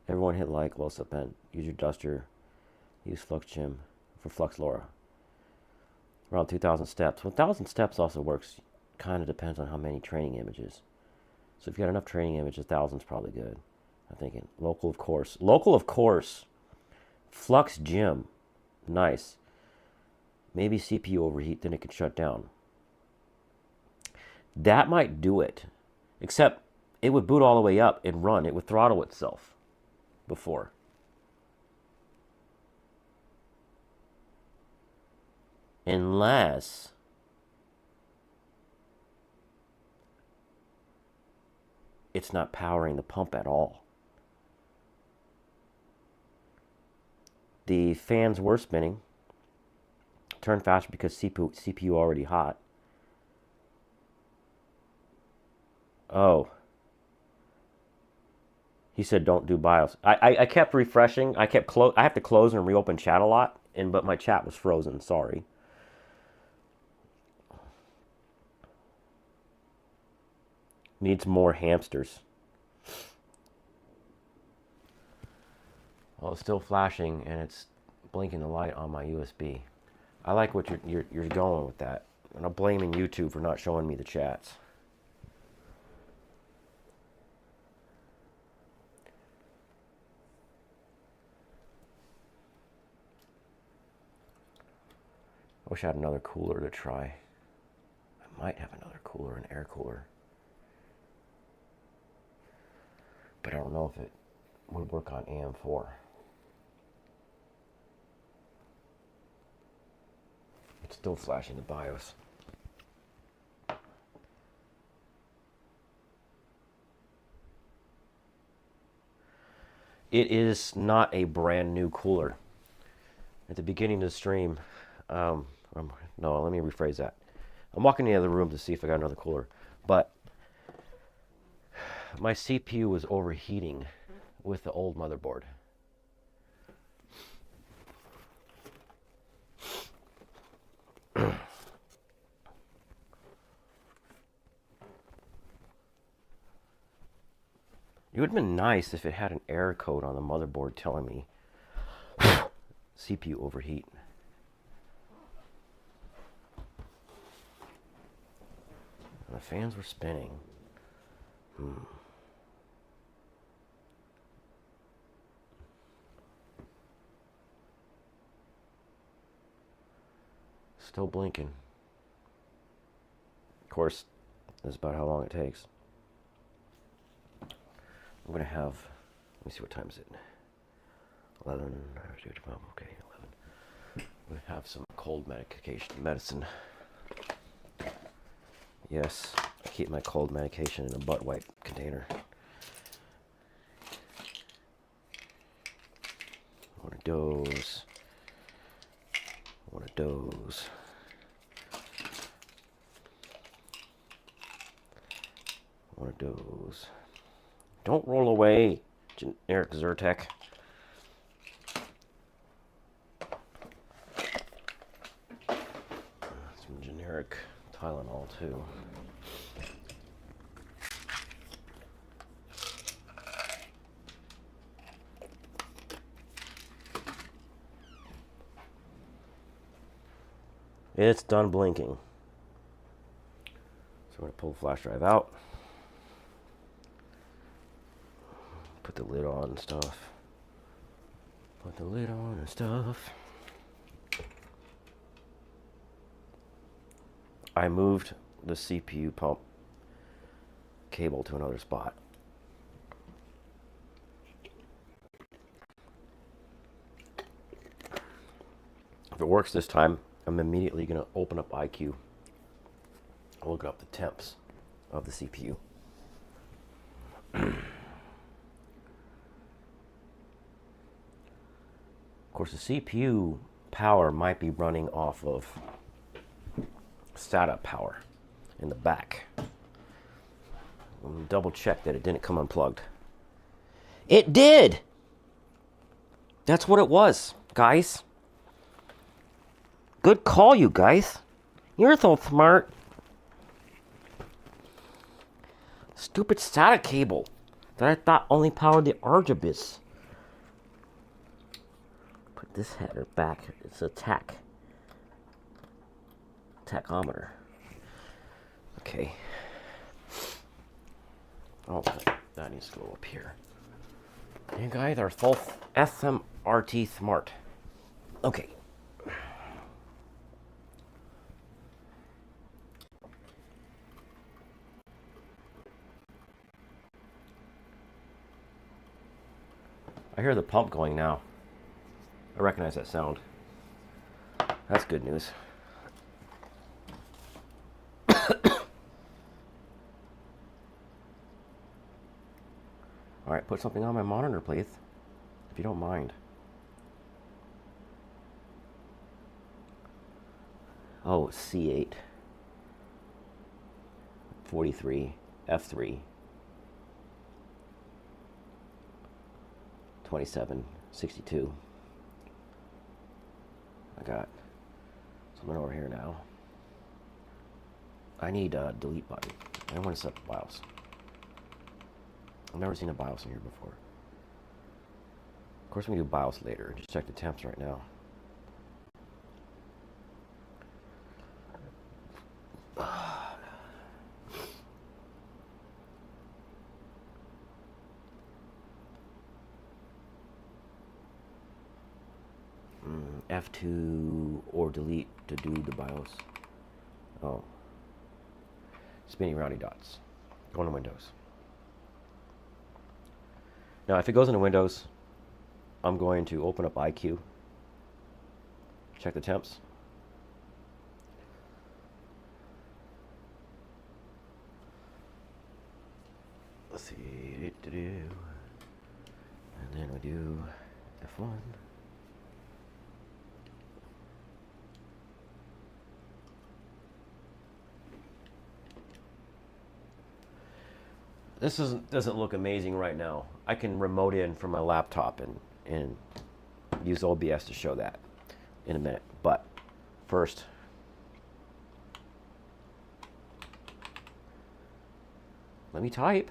Everyone hit like, close up, and use your duster. Use Flux Gym for Flux Laura. Around 2,000 steps. 1,000 steps also works. Kind of depends on how many training images. So if you got enough training images, 1,000's probably good. I'm thinking local, of course. Local, of course. Flux Gym. Nice. Maybe CPU overheat, then it can shut down. That might do it. Except it would boot all the way up and run. It would throttle itself before. Unless it's not powering the pump at all. The fans were spinning. Turned faster because CPU already hot. Oh. He said don't do BIOS. I kept refreshing. I have to close and reopen chat a lot, but my chat was frozen. Sorry. Needs more hamsters. Well, it's still flashing and it's blinking the light on my USB. I like what you're going with that. And I'm blaming YouTube for not showing me the chats. I wish I had another cooler to try. I might have another cooler, an air cooler. But I don't know if it would work on AM4. It's still flashing the BIOS. It is not a brand new cooler. At the beginning of the stream, no, let me rephrase that. I'm walking in the other room to see if I got another cooler, but my CPU was overheating with the old motherboard. It would have been nice if it had an error code on the motherboard telling me CPU overheat. And the fans were spinning. Still blinking. Of course, that's about how long it takes. I'm going to have, let me see, what time is it? 11, okay, 11. I'm going to have some cold medicine. Yes, I keep my cold medication in a butt wipe container. One of those. One of those. One of those. Don't roll away, generic Zyrtec. Some generic Tylenol, too. It's done blinking. So I'm going to pull the flash drive out. Put the lid on and stuff. Put the lid on and stuff. I moved the CPU pump cable to another spot. If it works this time, I'm immediately going to open up IQ. Look up the temps of the CPU. Of course, the CPU power might be running off of SATA power in the back. I'm going to double check that it didn't come unplugged. It did! That's what it was, guys. Good call, you guys. You're so smart. Stupid SATA cable that I thought only powered the Argibus. Put this header back. It's a tachometer. Okay. Oh, that needs to go up here. You guys are so SMRT smart. Okay. I hear the pump going now. I recognize that sound. That's good news. Alright, put something on my monitor, please. If you don't mind. Oh, C8. 43, F3. 27, 62. I got something over here now. I need a delete button. I don't want to set the BIOS. I've never seen a BIOS in here before. Of course, we can do BIOS later. Just check the temps right now. F2 or delete to do the BIOS. Oh. Spinny roundy dots. Going to Windows. Now, if it goes into Windows, I'm going to open up IQ. Check the temps. Let's see. And then we do F1. This doesn't look amazing right now. I can remote in from my laptop and use OBS to show that in a minute. But first, let me type.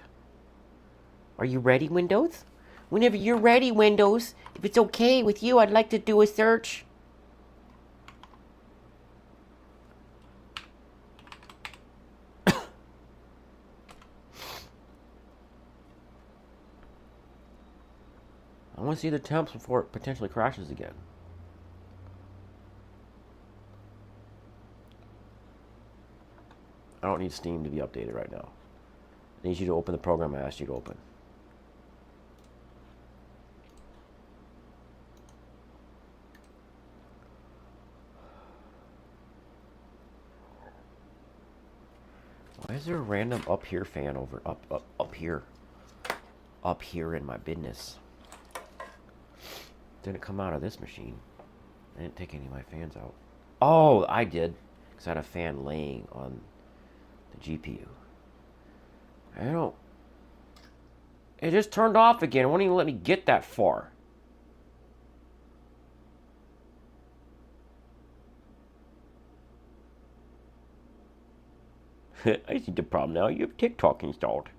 Are you ready, Windows? Whenever you're ready, Windows, if it's okay with you, I'd like to do a search. I want to see the temps before it potentially crashes again. I don't need Steam to be updated right now. I need you to open the program I asked you to open. Why is there a random up here fan over up here? Up here in my business. Didn't come out of this machine. I didn't take any of my fans out. Oh, I did. Because I had a fan laying on the GPU. I don't... It just turned off again. It won't even let me get that far. I see the problem now. You have TikTok installed.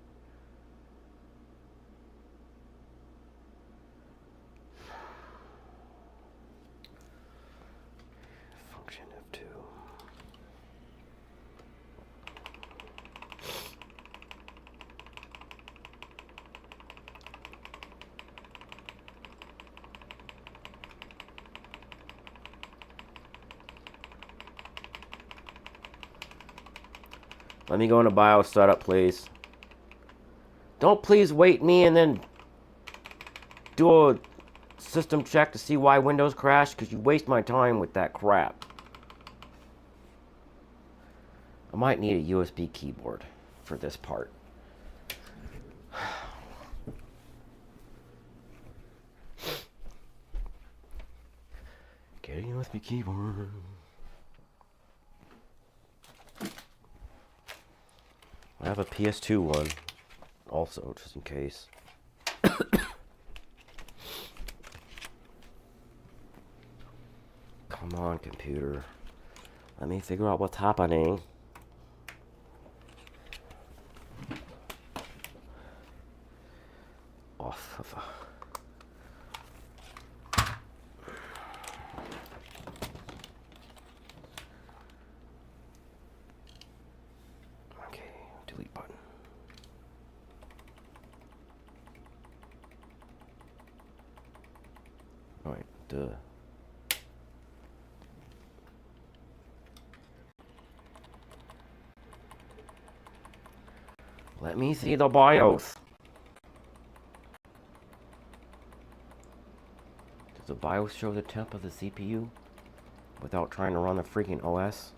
Function F2. Let me go into BIOS setup, please. Don't please wait me and then do a system check to see why Windows crashed, because you waste my time with that crap. I might need a USB keyboard for this part. Get a USB keyboard. I have a PS2 one also, just in case. Come on, computer. Let me figure out what's happening. Off of okay, delete button. Alright, duh. Let me see the BIOS. Does the BIOS show the temp of the CPU without trying to run the freaking OS?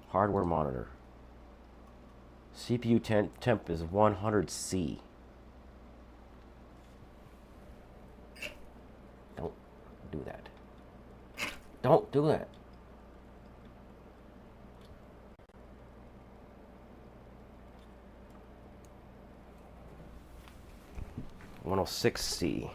Hardware monitor. CPU temp is 100C. Don't do that. Don't do that. "106C.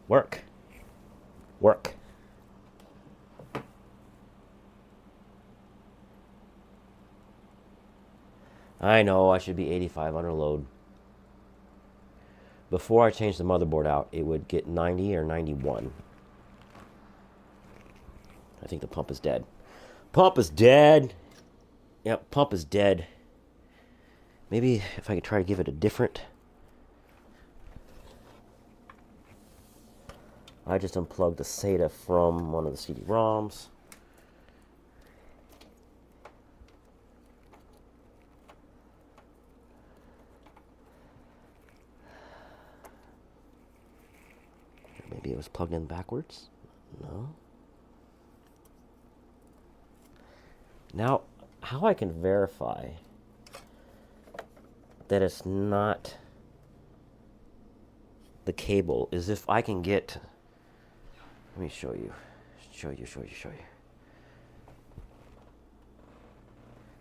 Work. Work. I know I should be 85 under load. Before I changed the motherboard out, it would get 90 or 91. I think the pump is dead. Pump is dead. Yep, pump is dead. Maybe if I could try to give it a different... I just unplugged the SATA from one of the CD-ROMs. Maybe it was plugged in backwards? No. Now, how I can verify that it's not the cable is if I can get, let me show you,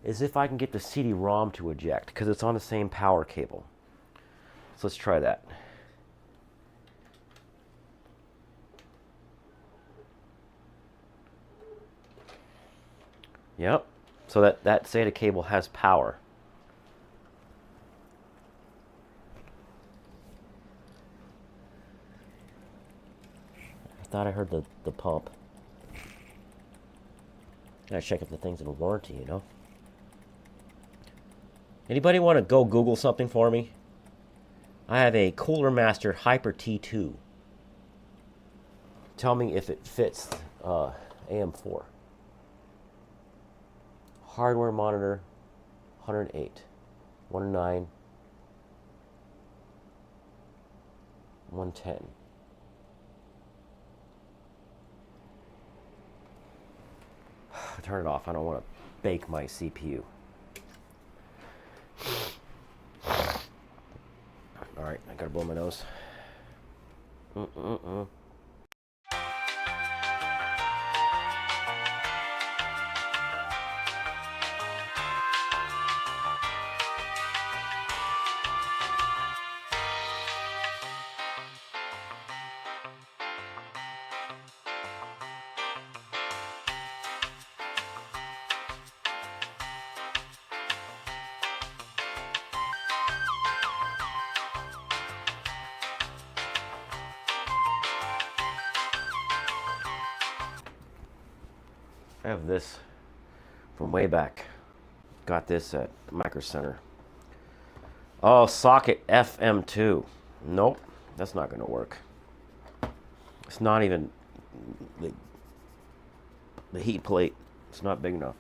is if I can get the CD-ROM to eject, because it's on the same power cable. So let's try that. Yep, so that SATA cable has power. I thought I heard the pump. Gotta check if the thing's in warranty, you know? Anybody want to go Google something for me? I have a Cooler Master Hyper T2. Tell me if it fits AM4. Hardware monitor, 108, 109, 110. Turn it off. I don't want to bake my CPU. All right, I gotta blow my nose. I have this from way back. Got this at Micro Center. Oh, socket FM2. Nope, that's not gonna work. It's not even the heat plate. It's not big enough.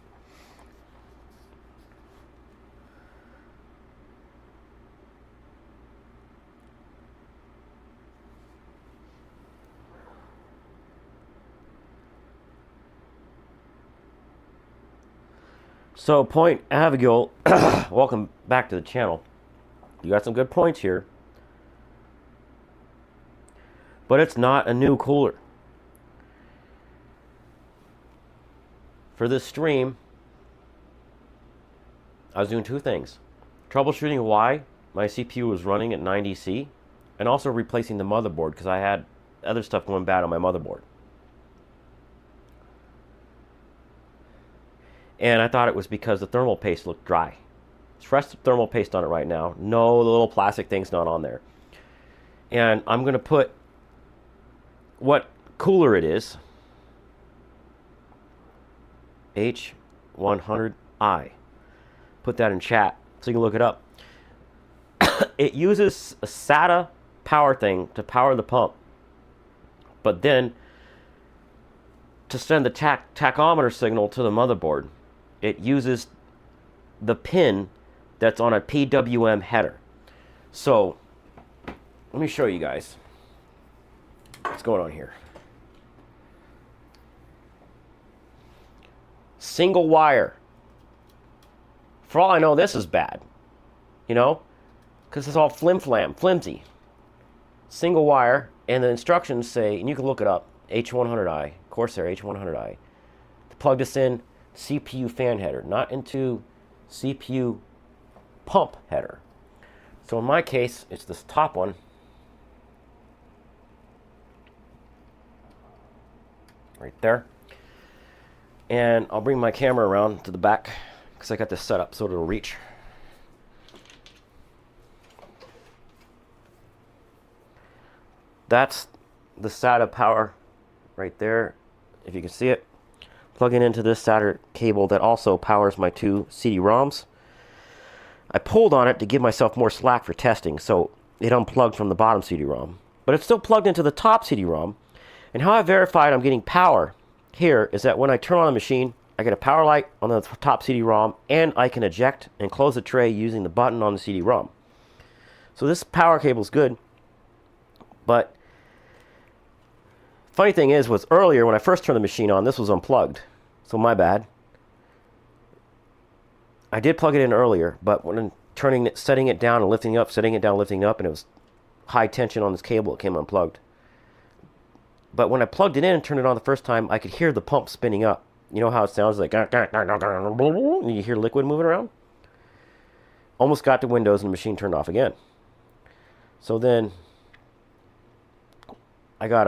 So, Point Abigail, welcome back to the channel. You got some good points here. But it's not a new cooler. For this stream, I was doing two things. Troubleshooting why my CPU was running at 90C, and also replacing the motherboard because I had other stuff going bad on my motherboard. And I thought it was because the thermal paste looked dry. It's fresh thermal paste on it right now. No, the little plastic thing's not on there. And I'm going to put what cooler it is. H100i. Put that in chat so you can look it up. It uses a SATA power thing to power the pump. But then to send the tachometer signal to the motherboard, it uses the pin that's on a PWM header. So, let me show you guys what's going on here. Single wire. For all I know, this is bad. You know? Because it's all flimsy. Single wire, and the instructions say, and you can look it up, H100i, Corsair H100i. To plug this in, CPU fan header, not into CPU pump header. So in my case, it's this top one. Right there. And I'll bring my camera around to the back because I got this set up so it'll reach. That's the SATA power right there, if you can see it. Plugging into this SATA cable that also powers my two CD-ROMs. I pulled on it to give myself more slack for testing, so it unplugged from the bottom CD-ROM. But it's still plugged into the top CD-ROM. And how I verified I'm getting power here is that when I turn on the machine, I get a power light on the top CD-ROM, and I can eject and close the tray using the button on the CD-ROM. So this power cable is good, but funny thing was earlier when I first turned the machine on, this was unplugged. So my bad. I did plug it in earlier, but when I'm setting it down and lifting it up, setting it down, lifting it up, and it was high tension on this cable, it came unplugged. But when I plugged it in and turned it on the first time, I could hear the pump spinning up. You know how it sounds like, and you hear liquid moving around? Almost got to Windows and the machine turned off again. So then I got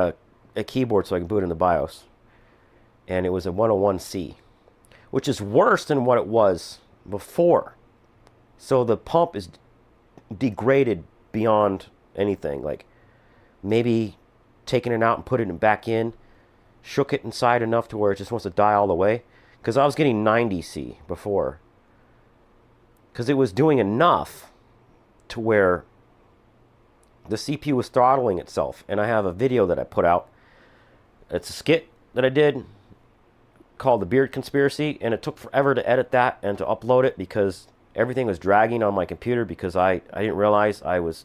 a keyboard so I can boot in the BIOS. And it was a 101C, which is worse than what it was before. So the pump is degraded beyond anything. Like maybe taking it out and putting it back in, shook it inside enough to where it just wants to die all the way. Because I was getting 90C before. Because it was doing enough to where the CPU was throttling itself. And I have a video that I put out. It's a skit that I did called The Beard Conspiracy. And it took forever to edit that and to upload it because everything was dragging on my computer because I didn't realize I was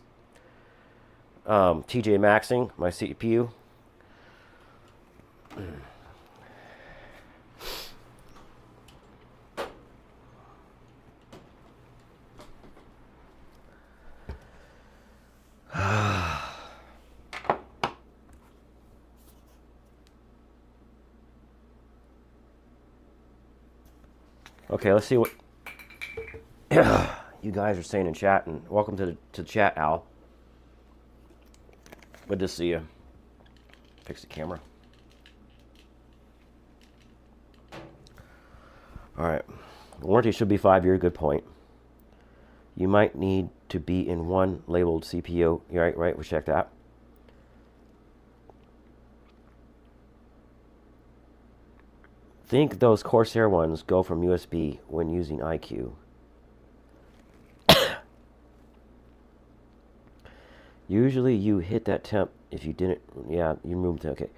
TJ maxing my CPU. Okay, let's see what you guys are saying in chat, and welcome to the chat, Al. Good to see you. Fix the camera. All right. Warranty should be 5 years. Good point. You might need to be in one labeled CPU. You're right. We'll check that. Think those Corsair ones go from USB when using iCUE. Usually you hit that temp if you didn't. Yeah, you moved. Okay.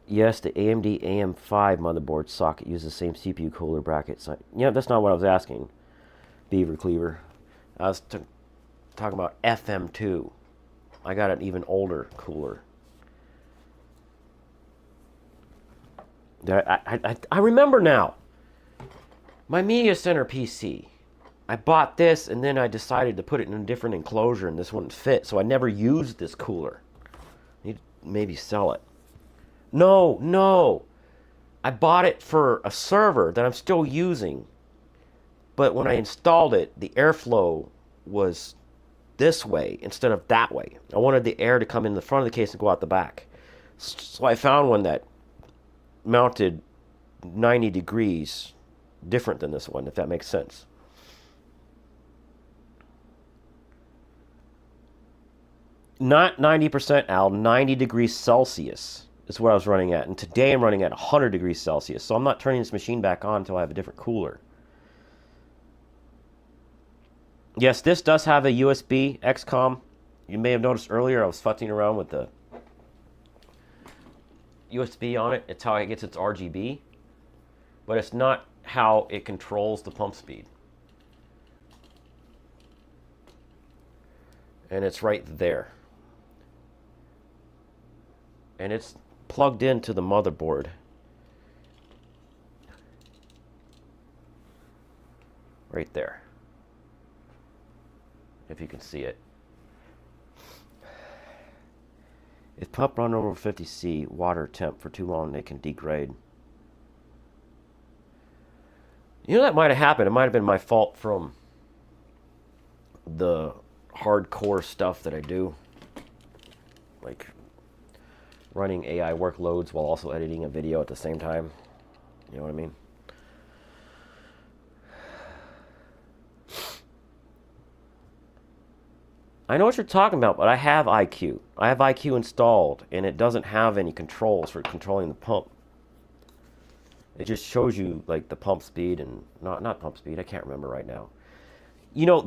Yes, the AMD AM5 motherboard socket uses the same CPU cooler bracket. So, yeah, that's not what I was asking, Beaver Cleaver. I was talking about FM2. I got an even older cooler. I remember now. My Media Center PC. I bought this and then I decided to put it in a different enclosure and this wouldn't fit. So I never used this cooler. I need to maybe sell it. No. I bought it for a server that I'm still using. But when I installed it, the airflow was this way instead of that way. I wanted the air to come in the front of the case and go out the back. So I found one that mounted 90 degrees different than this one, if that makes sense. Not 90%, Al, 90 degrees Celsius is what I was running at. And today I'm running at 100 degrees Celsius. So I'm not turning this machine back on until I have a different cooler. Yes, this does have a USB XCOM. You may have noticed earlier I was futzing around with the USB on it. It's how it gets its RGB. But it's not how it controls the pump speed. And it's right there. And it's plugged into the motherboard. Right there. If you can see it. If pump run over 50C water temp for too long, they can degrade. You know, that might have happened. It might have been my fault from the hardcore stuff that I do. Like running AI workloads while also editing a video at the same time. You know what I mean? I know what you're talking about, but I have iCUE. I have iCUE installed, and it doesn't have any controls for controlling the pump. It just shows you like the pump speed and not pump speed. I can't remember right now. You know,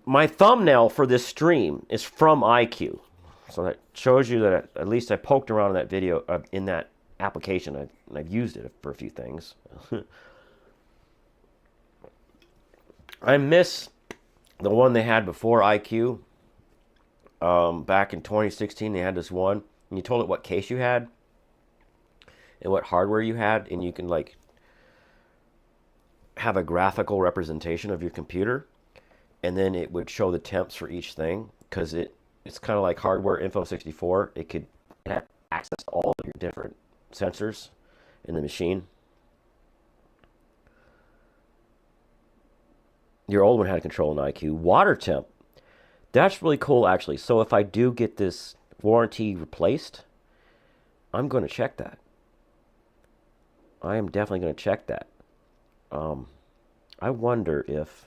my thumbnail for this stream is from iCUE, so that shows you that at least I poked around in that video in that application, and I've used it for a few things. I miss the one they had before iCUE. Back in 2016, they had this one, and you told it what case you had, and what hardware you had, and you can like have a graphical representation of your computer, and then it would show the temps for each thing because it's kind of like hardware info 64. It could have access to all of your different sensors in the machine. Your old one had control and IQ. Water temp. That's really cool, actually. So if I do get this warranty replaced, I'm going to check that. I am definitely going to check that. I wonder if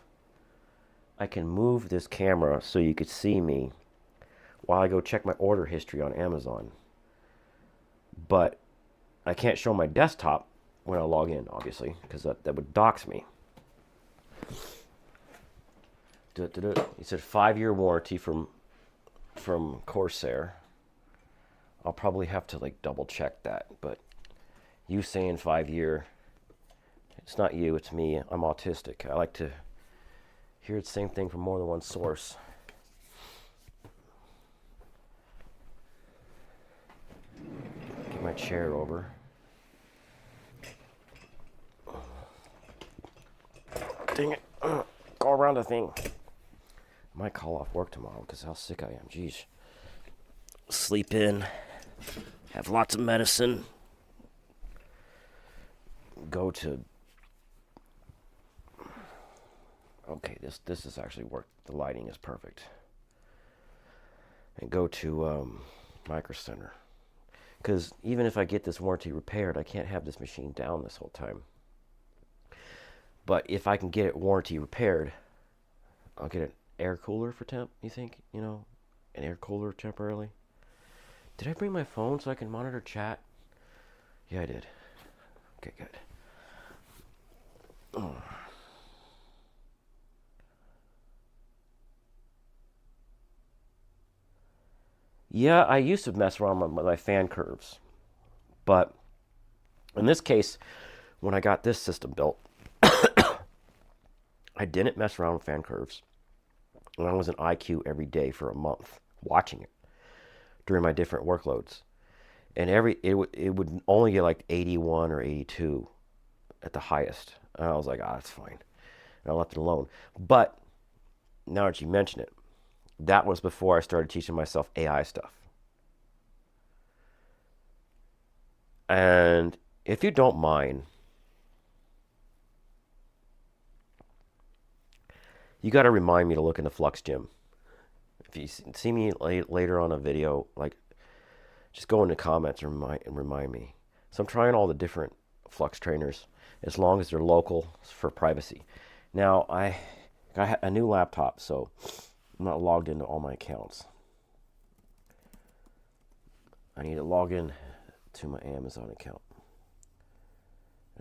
I can move this camera so you could see me while I go check my order history on Amazon. But I can't show my desktop when I log in, obviously, because that would dox me. He said 5-year warranty from Corsair. I'll probably have to like double check that, but you saying 5-year, it's not you, it's me. I'm autistic. I like to hear the same thing from more than one source. Get my chair over. Dang it. Go around the thing. I might call off work tomorrow because how sick I am. Jeez. Sleep in. Have lots of medicine. Go to... Okay, this is actually work. The lighting is perfect. And go to Micro Center. Because even if I get this warranty repaired, I can't have this machine down this whole time. But if I can get it warranty repaired, I'll get an air cooler for temp, you think? You know, an air cooler temporarily. Did I bring my phone so I can monitor chat? Yeah, I did. Okay, good. Oh. Yeah, I used to mess around with my fan curves. But in this case, when I got this system built, I didn't mess around with fan curves. And I was in IQ every day for a month, watching it during my different workloads. And it would only get like 81 or 82 at the highest. And I was like, that's fine. And I left it alone. But now that you mention it, that was before I started teaching myself AI stuff. And if you don't mind, you got to remind me to look into Flux Gym. If you see me later on a video, like, just go in the comments and remind me. So I'm trying all the different Flux trainers, as long as they're local for privacy. Now, I got a new laptop, so I'm not logged into all my accounts. I need to log in to my Amazon account.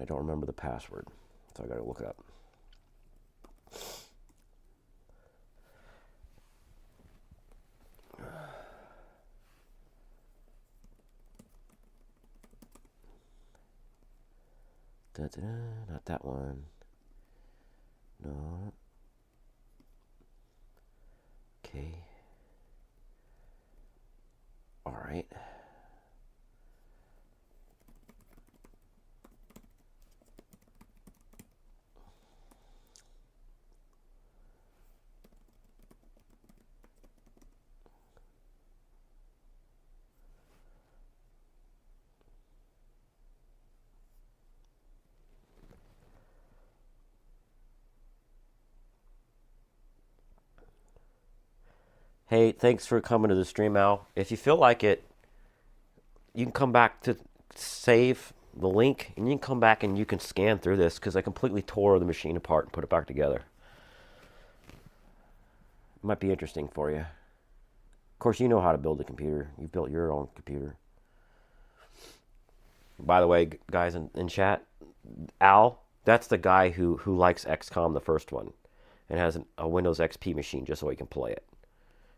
I don't remember the password, so I got to look it up. Not that one. No. Okay. All right. Hey, thanks for coming to the stream, Al. If you feel like it, you can come back to save the link, and you can come back and you can scan through this, because I completely tore the machine apart and put it back together. It might be interesting for you. Of course, you know how to build a computer. You built your own computer. By the way, guys in chat, Al, that's the guy who likes XCOM, the first one, and has a Windows XP machine just so he can play it.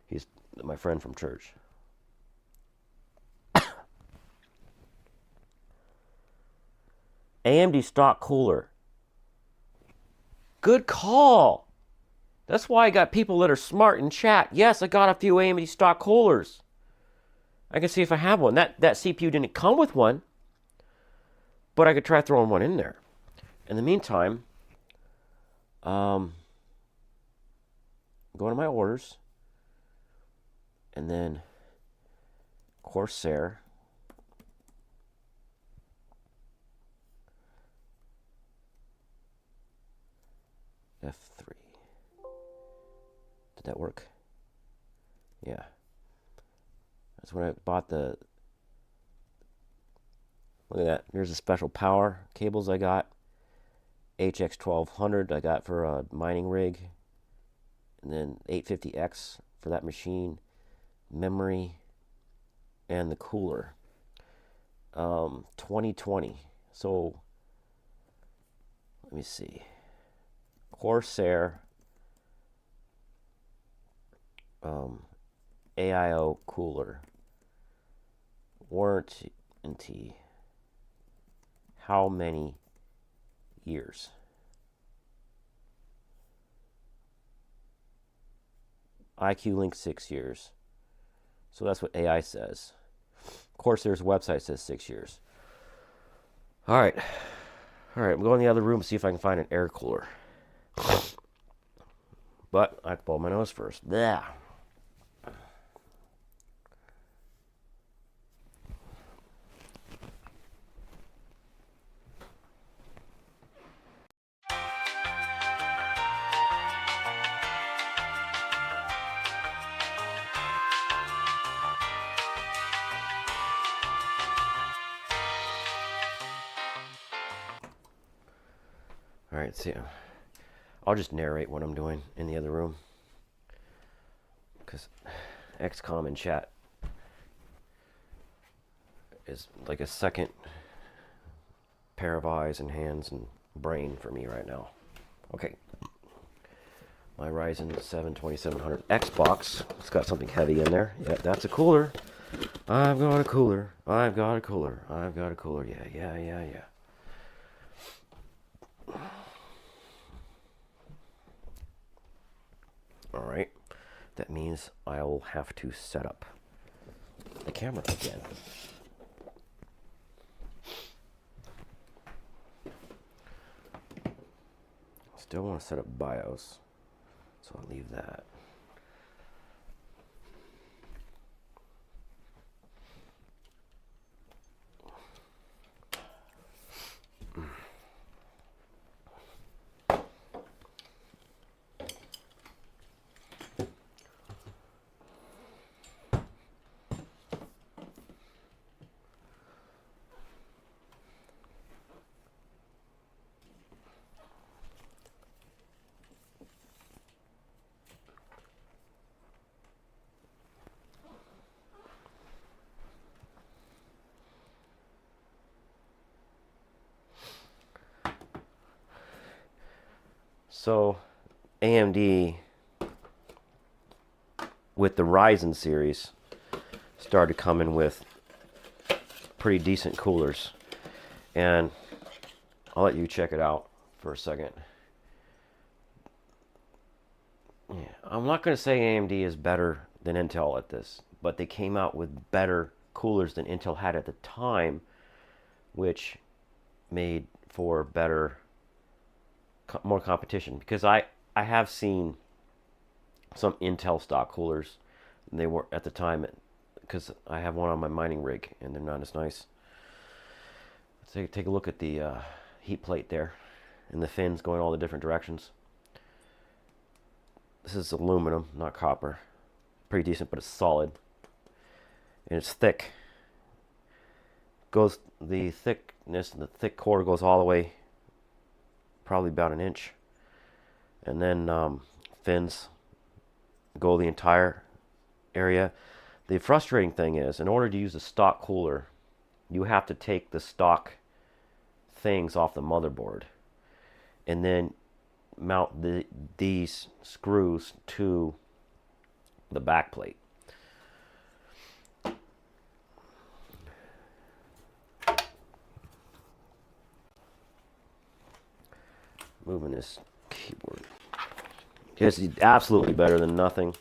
He's my friend from church. AMD stock cooler. Good call. That's why I got people that are smart in chat. Yes, I got a few AMD stock coolers. I can see if I have one. That CPU didn't come with one, But I could try throwing one in there. In the meantime, go to my orders, and then Corsair. F3. Did that work? Yeah. That's when I bought the... Look at that. Here's the special power cables I got. HX1200 I got for a mining rig. And then 850X for that machine. Memory. And the cooler. 2020. So, let me see. Corsair AIO cooler warranty. How many years? IQ Link 6 years. So that's what AI says. Corsair's website says 6 years. All right, I'm going in the other room to see if I can find an air cooler. But I blow my nose first. Yeah. All right, see. I'll just narrate what I'm doing in the other room, because XCOM and chat is like a second pair of eyes and hands and brain for me right now. Okay. My Ryzen 7 2700X box. It's got something heavy in there. Yeah, that's a cooler. I've got a cooler. I've got a cooler. I've got a cooler. Yeah. All right. That means I'll have to set up the camera again. Still want to set up BIOS, so I'll leave that. So AMD with the Ryzen series started coming with pretty decent coolers, and I'll let you check it out for a second. Yeah, I'm not going to say AMD is better than Intel at this, but they came out with better coolers than Intel had at the time, which made for better, more competition. Because I have seen some Intel stock coolers, and they were at the time, because I have one on my mining rig and they're not as nice. Take a look at the heat plate there and the fins going all the different directions. This is aluminum, not copper. Pretty decent, but it's solid and it's thick. The thickness and the thick core goes all the way, probably about an inch, and then fins go the entire area. The frustrating thing is, in order to use a stock cooler, you have to take the stock things off the motherboard and then mount these screws to the back plate. Moving this keyboard. It's absolutely better than nothing.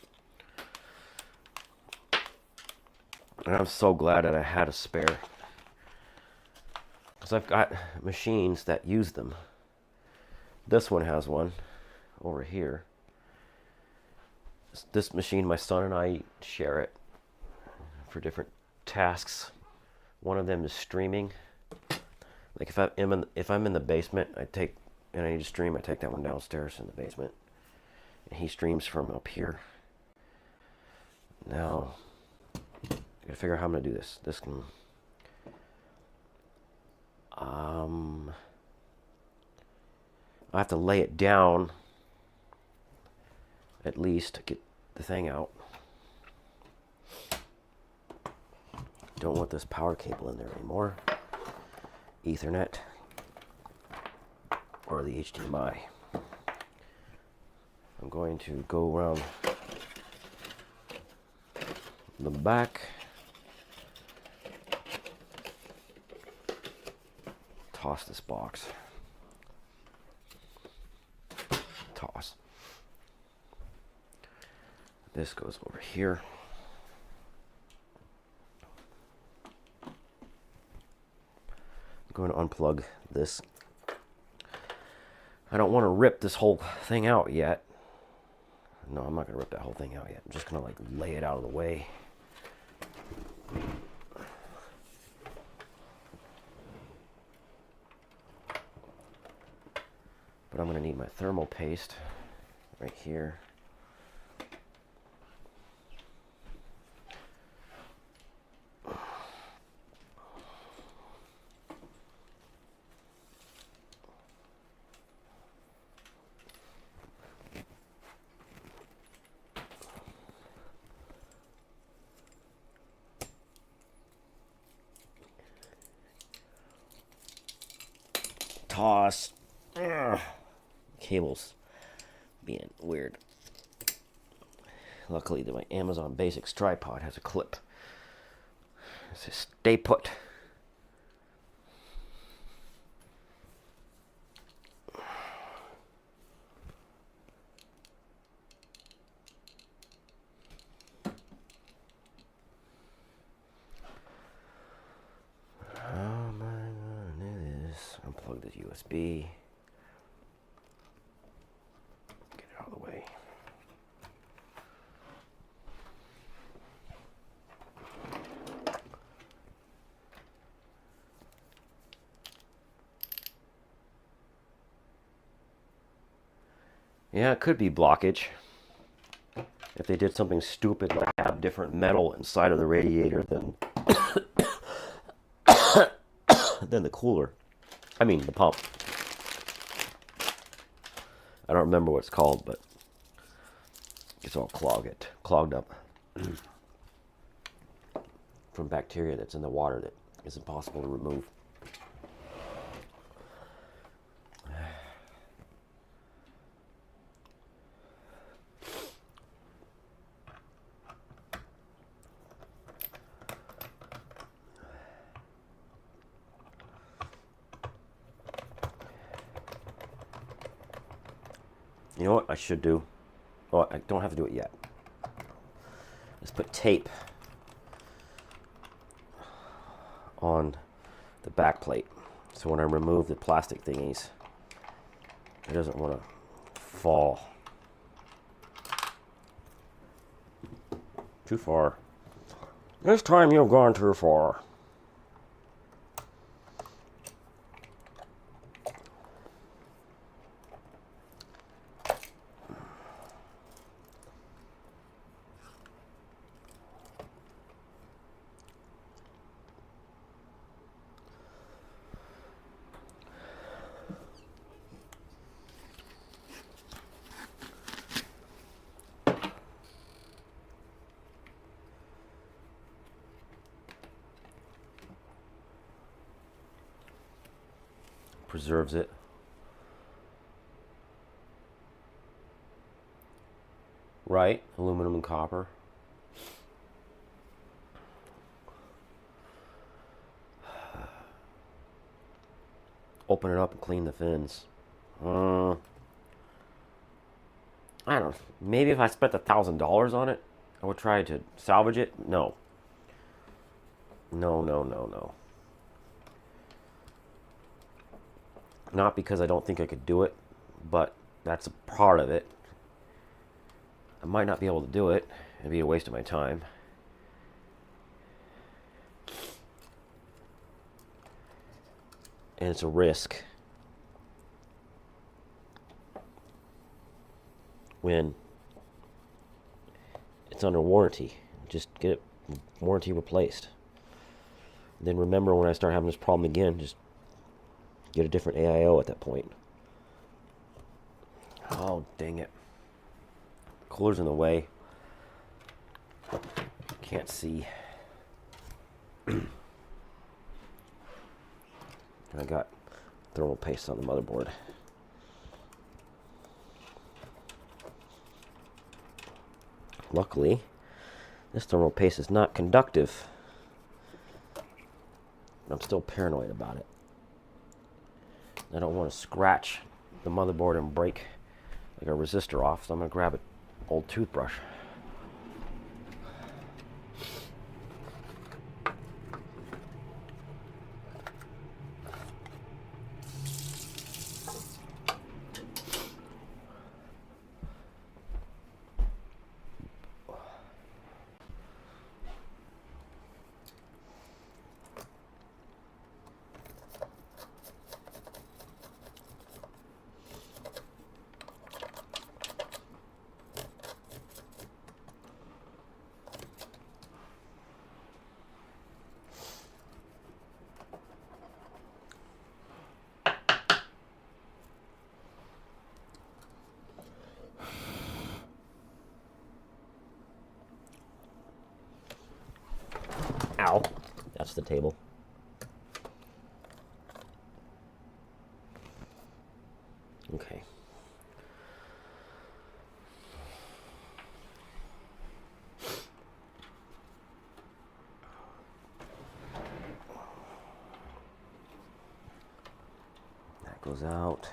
And I'm so glad that I had a spare. because I've got machines that use them. This one has one over here. This machine, my son and I share it for different tasks. One of them is streaming. Like if I'm in the basement, and I need to stream, I take that one downstairs in the basement, and he streams from up here. Now, I gotta figure out how I'm gonna do this. This can, I have to lay it down at least to get the thing out. Don't want this power cable in there anymore. Ethernet or the HDMI. I'm going to go around the back, toss this box, toss. This goes over here. I'm going to unplug this. I don't want to rip this whole thing out yet. No, I'm not going to rip that whole thing out yet. I'm just going to like lay it out of the way. But I'm going to need my thermal paste right here. Toss. Ugh. Cables being weird. Luckily, my Amazon Basics tripod has a clip. It says "Stay put." How am I gonna do this? Unplug this USB. Get it out of the way. Yeah, it could be blockage. If they did something stupid like have different metal inside of the radiator than than the cooler. I mean the pump. I don't remember what it's called, but it's all clogged up from bacteria that's in the water that is impossible to remove. You know what I should do? Oh, I don't have to do it yet. Let's put tape on the back plate. So when I remove the plastic thingies, it doesn't want to fall too far. This time you've gone too far. Preserves it. Right, aluminum and copper. Open it up and clean the fins. I don't know. Maybe if I spent $1,000 on it, I would try to salvage it. No. No. Not because I don't think I could do it, but that's a part of it. I might not be able to do it. It'd be a waste of my time. And it's a risk when it's under warranty. Just get it warranty replaced. Then remember, when I start having this problem again, just get a different AIO at that point. Oh, dang it. Cooler's in the way. Can't see. I got thermal paste on the motherboard. Luckily, this thermal paste is not conductive. I'm still paranoid about it. I don't want to scratch the motherboard and break like a resistor off, so I'm going to grab an old toothbrush. Ow. That's the table. Okay. That goes out.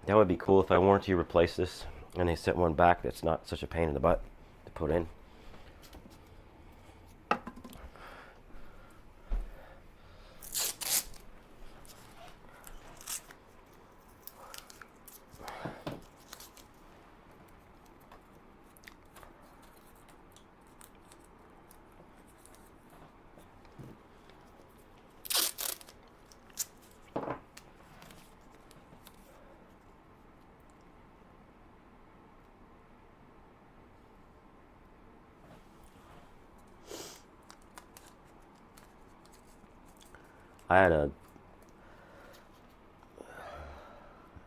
That would be cool if I warranty replace this and they sent one back that's not such a pain in the butt to put in. I had an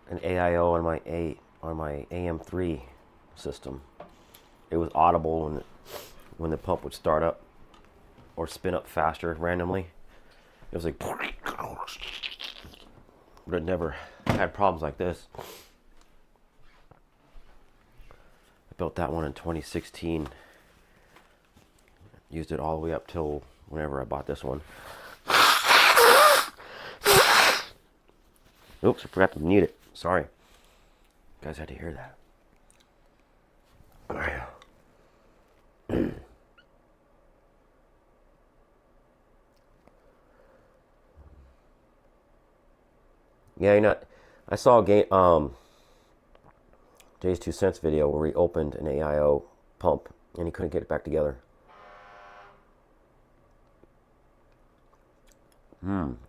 AIO on my AM3 system. It was audible when the pump would start up or spin up faster randomly. It was like, but it never had problems like this. I built that one in 2016. Used it all the way up till whenever I bought this one. Oops, I forgot to mute it. Sorry. You guys had to hear that. Yeah, you know, I saw Jay's 2 cents video where he opened an AIO pump and he couldn't get it back together.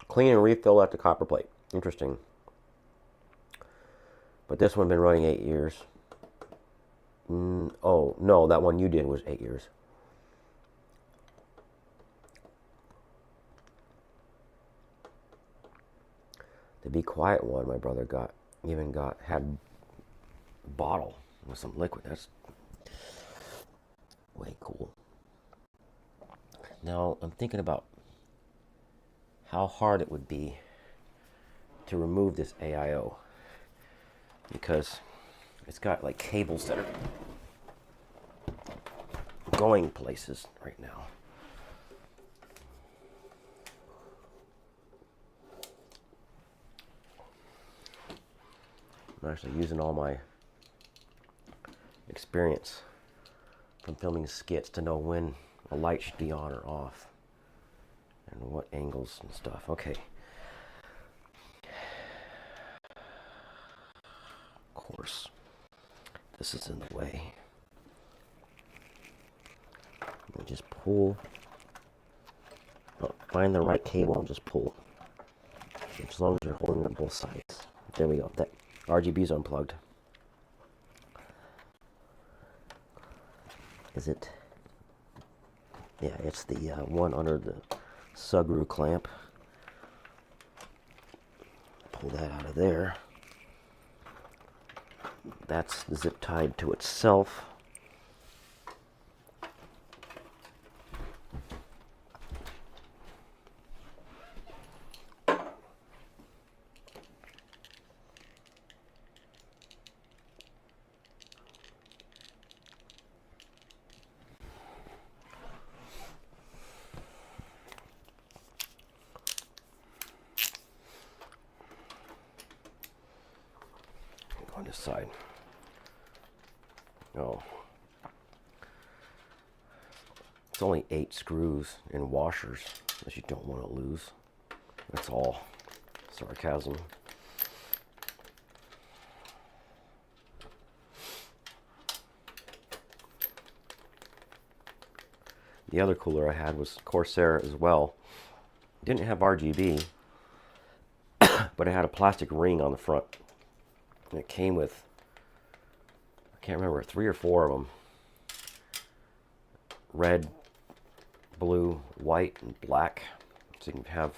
Clean and refill at the copper plate. Interesting. But this one been running 8 years. Oh, no, that one you did was 8 years. The Be Quiet one, my brother had a bottle with some liquid. That's way cool. Now, I'm thinking about how hard it would be to remove this AIO, because it's got like cables that are going places right now. I'm actually using all my experience from filming skits to know when a light should be on or off and what angles and stuff. Okay. Of course, this is in the way. Let me just pull. Find the right cable and just pull. As long as you're holding it on both sides. There we go. That RGB's unplugged. Is it? Yeah, it's the one under the subgroup clamp. Pull that out of there. That's zip tied to itself. On this side. Oh. It's only 8 screws and washers that you don't want to lose. That's all sarcasm. The other cooler I had was Corsair as well. Didn't have RGB, but it had a plastic ring on the front. And it came with, I can't remember, 3 or 4 of them. Red, blue, white, and black. So you can have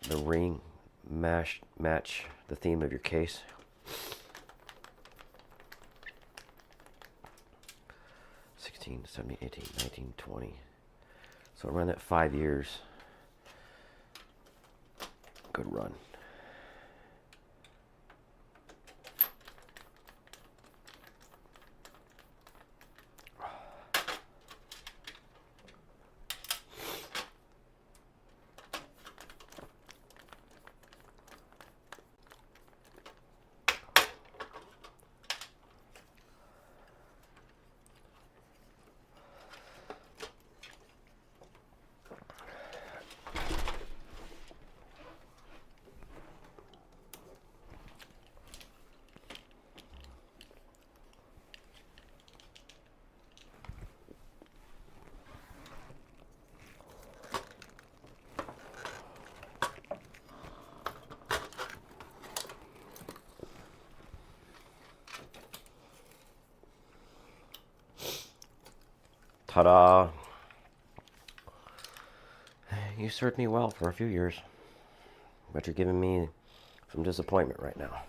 the ring match the theme of your case. $16, $17, $18, $19, $20. So around that 5 years. Good run. Ta-da! You served me well for a few years, but you're giving me some disappointment right now.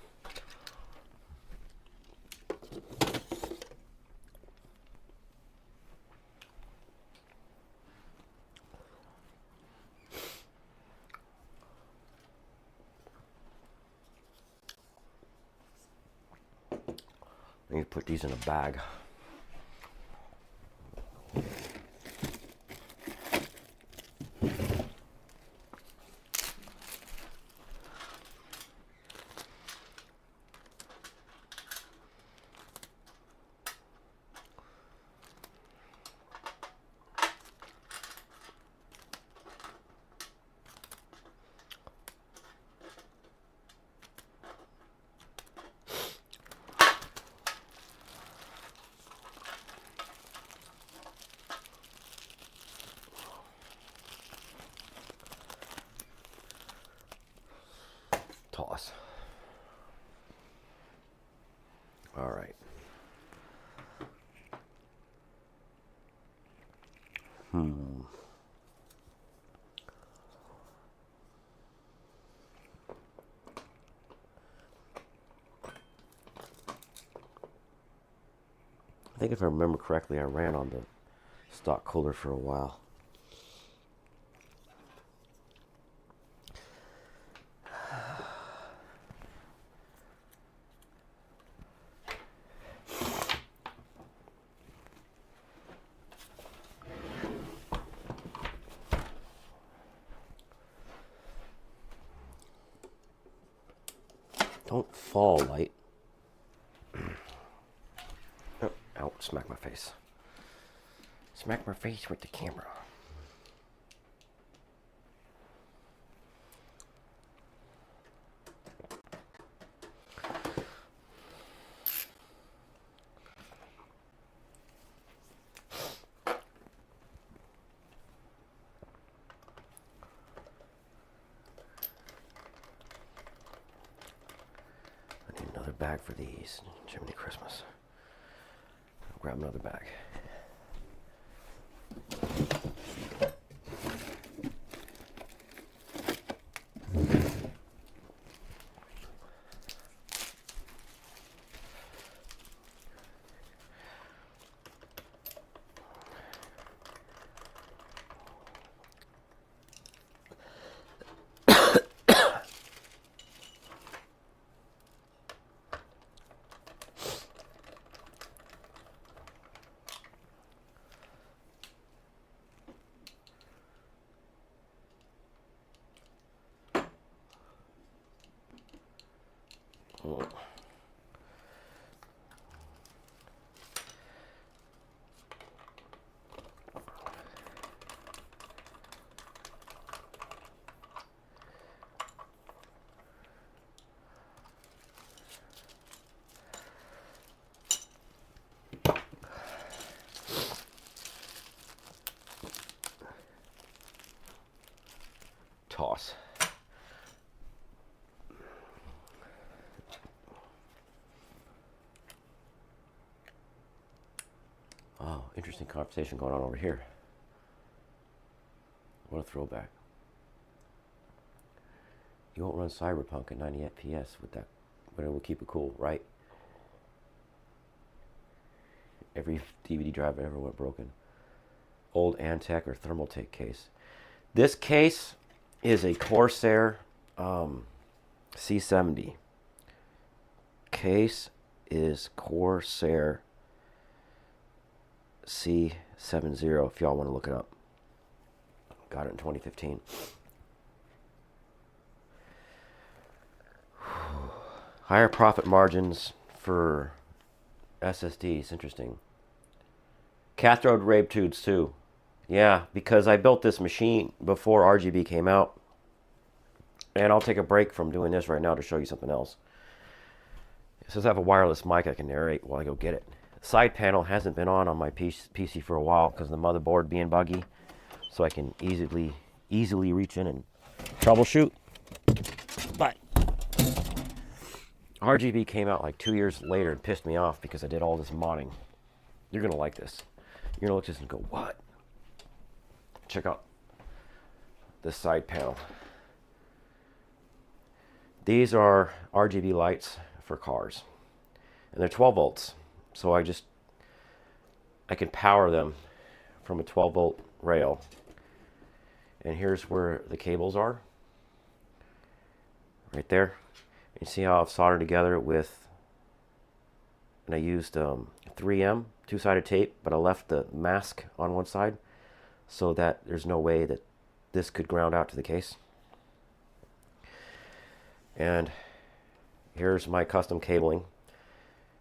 I need to put these in a bag. All right. I think if I remember correctly, I ran on the stock cooler for a while. Don't fall, light. Oh, ow, smack my face. Smack my face with the camera. I need another bag for these. Jiminy Christmas. I'll grab another bag. Toss. Oh, interesting conversation going on over here. What a throwback. You won't run Cyberpunk at 90 FPS with that, but it will keep it cool, right? Every DVD drive ever went broken. Old Antec or Thermaltake case. This case is a Corsair C70. Case is Corsair C70 if y'all want to look it up. Got it in 2015. Higher profit margins for SSDs. Interesting. Cathode ray tubes too. Yeah, because I built this machine before RGB came out. And I'll take a break from doing this right now to show you something else. It says I have a wireless mic I can narrate while I go get it. Side panel hasn't been on my PC for a while because the motherboard being buggy. So I can easily reach in and troubleshoot. But RGB came out like 2 years later and pissed me off because I did all this modding. You're going to like this. You're going to look at this and go, what? Check out this side panel. These are RGB lights for cars. And they're 12 volts. So I can power them from a 12 volt rail. And here's where the cables are. Right there. You see how I've soldered together with, and I used 3M, two-sided tape, but I left the mask on one side so that there's no way that this could ground out to the case. And here's my custom cabling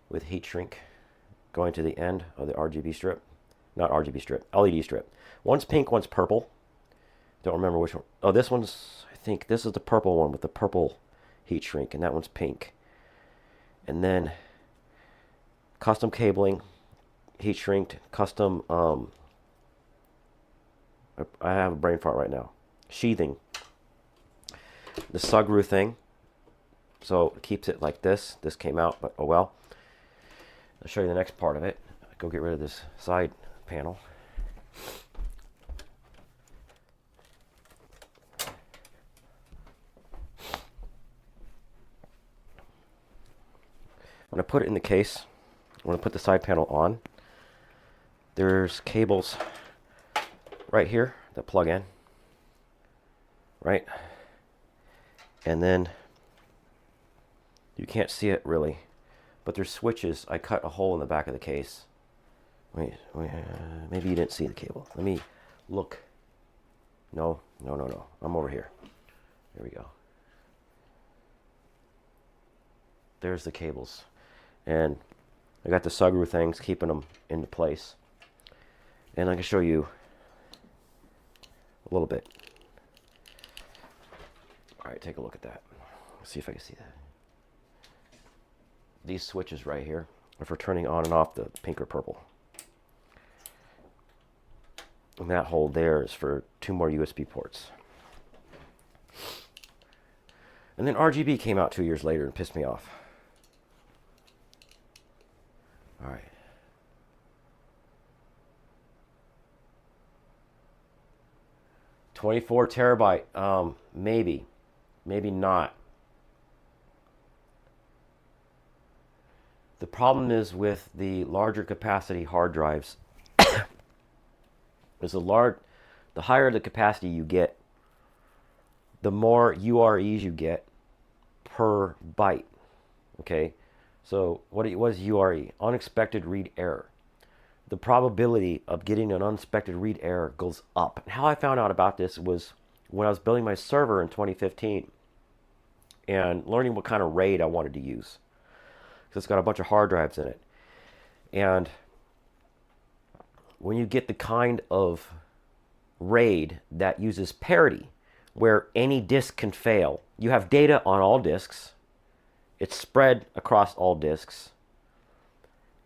with heat shrink going to the end of the RGB strip. Not RGB strip, LED strip. One's pink, one's purple. Don't remember which one. Oh, this one's, I think this is the purple one with the purple heat shrink, and that one's pink. And then custom cabling, heat shrinked, custom, I have a brain fart right now. Sheathing. The Sugru thing. So it keeps it like this. This came out, but oh well. I'll show you the next part of it. Go get rid of this side panel. When I put it in the case, when I put the side panel on, there's cables right here that plug in, right? And then you can't see it really, but there's switches. I cut a hole in the back of the case. Wait, maybe you didn't see the cable. Let me look. No. I'm over here. There we go. There's the cables. And I got the sugru things keeping them into place. And I can show you a little bit. All right, take a look at that. Let's see if I can see that. These switches right here are for turning on and off the pink or purple. And that hole there is for 2 more USB ports. And then RGB came out 2 years later and pissed me off. All right. $24 terabyte, maybe not. The problem is with the larger capacity hard drives, is the higher the capacity you get, the more UREs you get per byte. Okay, so what is URE? Unexpected read error. The probability of getting an unexpected read error goes up. And how I found out about this was when I was building my server in 2015 and learning what kind of RAID I wanted to use. Because it's got a bunch of hard drives in it. And when you get the kind of RAID that uses parity, where any disk can fail, you have data on all disks, it's spread across all disks,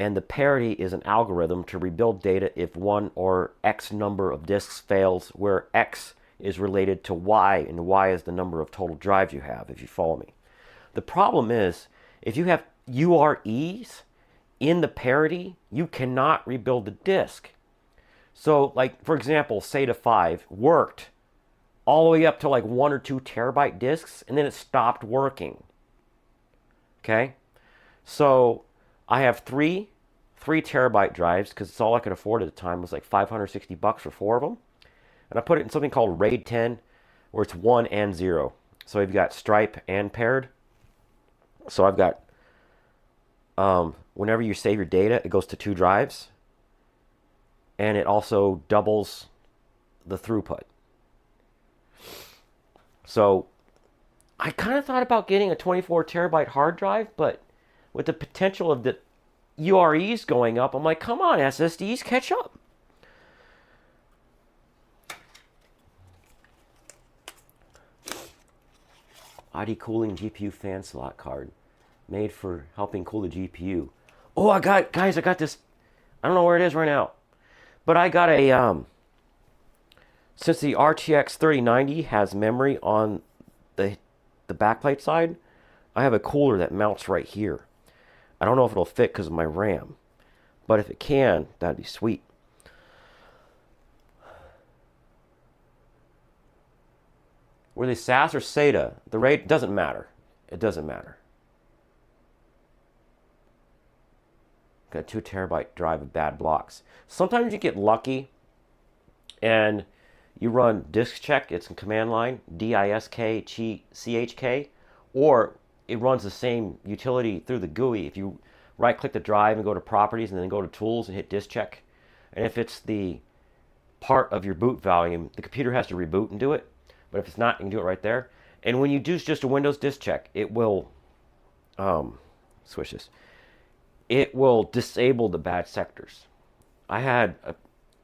and the parity is an algorithm to rebuild data if one or X number of disks fails, where X is related to Y, and Y is the number of total drives you have, if you follow me. The problem is, if you have UREs in the parity, you cannot rebuild the disk. So, like, for example, SATA 5 worked all the way up to like 1 or 2 terabyte disks, and then it stopped working. Okay? So, I have three 3-terabyte drives, because it's all I could afford at the time. It was like $560 for 4 of them. And I put it in something called RAID 10, where it's 1 and 0. So I've got stripe and paired. So I've got, whenever you save your data, it goes to 2 drives. And it also doubles the throughput. So I kind of thought about getting a 24 terabyte hard drive, but with the potential of the UREs going up, I'm like, come on, SSDs, catch up. ID cooling GPU fan slot card, made for helping cool the GPU. Oh, I got this. I don't know where it is right now, but I got a, since the RTX 3090 has memory on the backplate side, I have a cooler that mounts right here. I don't know if it'll fit because of my RAM, but if it can, that'd be sweet. Were they SAS or SATA? The rate doesn't matter. It doesn't matter. Got a 2 terabyte drive of bad blocks. Sometimes you get lucky and you run disk check. It's in command line, DISK-CHK, or it runs the same utility through the GUI. If you right click the drive and go to properties and then go to tools and hit disk check, and if it's the part of your boot volume, the computer has to reboot and do it. But if it's not, you can do it right there. And when you do just a Windows disk check, it will switch this. It will disable the bad sectors. I had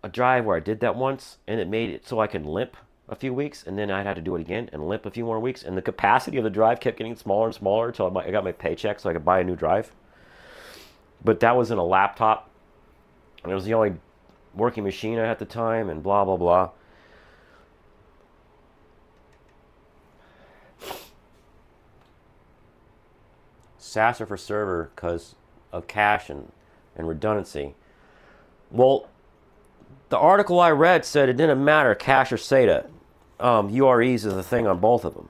a drive where I did that once, and it made it so I could limp a few weeks, and then I'd have to do it again and limp a few more weeks. And the capacity of the drive kept getting smaller and smaller until I got my paycheck so I could buy a new drive. But that was in a laptop, and it was the only working machine I had at the time, and blah, blah, blah. SAS are for server because of cache and and redundancy. Well, the article I read said it didn't matter, cache or SATA. UREs is a thing on both of them.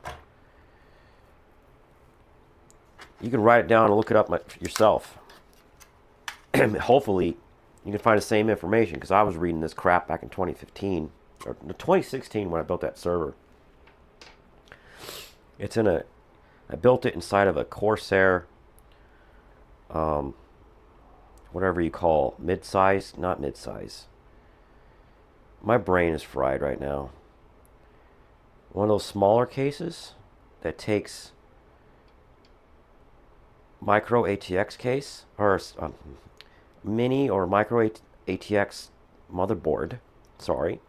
You can write it down and look it up yourself. Hopefully, you can find the same information, because I was reading this crap back in 2015 or 2016 when I built that server. It's in a, I built it inside of a Corsair, whatever you call mid-size, not mid-size. My brain is fried right now. One of those smaller cases that takes micro ATX case, or mini or micro ATX motherboard, sorry,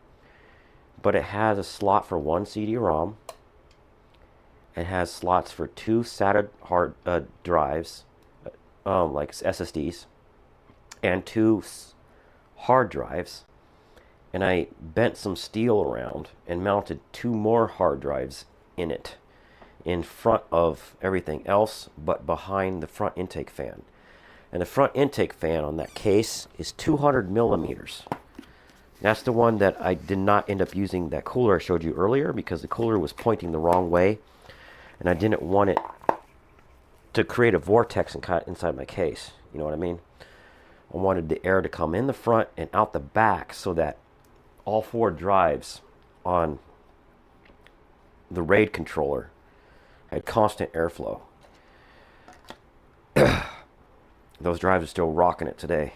but it has a slot for one CD-ROM. It has slots for two SATA hard drives, like SSDs, and two hard drives. And I bent some steel around and mounted two more hard drives in it, in front of everything else, but behind the front intake fan. And the front intake fan on that case is 200 millimeters. That's the one that I did not end up using that cooler I showed you earlier, because the cooler was pointing the wrong way, and I didn't want it to create a vortex inside my case. You know what I mean? I wanted the air to come in the front and out the back, so that all four drives on the RAID controller had constant airflow. Those drives are still rocking it today.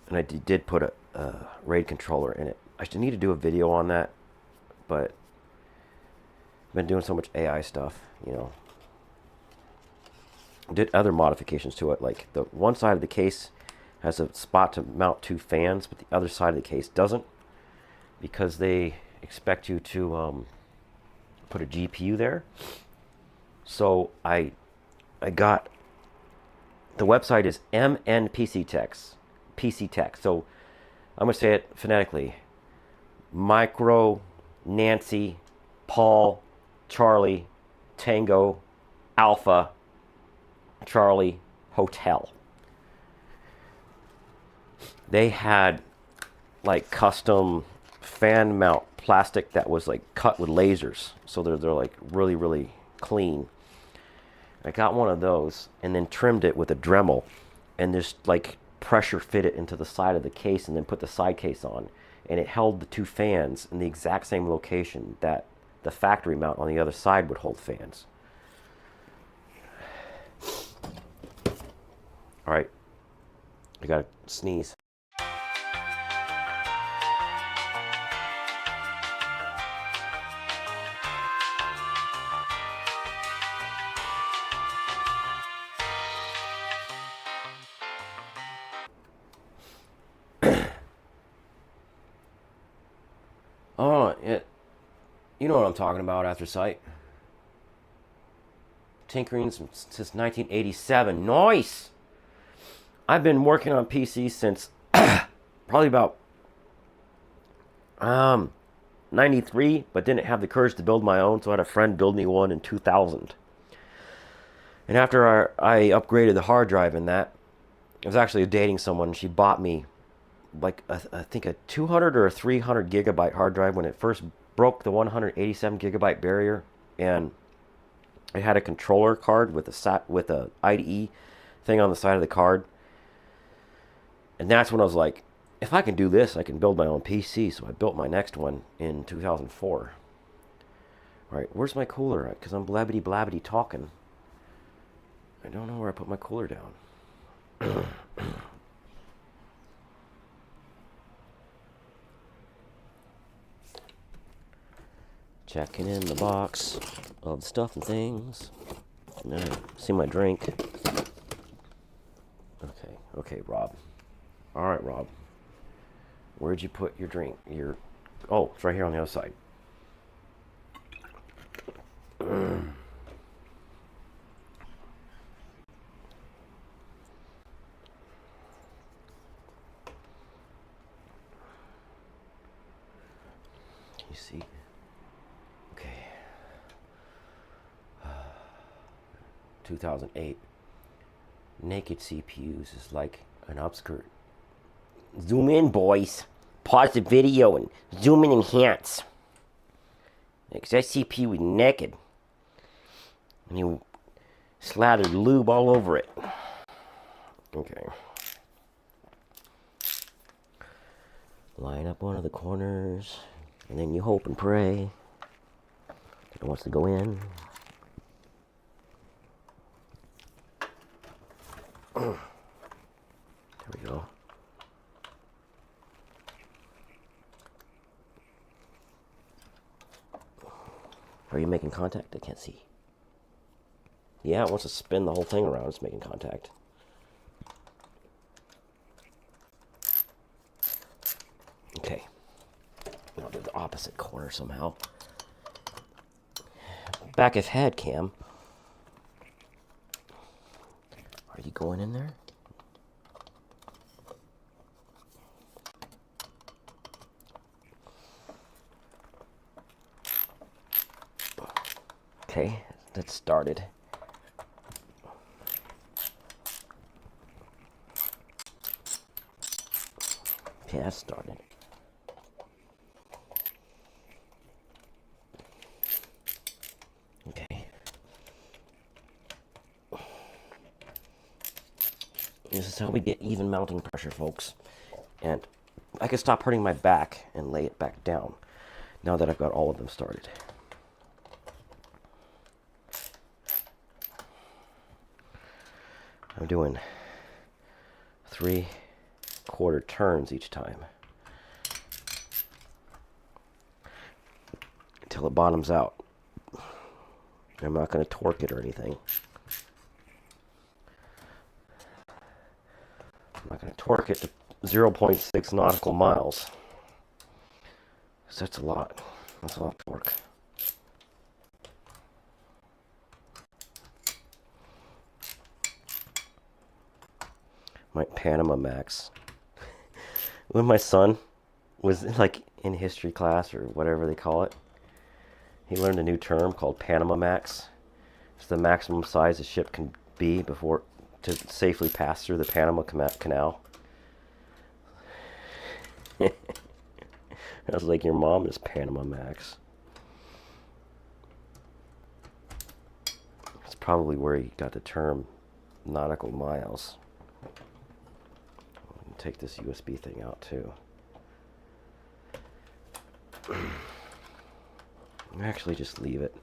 And I did put a RAID controller in it. I should need to do a video on that, but I've been doing so much AI stuff, you know. Did other modifications to it, like the one side of the case has a spot to mount two fans, but the other side of the case doesn't, because they expect you to put a GPU there. So I got, the website is MNPC Tech. So I'm going to say it phonetically. Micro, Nancy, Paul, Charlie, Tango, Alpha, Charlie, Hotel. They had like custom fan mount plastic that was like cut with lasers, so they're like really, really clean. I got one of those and then trimmed it with a Dremel, and just like pressure fit it into the side of the case, and then put the side case on, and it held the two fans in the exact same location that the factory mount on the other side would hold fans. All right, I gotta sneeze. Oh, you know what I'm talking about, After Sight. Tinkering since 1987. Nice! I've been working on PCs since probably about 93, but didn't have the courage to build my own, so I had a friend build me one in 2000. And after I upgraded the hard drive in that, I was actually dating someone, and she bought me like I think a 200 or a 300 gigabyte hard drive when it first broke the 187 gigabyte barrier, and it had a controller card with a IDE thing on the side of the card. And that's when I was like, if I can do this, I can build my own PC. So I built my next one in 2004. All right, where's my cooler at? Because I'm blabbity talking. I don't know where I put my cooler down. Checking in the box of stuff and things. Now, see my drink. Okay, Rob. All right, Rob. Where'd you put your drink? Oh, it's right here on the other side. Can you see? Okay. 2008. naked CPUs is like an upskirt. Zoom in, boys. Pause the video and zoom in and enhance. Because that CPU is naked. And you slathered lube all over it. Okay. Line up one of the corners. And then you hope and pray that it wants to go in. There we go. Are you making contact? I can't see. Yeah, it wants to spin the whole thing around. It's making contact. Okay. I'll do the opposite corner somehow. Back of head cam. Are you going in there? Okay, that started. Okay, that started. Okay. This is how we get even mounting pressure, folks. And I can stop hurting my back and lay it back down now that I've got all of them started. I'm doing 3/4 turns each time until it bottoms out. I'm not going to torque it or anything. I'm not going to torque it to 0.6 nautical miles. So that's a lot. That's a lot of torque. My Panama Max. When my son was like in history class or whatever they call it, he learned a new term called Panama Max. It's the maximum size a ship can be before to safely pass through the Panama Canal. I was like, your mom is Panama Max. It's probably where he got the term nautical miles. Take this USB thing out too. Actually, just leave it.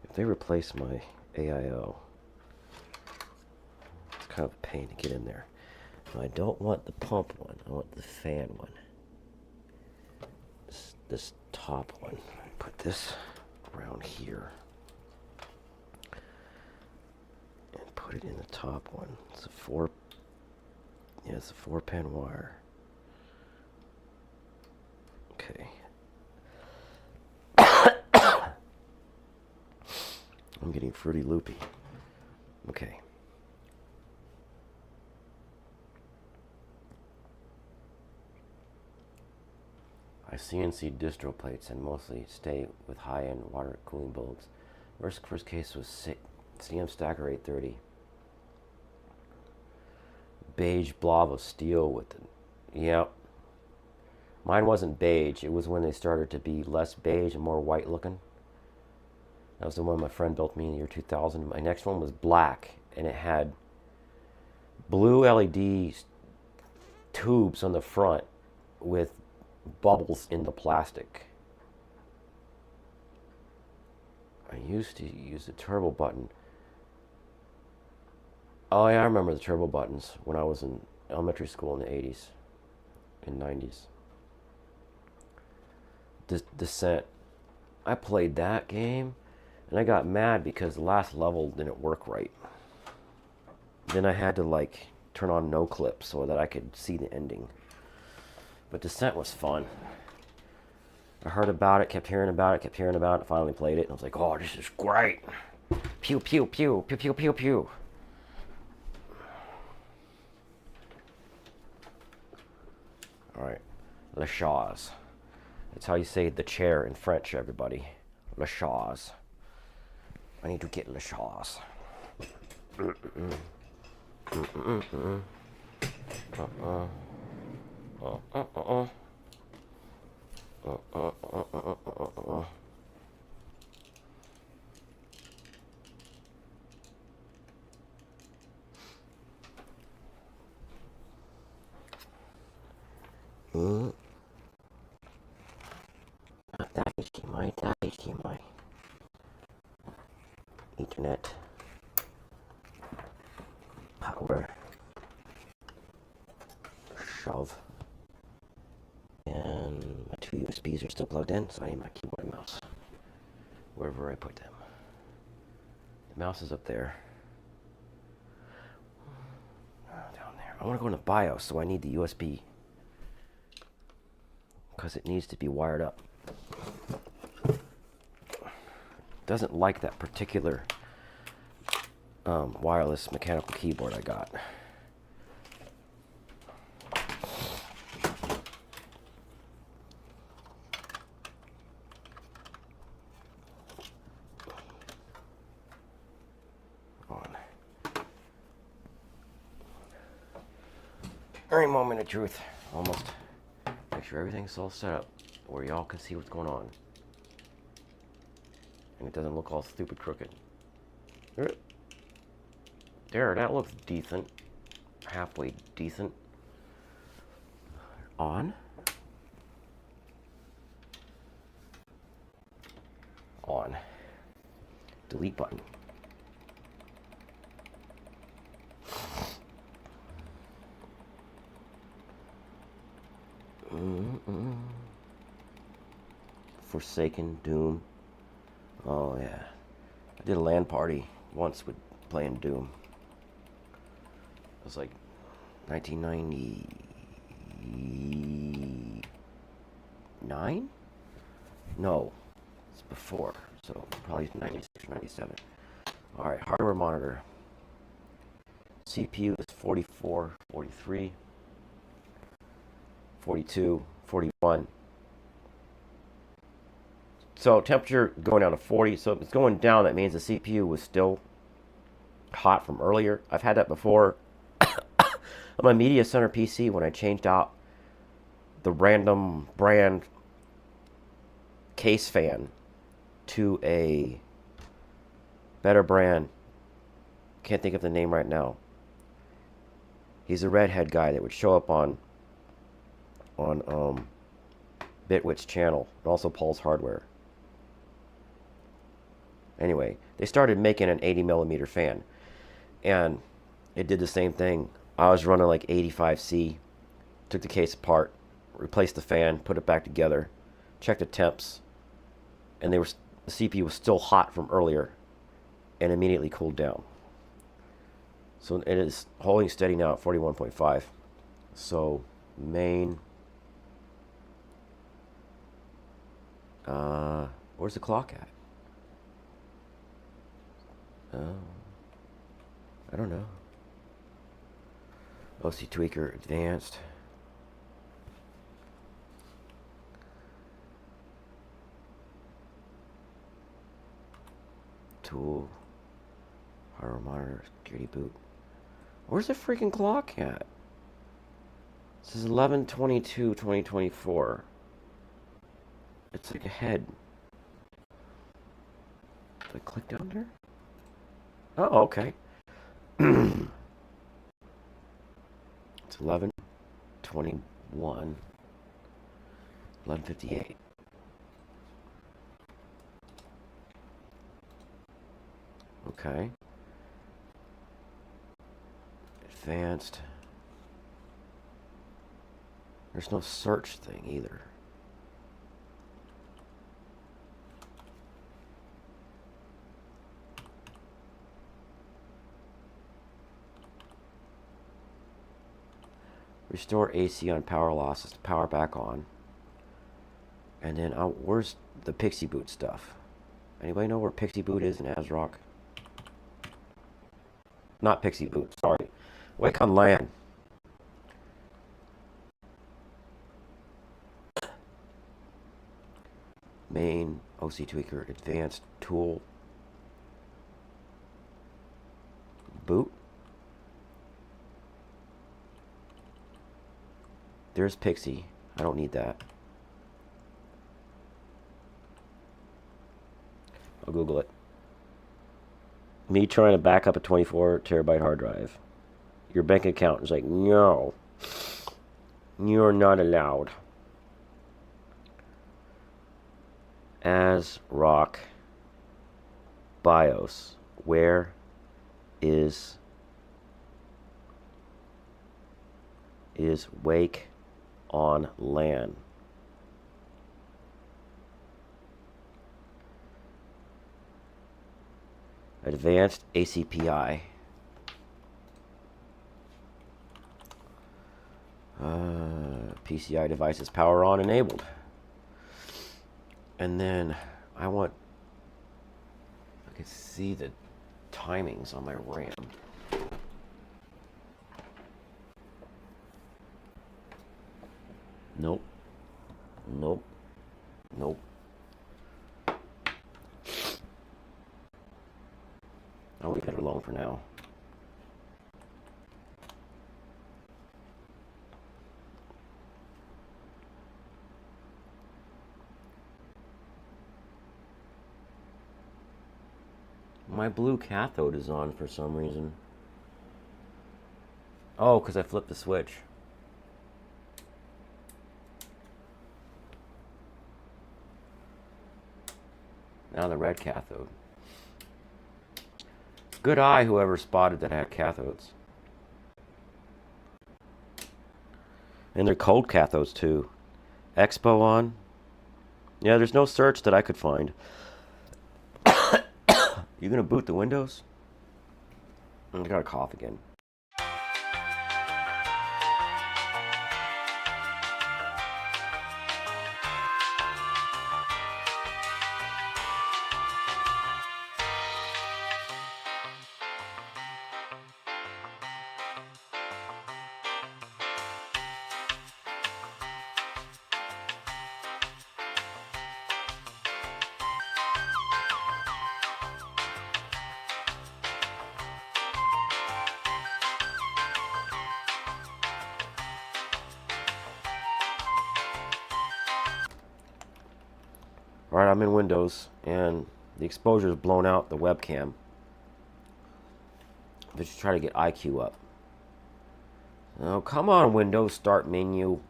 If they replace my AIO, it's kind of a pain to get in there. And I don't want the pump one. I want the fan one. This top one. Put this around here and put it in the top one. It's a 4-pin wire. Okay. I'm getting fruity loopy. Okay. I CNC distro plates and mostly stay with high-end water cooling builds. First case was CM Stacker 830. Beige blob of steel with it. Yep. Mine wasn't beige. It was when they started to be less beige and more white looking. That was the one my friend built me in the year 2000. My next one was black, and it had blue LED tubes on the front with bubbles in the plastic. I used to use the turbo button. Oh yeah, I remember the turbo buttons when I was in elementary school in the 80s and 90s. Descent. I played that game and I got mad because the last level didn't work right. Then I had to like turn on no clip so that I could see the ending. But Descent was fun. I heard about it, kept hearing about it, finally played it, and I was like, oh, this is great. Pew, pew, pew, pew, pew, pew, pew. All right, Le Chaz. That's how you say the chair in French, everybody. Le Chaz. I need to get Le Chaz. That HDMI, that HDMI. Ethernet. Power. Shove. And my two USBs are still plugged in, so I need my keyboard and mouse. Wherever I put them. The mouse is up there. Down there. I want to go into BIOS, so I need the USB. Because it needs to be wired up. Doesn't like that particular wireless mechanical keyboard I got. Very moment of truth, almost. Make sure everything's all set up where y'all can see what's going on. And it doesn't look all stupid crooked. There, that looks decent. Halfway decent. On. On. Delete button. Forsaken, Doom. Oh yeah, I did a LAN party once with playing Doom. It was like 1999? No, it's before, so probably 96 or 97. All right, hardware monitor. CPU is 44, 43, 42, 41. So temperature going down to 40. So if it's going down, that means the CPU was still hot from earlier. I've had that before on my Media Center PC when I changed out the random brand case fan to a better brand. Can't think of the name right now. He's a redhead guy that would show up on Bitwit's channel, and also Paul's Hardware. Anyway, they started making an 80 millimeter fan, and it did the same thing. I was running like 85C, took the case apart, replaced the fan, put it back together, checked the temps, and the CPU was still hot from earlier, and immediately cooled down. So it is holding steady now at 41.5. So main. Where's the clock at? I don't know. OC Tweaker Advanced. Tool. Hardware monitor. Security boot. Where's the freaking clock at? This is 11/22/2024. It's like ahead. Did I click down there? Oh, okay. It's 11/21. 11:58. Okay. Advanced. There's no search thing either. Restore AC on power losses to power back on. And then, where's the Pixie Boot stuff? Anybody know where Pixie Boot is in ASRock? Not Pixie Boot, sorry. Wake on LAN. Main, OC Tweaker, Advanced, Tool, Boot. There's Pixie. I don't need that. I'll Google it. Me trying to back up a 24 terabyte hard drive. Your bank account is like, no. You're not allowed. As rock BIOS. Where is Wake on LAN? Advanced ACPI. PCI devices power on enabled. And then I can see the timings on my RAM. Nope. Nope. Nope. I'll leave it alone for now. My blue cathode is on for some reason. Oh, because I flipped the switch. Now the red cathode. Good eye, whoever spotted that had cathodes. And they're cold cathodes too. Expo on. Yeah, there's no search that I could find. You gonna boot the Windows? I got a cough again. Alright, I'm in Windows, and the exposure is blown out the webcam. Just try to get IQ up. Oh, come on, Windows, start menu.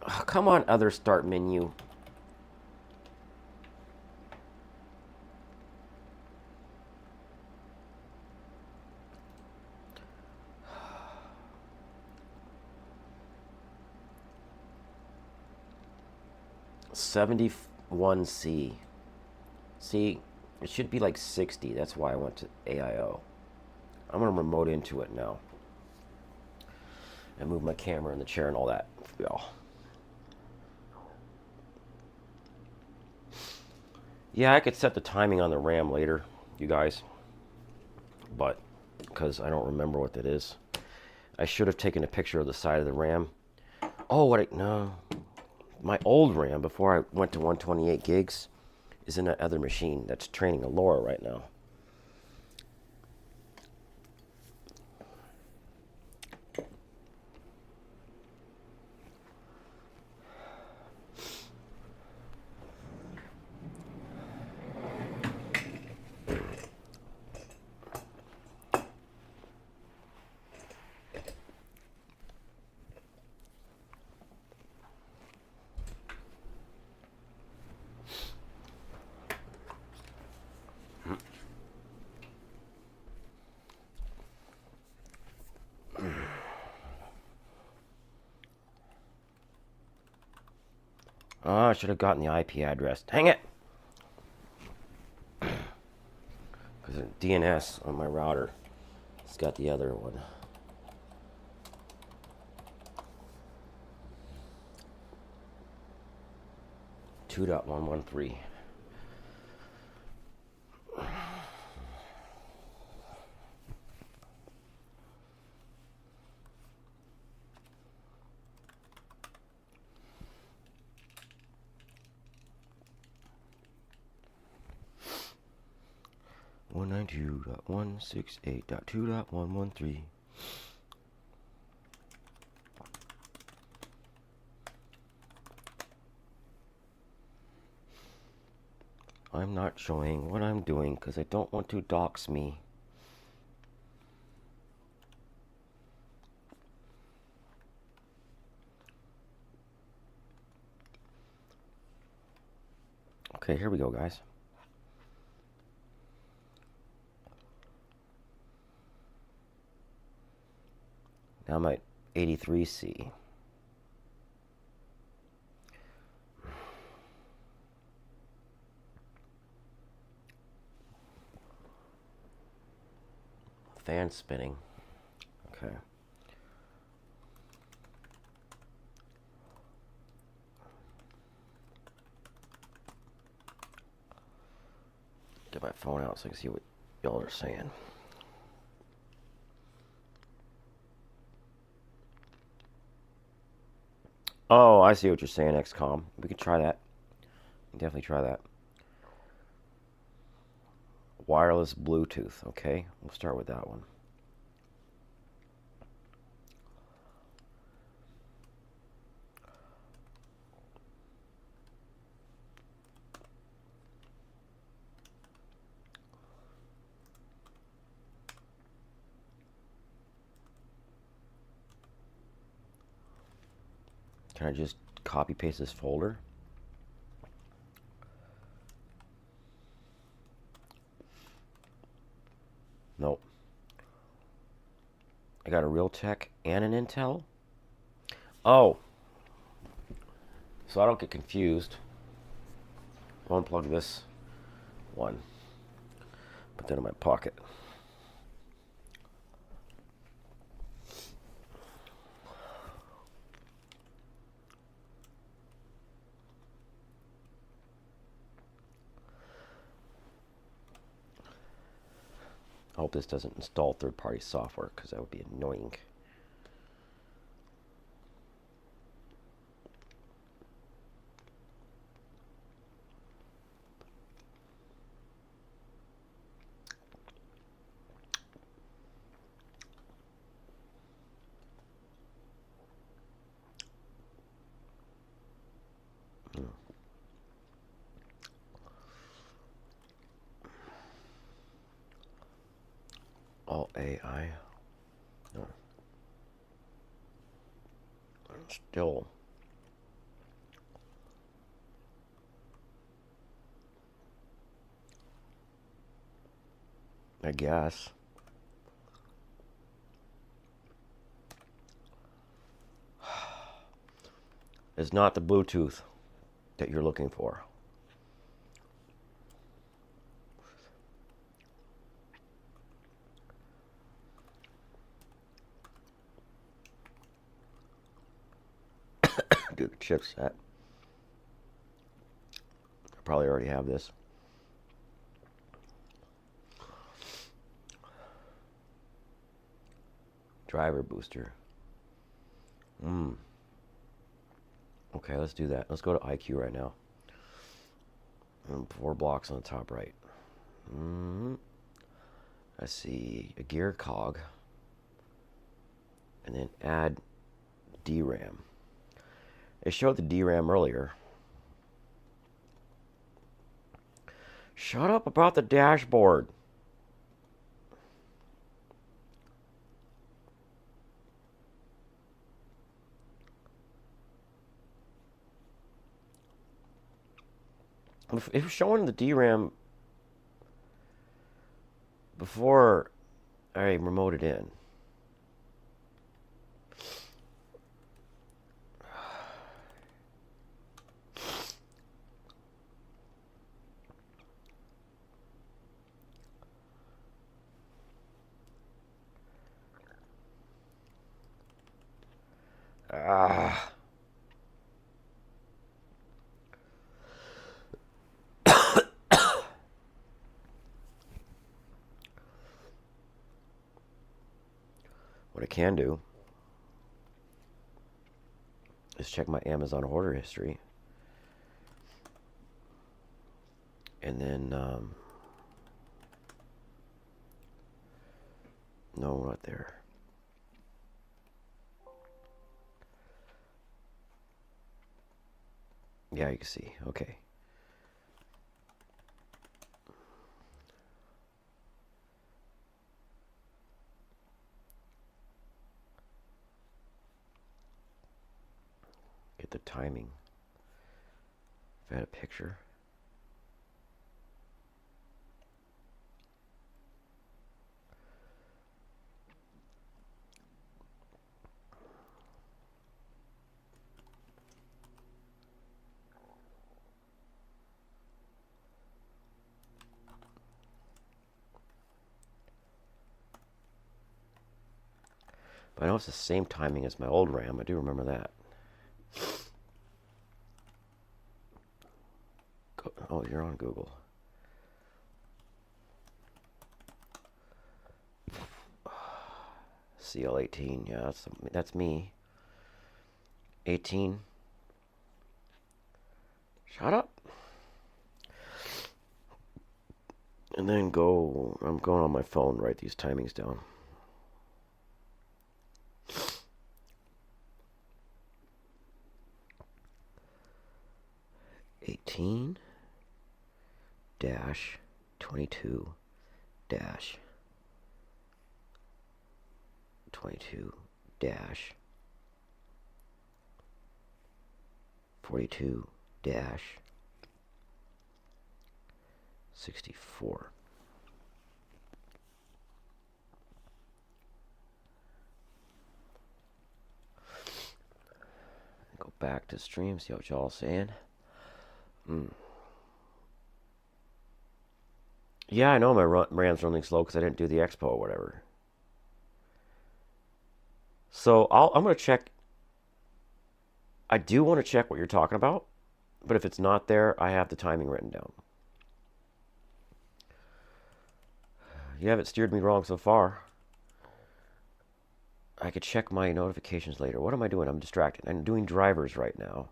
Oh, come on, other start menu. $71C. See, it should be like 60. That's why I went to AIO. I'm going to remote into it now. And move my camera and the chair and all that for y'all. Yeah, I could set the timing on the RAM later, you guys. But, because I don't remember what that is. I should have taken a picture of the side of the RAM. Oh, no. My old RAM, before I went to 128 gigs, is in that other machine that's training a LoRa right now. Oh, I should have gotten the IP address. Dang it! Because the DNS on my router, it's got the other one. Two 2.113. 192.168.2.113. I'm not showing what I'm doing because I don't want to dox me. Okay, here we go, guys. Now I'm at 83C. Fan spinning. Okay. Get my phone out so I can see what y'all are saying. Oh, I see what you're saying, XCOM. We could try that. Definitely try that. Wireless Bluetooth. Okay, we'll start with that one. Can I just copy paste this folder? Nope. I got a Realtek and an Intel. Oh, so I don't get confused. I'll unplug this one. Put that in my pocket. I hope this doesn't install third-party software because that would be annoying. All AI. No. Still. I guess. It's not the Bluetooth that you're looking for. Do the chipset. I probably already have this. Driver booster. Okay, let's do that. Let's go to IQ right now. 4 blocks on the top right. I see a gear cog. And then add DRAM. It showed the DRAM earlier. Shut up about the dashboard. It was showing the DRAM before I remoted in. What I can do is check my Amazon order history. And then No, not there. Yeah, you can see. Okay. Get the timing. If I had a picture. But I know it's the same timing as my old RAM. I do remember that. Oh, you're on Google. CL18. Yeah, that's me. 18. Shut up. And then I'm going on my phone, write these timings down. Eighteen dash 22 dash 22 dash 42 dash 64. Go back to stream, see what y'all saying. Yeah, I know my RAM's running slow because I didn't do the expo or whatever. So I'm going to check. I do want to check what you're talking about, but if it's not there, I have the timing written down. You haven't steered me wrong so far. I could check my notifications later. What am I doing? I'm distracted. I'm doing drivers right now.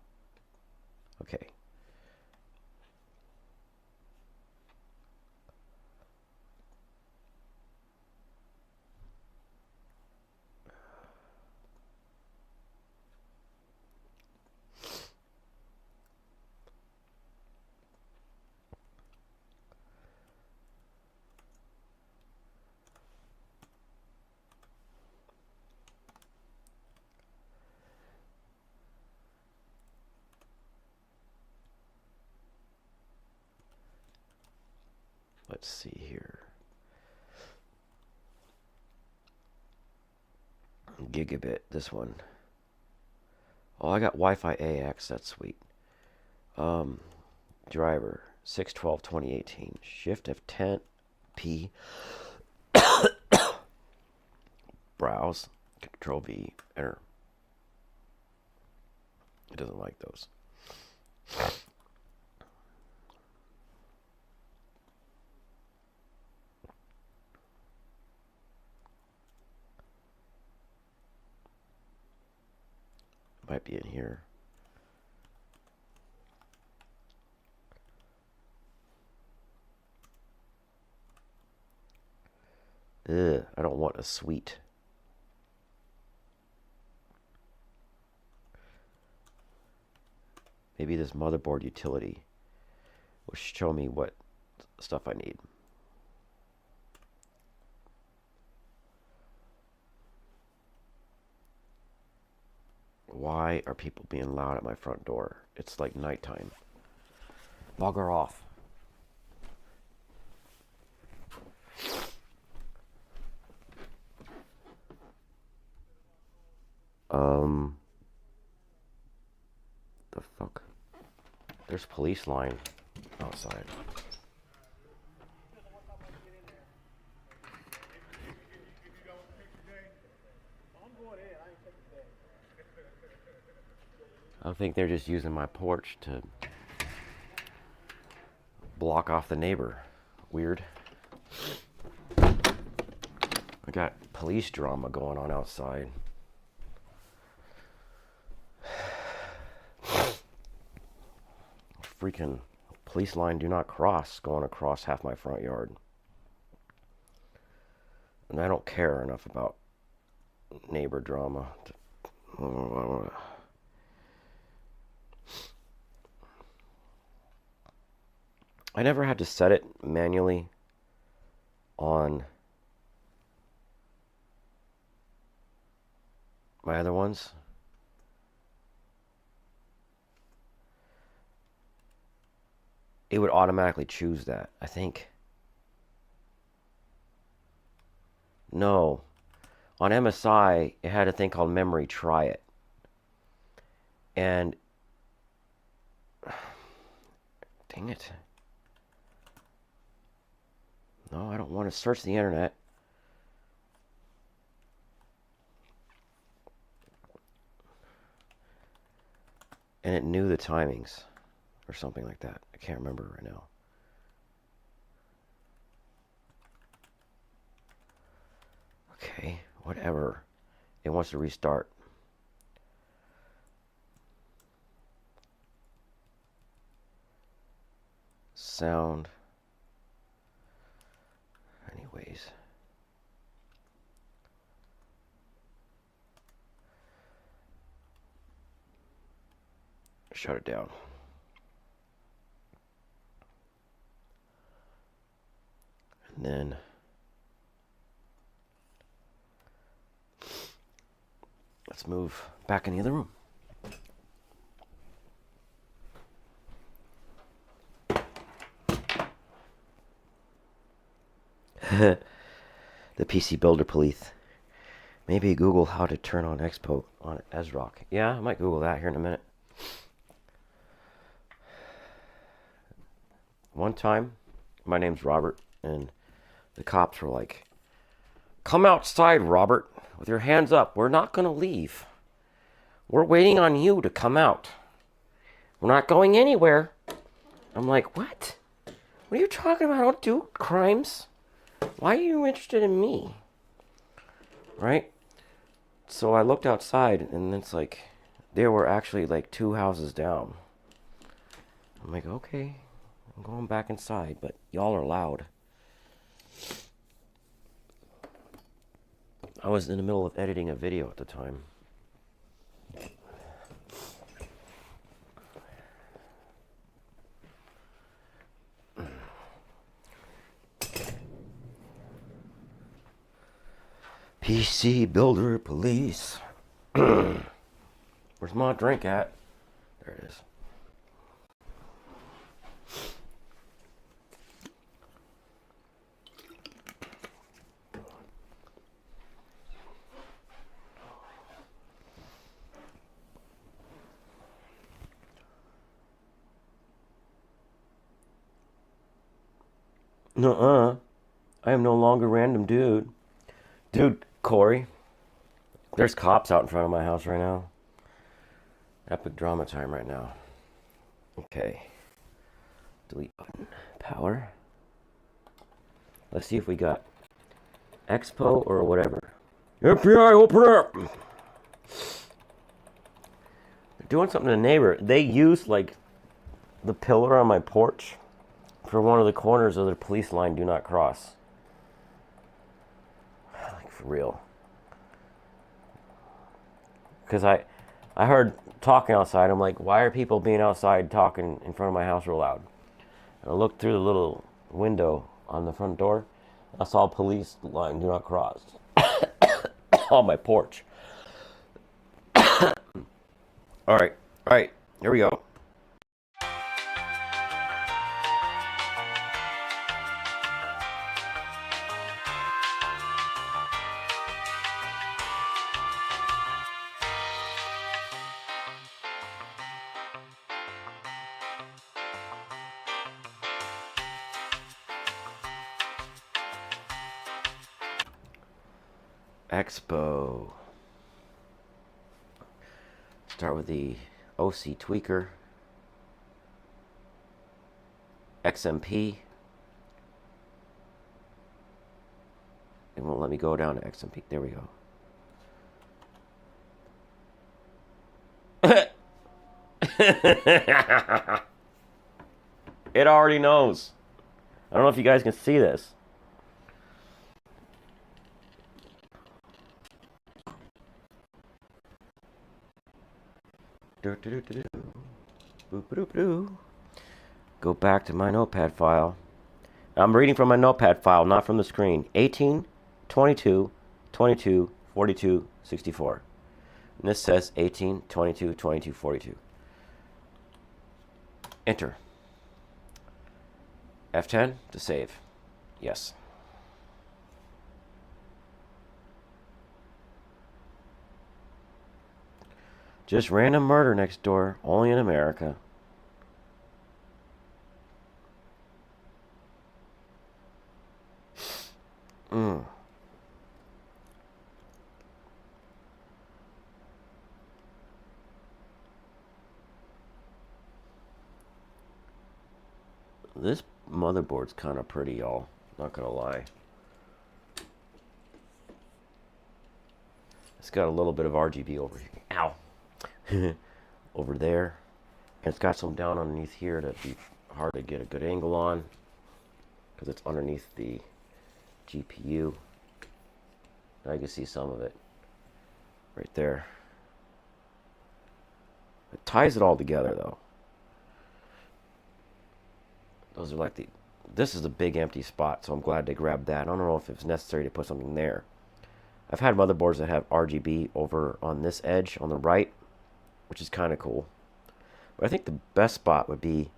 Okay. Let's see here. Gigabit, this one. Oh, I got Wi-Fi AX, that's sweet. Driver, 6/12/2018. Shift F10 P. Browse, Control V, enter. It doesn't like those. Might be in here. Ugh, I don't want a suite. Maybe this motherboard utility will show me what stuff I need. Why are people being loud at my front door? It's like nighttime. Bugger off. The fuck? There's a police line outside. I think they're just using my porch to block off the neighbor. Weird. I got police drama going on outside. Freaking police line do not cross going across half my front yard. And I don't care enough about neighbor drama. I never had to set it manually on my other ones. It would automatically choose that, I think. No. On MSI, it had a thing called Memory Try It. And dang it. No, I don't want to search the internet. And it knew the timings or something like that. I can't remember right now. Okay, whatever. It wants to restart. Sound. Anyways. Shut it down. And then let's move back in the other room. The PC Builder Police. Maybe Google how to turn on Expo on SRock. Yeah, I might Google that here in a minute. One time, my name's Robert, and the cops were like, "Come outside, Robert, with your hands up. We're not going to leave. We're waiting on you to come out. We're not going anywhere." I'm like, "What? What are you talking about? I don't do crimes. Why are you interested in me?" Right? So I looked outside, and it's like, there were actually like 2 houses down. I'm like, okay, I'm going back inside, but y'all are loud. I was in the middle of editing a video at the time. PC Builder Police. Where's my drink at? There it is. Nuh-uh. I am no longer random dude. Dude, Corey, there's cops out in front of my house right now. Epic drama time right now. Okay. Delete button. Power. Let's see if we got Expo or whatever. FBI, open up! They're doing something to the neighbor. They used, like, the pillar on my porch for one of the corners of the police line do not cross. Like, for real. Because I heard talking outside. I'm like, why are people being outside talking in front of my house real loud? And I looked through the little window on the front door. I saw police line do not cross on my porch. All right, here we go. Expo. Start with the OC tweaker. XMP. It won't let me go down to XMP. There we go. It already knows. I don't know if you guys can see this. Go back to my notepad file. I'm reading from my notepad file, not from the screen. 18, 22, 22, 42, 64. And this says 18, 22, 22, 42. Enter. F10 to save. Yes. Just random murder next door, only in America. This motherboard's kind of pretty, y'all. Not gonna lie. It's got a little bit of RGB over here. Ow! Over there. And it's got some down underneath here that'd be hard to get a good angle on because it's underneath the GPU. Now you can see some of it right there. It ties it all together though. Those are like this is a big empty spot, so I'm glad they grabbed that. I don't know if it's necessary to put something there. I've had motherboards that have RGB over on this edge on the right, which is kind of cool. But I think the best spot would be,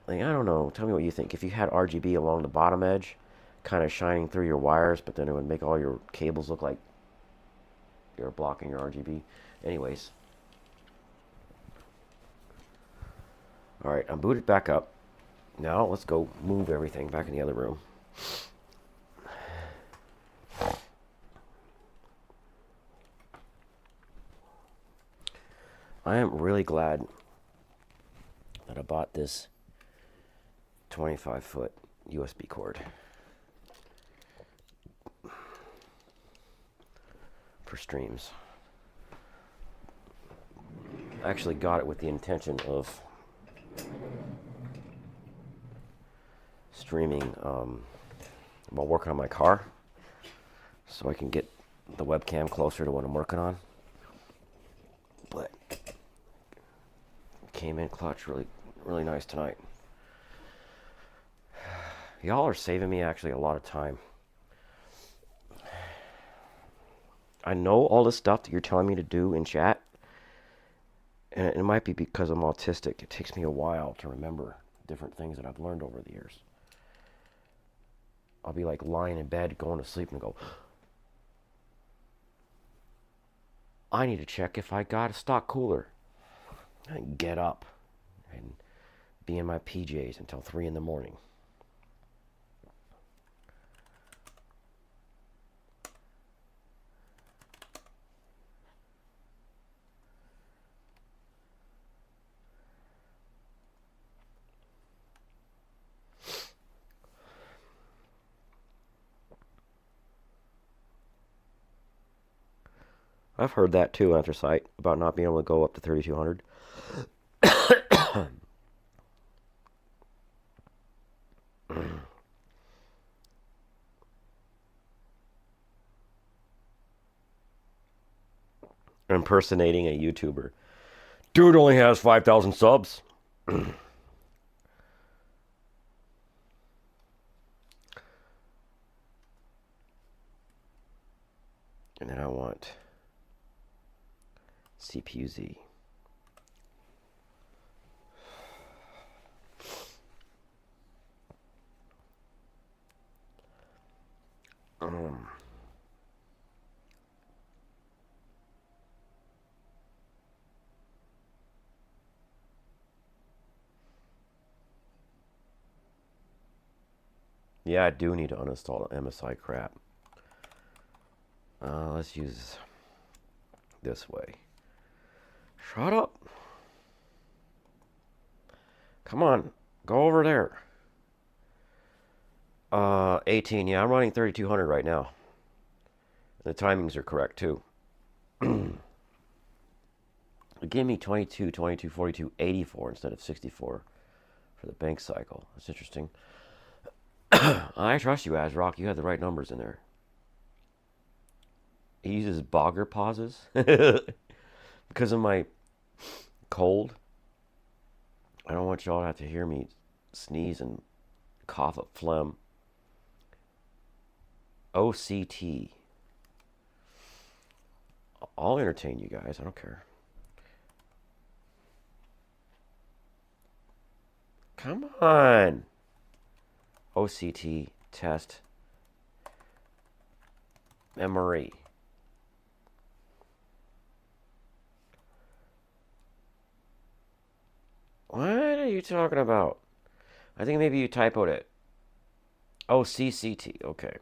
like, I don't know, tell me what you think. If you had RGB along the bottom edge, kind of shining through your wires, but then it would make all your cables look like you're blocking your RGB. Anyways. Alright, I'm booted back up. Now let's go move everything back in the other room. I am really glad that I bought this 25-foot USB cord for streams. I actually got it with the intention of streaming while working on my car, so I can get the webcam closer to what I'm working on. But it came in clutch, really nice tonight. Y'all are saving me actually a lot of time. I know all the stuff that you're telling me to do in chat, and it might be because I'm autistic. It takes me a while to remember different things that I've learned over the years. I'll be like lying in bed, going to sleep, and go, I need to check if I got a stock cooler. And get up and be in my PJs until 3 in the morning. I've heard that too, Anthracite, about not being able to go up to 3200. Impersonating a YouTuber. Dude only has 5,000 subs. And then I want CPU Z. Yeah, I do need to uninstall the MSI crap. Let's use this way. Shut up. Come on, go over there. 18, yeah, I'm running 3200 right now. The timings are correct too. It gave me 22, 22, 42, 84 instead of 64 for the bank cycle. That's interesting. I trust you, Azrock. You have the right numbers in there. He uses bogger pauses because of my cold. I don't want y'all to have to hear me sneeze and cough up phlegm. OCT. I'll entertain you guys. I don't care. Come on. OCT test. Memory. What are you talking about? I think maybe you typoed it. Oh, CCT. Okay.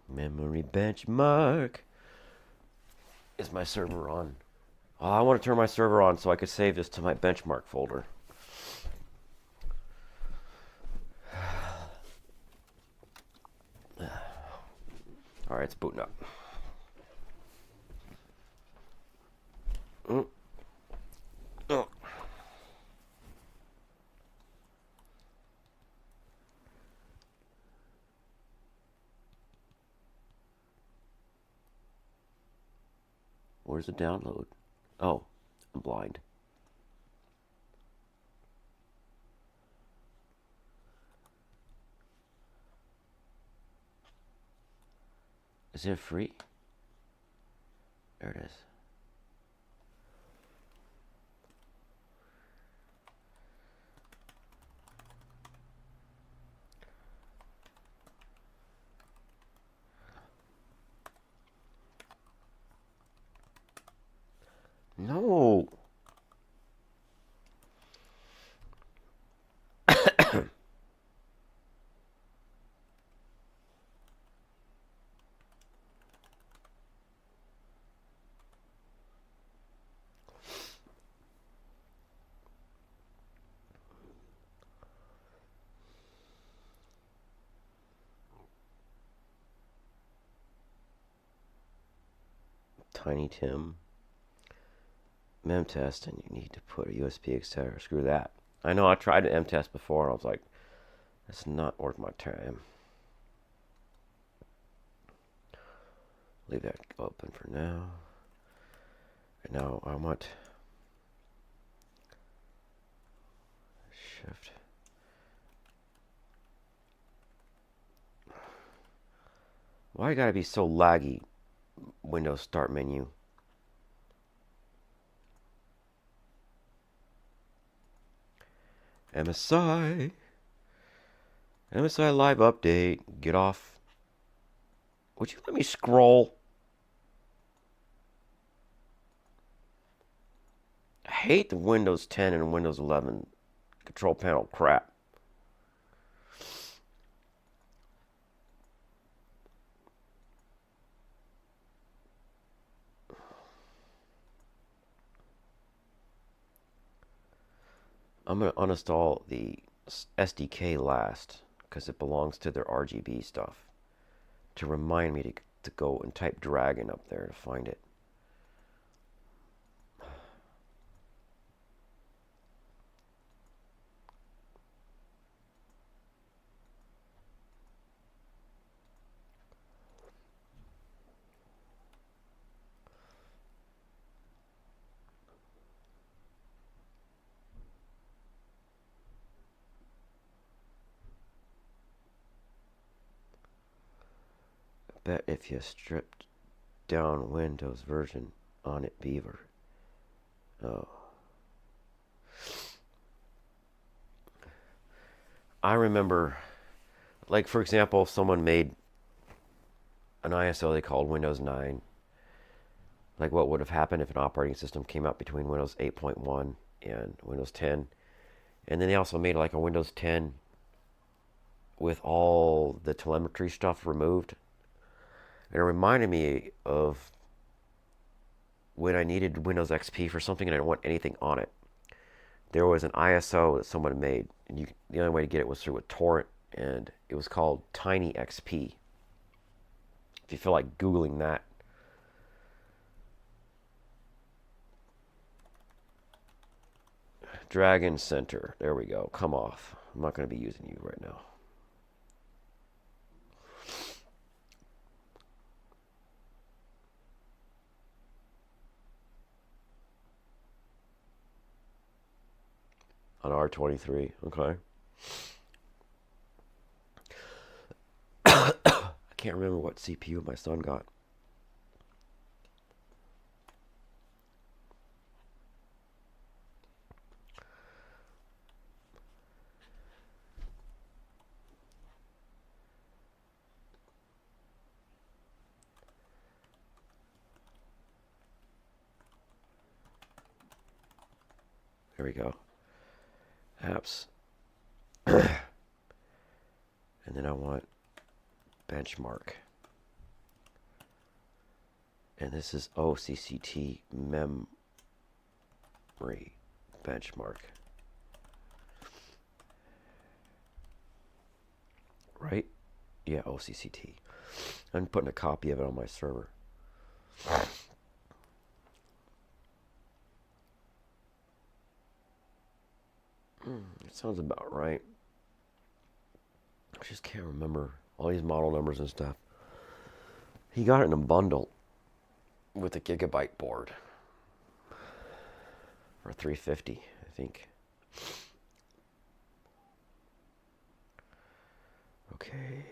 Memory benchmark. Is my server on? Oh, I want to turn my server on so I could save this to my benchmark folder. All right, it's booting up. Oh. Where's the download? Oh, I'm blind. Is it free? There it is. No. Tiny Tim. Mem test, and you need to put a USB extender. Screw that. I know I tried an M test before, and I was like, it's not worth my time. Leave that open for now. And now I want shift. Why you gotta be so laggy? Windows start menu. MSI. MSI live update. Get off. Would you let me scroll? I hate the Windows 10 and Windows 11 control panel crap. I'm going to uninstall the SDK last because it belongs to their RGB stuff to remind me to go and type Dragon up there to find it. Bet if you stripped down Windows version on it, Beaver. Oh. I remember, like for example, if someone made an ISO they called Windows 9, like what would have happened if an operating system came out between Windows 8.1 and Windows 10. And then they also made like a Windows 10 with all the telemetry stuff removed. And it reminded me of when I needed Windows XP for something and I didn't want anything on it. There was an ISO that someone made, and the only way to get it was through a torrent, and it was called Tiny XP. If you feel like Googling that. Dragon Center. There we go. Come off. I'm not going to be using you right now. On R23. Okay. I can't remember what CPU my son got. There we go. Apps. And then I want benchmark. And this is OCCT memory benchmark. Right? Yeah, OCCT. I'm putting a copy of it on my server. It sounds about right. I just can't remember all these model numbers and stuff. He got it in a bundle with a gigabyte board for $350, I think. Okay.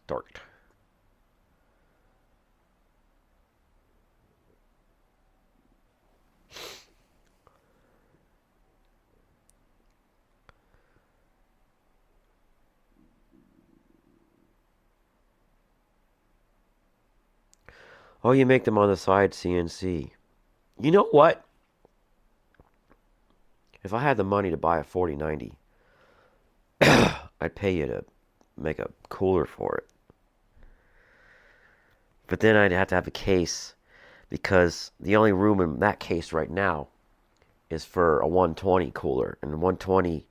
Start. Oh, you make them on the side CNC. You know what? If I had the money to buy a 4090, I'd pay you to make a cooler for it. But then I'd have to have a case because the only room in that case right now is for a 120 cooler, and a 120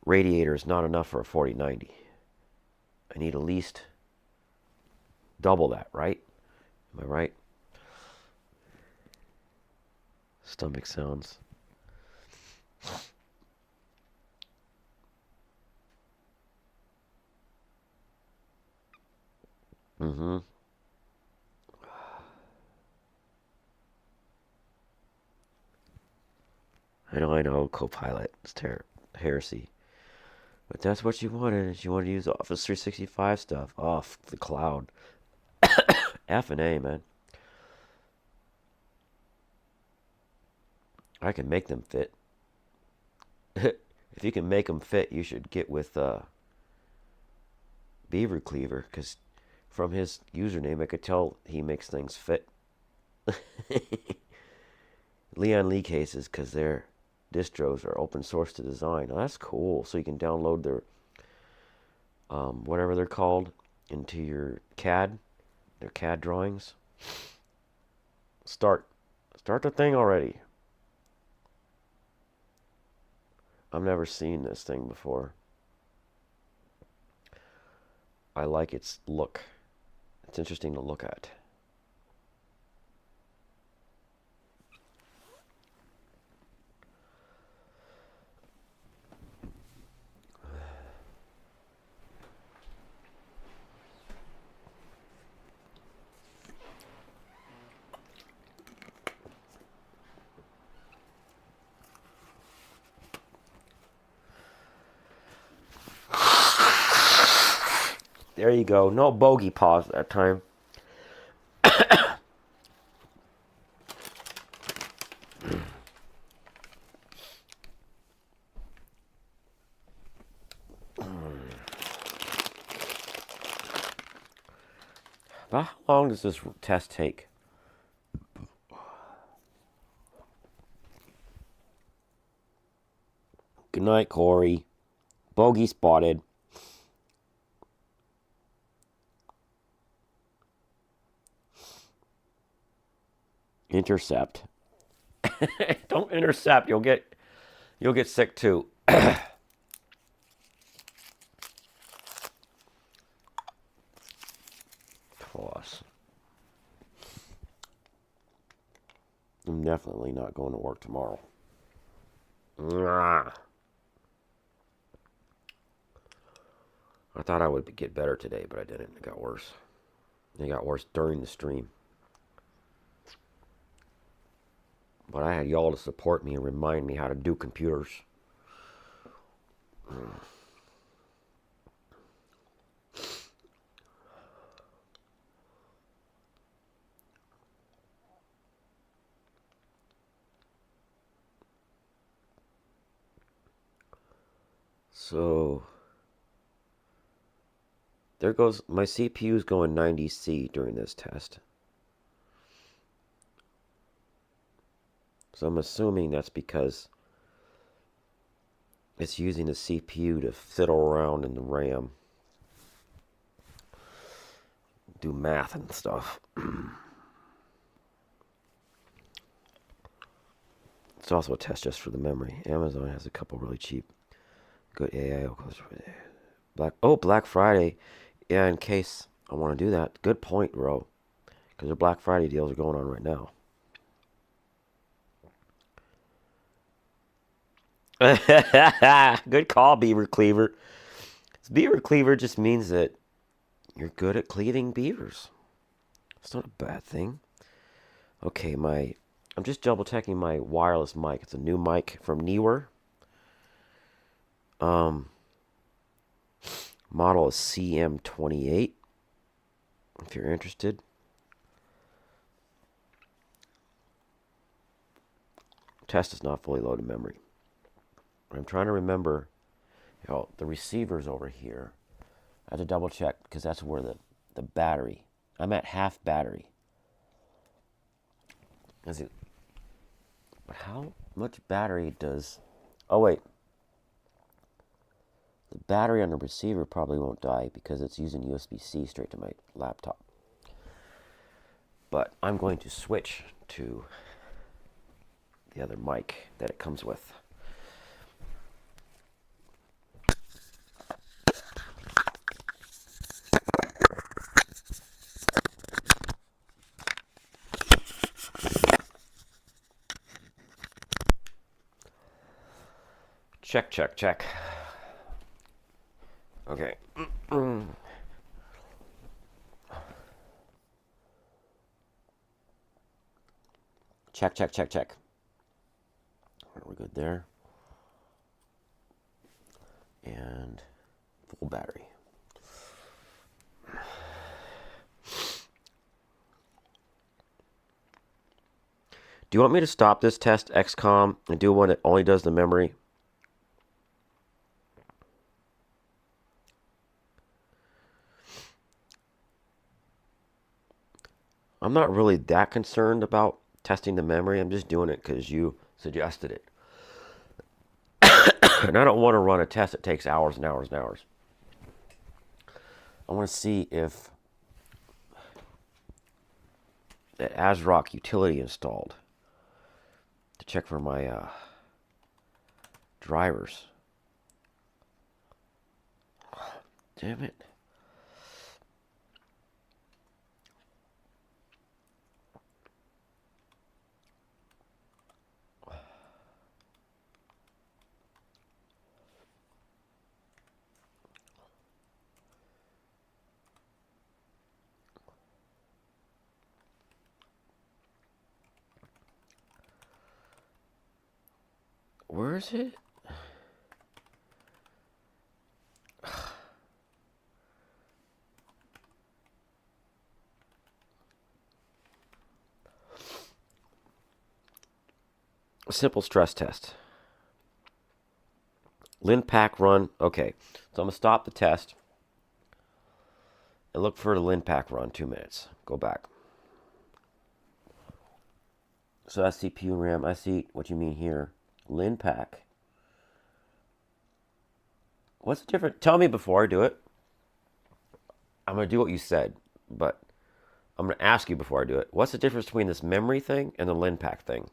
radiator is not enough for a 4090. I need at least double that, right? Am I right? Stomach sounds. Mm-hmm. I know, Copilot. It's heresy. But that's what you wanted. Is you wanted to use Office 365 stuff off the cloud. F and A, man. I can make them fit. If you can make them fit, you should get with Beaver Cleaver, because from his username, I could tell he makes things fit. Leon Lee cases, because their distros are open source to design. Oh, that's cool. So you can download their whatever they're called into your CAD, their CAD drawings. Start the thing already. I've never seen this thing before. I like its look. It's interesting to look at. There you go. No bogey pause that time. About how long does this test take? Good night, Corey. Bogey spotted. Intercept. Don't intercept. You'll get sick too. Toss. I'm definitely not going to work tomorrow. I thought I would get better today, but I didn't. It got worse. It got worse during the stream. But I had y'all to support me and remind me how to do computers. So there goes my CPU's going 90C during this test. So I'm assuming that's because it's using the CPU to fiddle around in the RAM. Do math and stuff. It's also a test just for the memory. Amazon has a couple really cheap, good AI. Black Friday. Yeah, in case I want to do that. Good point, bro. Because the Black Friday deals are going on right now. Good call, Beaver Cleaver. Beaver Cleaver just means that you're good at cleaving beavers. It's not a bad thing. Okay, I'm just double checking my wireless mic. It's a new mic from Neewer. Model is CM28. If you're interested. Test is not fully loaded memory. I'm trying to remember, the receiver's over here. I have to double check because that's where the battery. I'm at half battery. But how much battery does? Oh wait, the battery on the receiver probably won't die because it's using USB-C straight to my laptop. But I'm going to switch to the other mic that it comes with. Check, check, check. Okay. Check, check, check, check. We're good there. And full battery. Do you want me to stop this test XCOM and do one that only does the memory? I'm not really that concerned about testing the memory. I'm just doing it because you suggested it. And I don't want to run a test that takes hours and hours and hours. I want to see if that ASRock utility installed to check for my drivers. Damn it. Where is it? A simple stress test. LinPack run. Okay, so I'm going to stop the test and look for the LinPack run. 2 minutes. Go back. So that's CPU and RAM. I see what you mean here. LinPack. What's the difference? Tell me before I do it. I'm going to do what you said, but I'm going to ask you before I do it. What's the difference between this memory thing and the LinPack thing?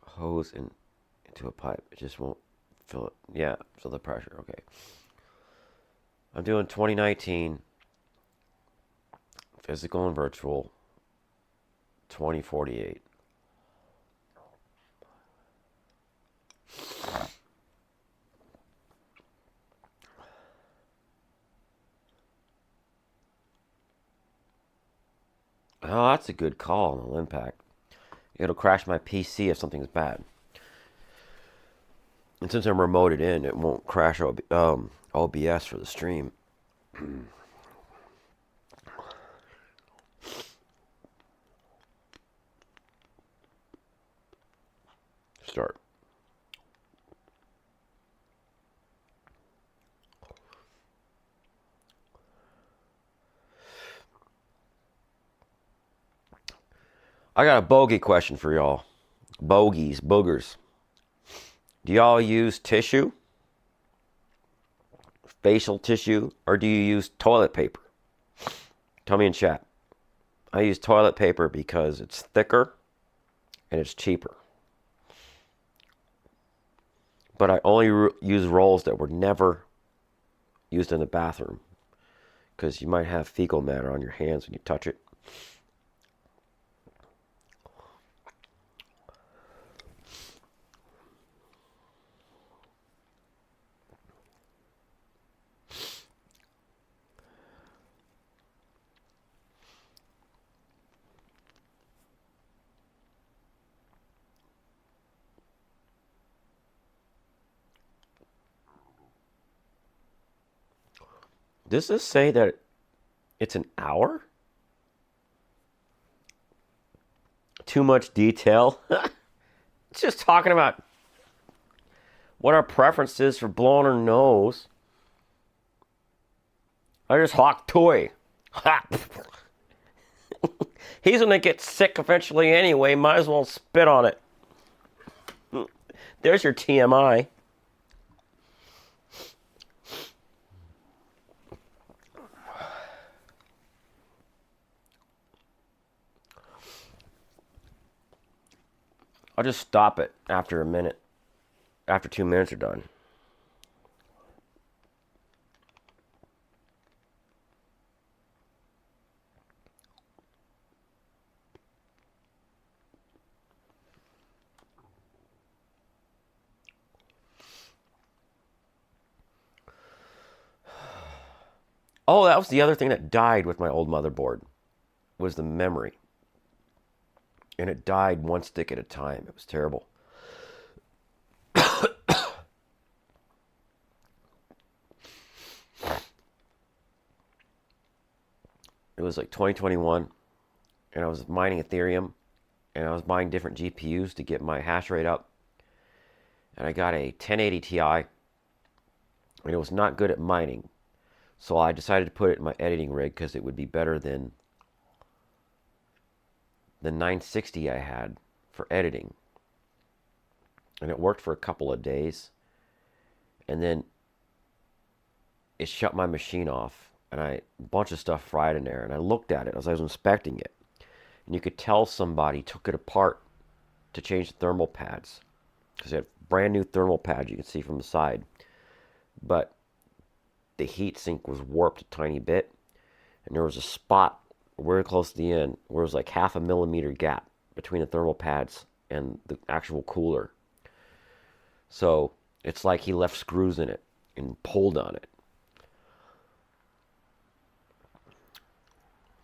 Hose into a pipe. It just won't fill it. Yeah, so the pressure. Okay. I'm doing 2019 physical and virtual 2048. Oh, that's a good call on the LinPack. It'll crash my PC if something's bad. And since I'm remoted in, it won't crash OBS for the stream. Start. I got a bogey question for y'all. Bogeys, boogers. Do y'all use tissue, facial tissue, or do you use toilet paper? Tell me in chat. I use toilet paper because it's thicker and it's cheaper. But I only use rolls that were never used in the bathroom because you might have fecal matter on your hands when you touch it. Does this say that it's an hour? Too much detail? It's just talking about what our preference is for blowing our nose. I just hawk toy. He's gonna get sick eventually anyway. Might as well spit on it. There's your TMI. I'll just stop it after a minute. After 2 minutes are done. Oh, that was the other thing that died with my old motherboard, was the memory. And it died one stick at a time. It was terrible. It was like 2021, and I was mining Ethereum, and I was buying different GPUs to get my hash rate up. And I got a 1080 Ti, and it was not good at mining. So I decided to put it in my editing rig because it would be better than the 960 I had for editing. And it worked for a couple of days. And then it shut my machine off. And a bunch of stuff fried in there. And I looked at it as I was inspecting it. And you could tell somebody took it apart to change the thermal pads. Because it had brand new thermal pads you can see from the side. But the heat sink was warped a tiny bit. And there was a spot very close to the end where it was like 0.5 millimeter gap between the thermal pads and the actual cooler. So it's like he left screws in it and pulled on it.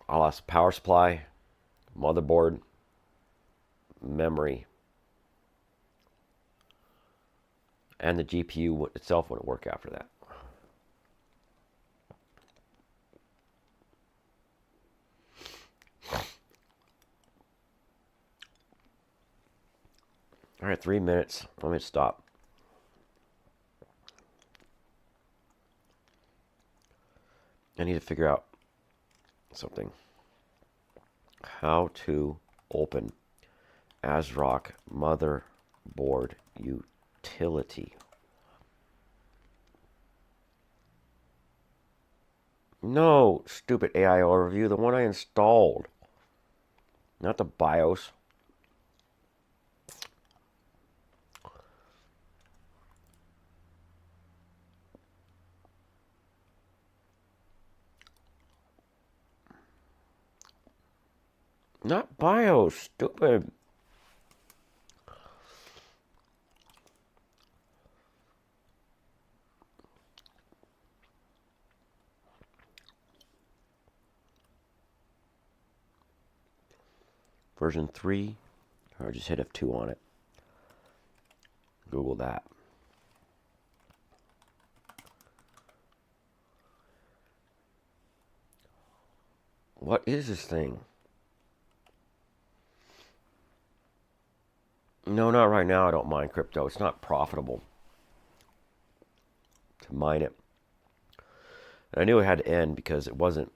I lost power supply, motherboard, memory, and the GPU itself wouldn't work after that. All right, 3 minutes. Let me stop. I need to figure out something. How to open ASRock motherboard utility. No, stupid AI overview, the one I installed. Not the BIOS. Not BIOS, stupid. Version 3, or just hit F2 on it. Google that. What is this thing? No, not right now. I don't mine crypto. It's not profitable to mine it. And I knew it had to end because it wasn't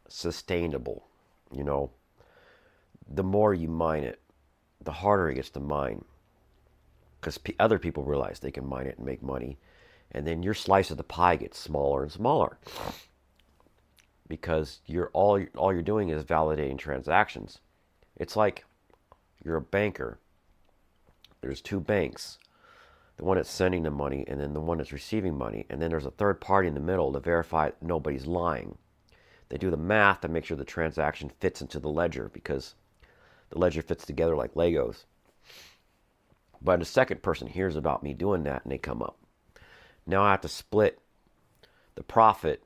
sustainable. You know, the more you mine it, the harder it gets to mine. Because other people realize they can mine it and make money. And then your slice of the pie gets smaller and smaller. Because all you're doing is validating transactions. It's like you're a banker. There's two banks. The one that's sending the money and then the one that's receiving money. And then there's a third party in the middle to verify nobody's lying. They do the math to make sure the transaction fits into the ledger because the ledger fits together like Legos. But a second person hears about me doing that and they come up. Now I have to split the profit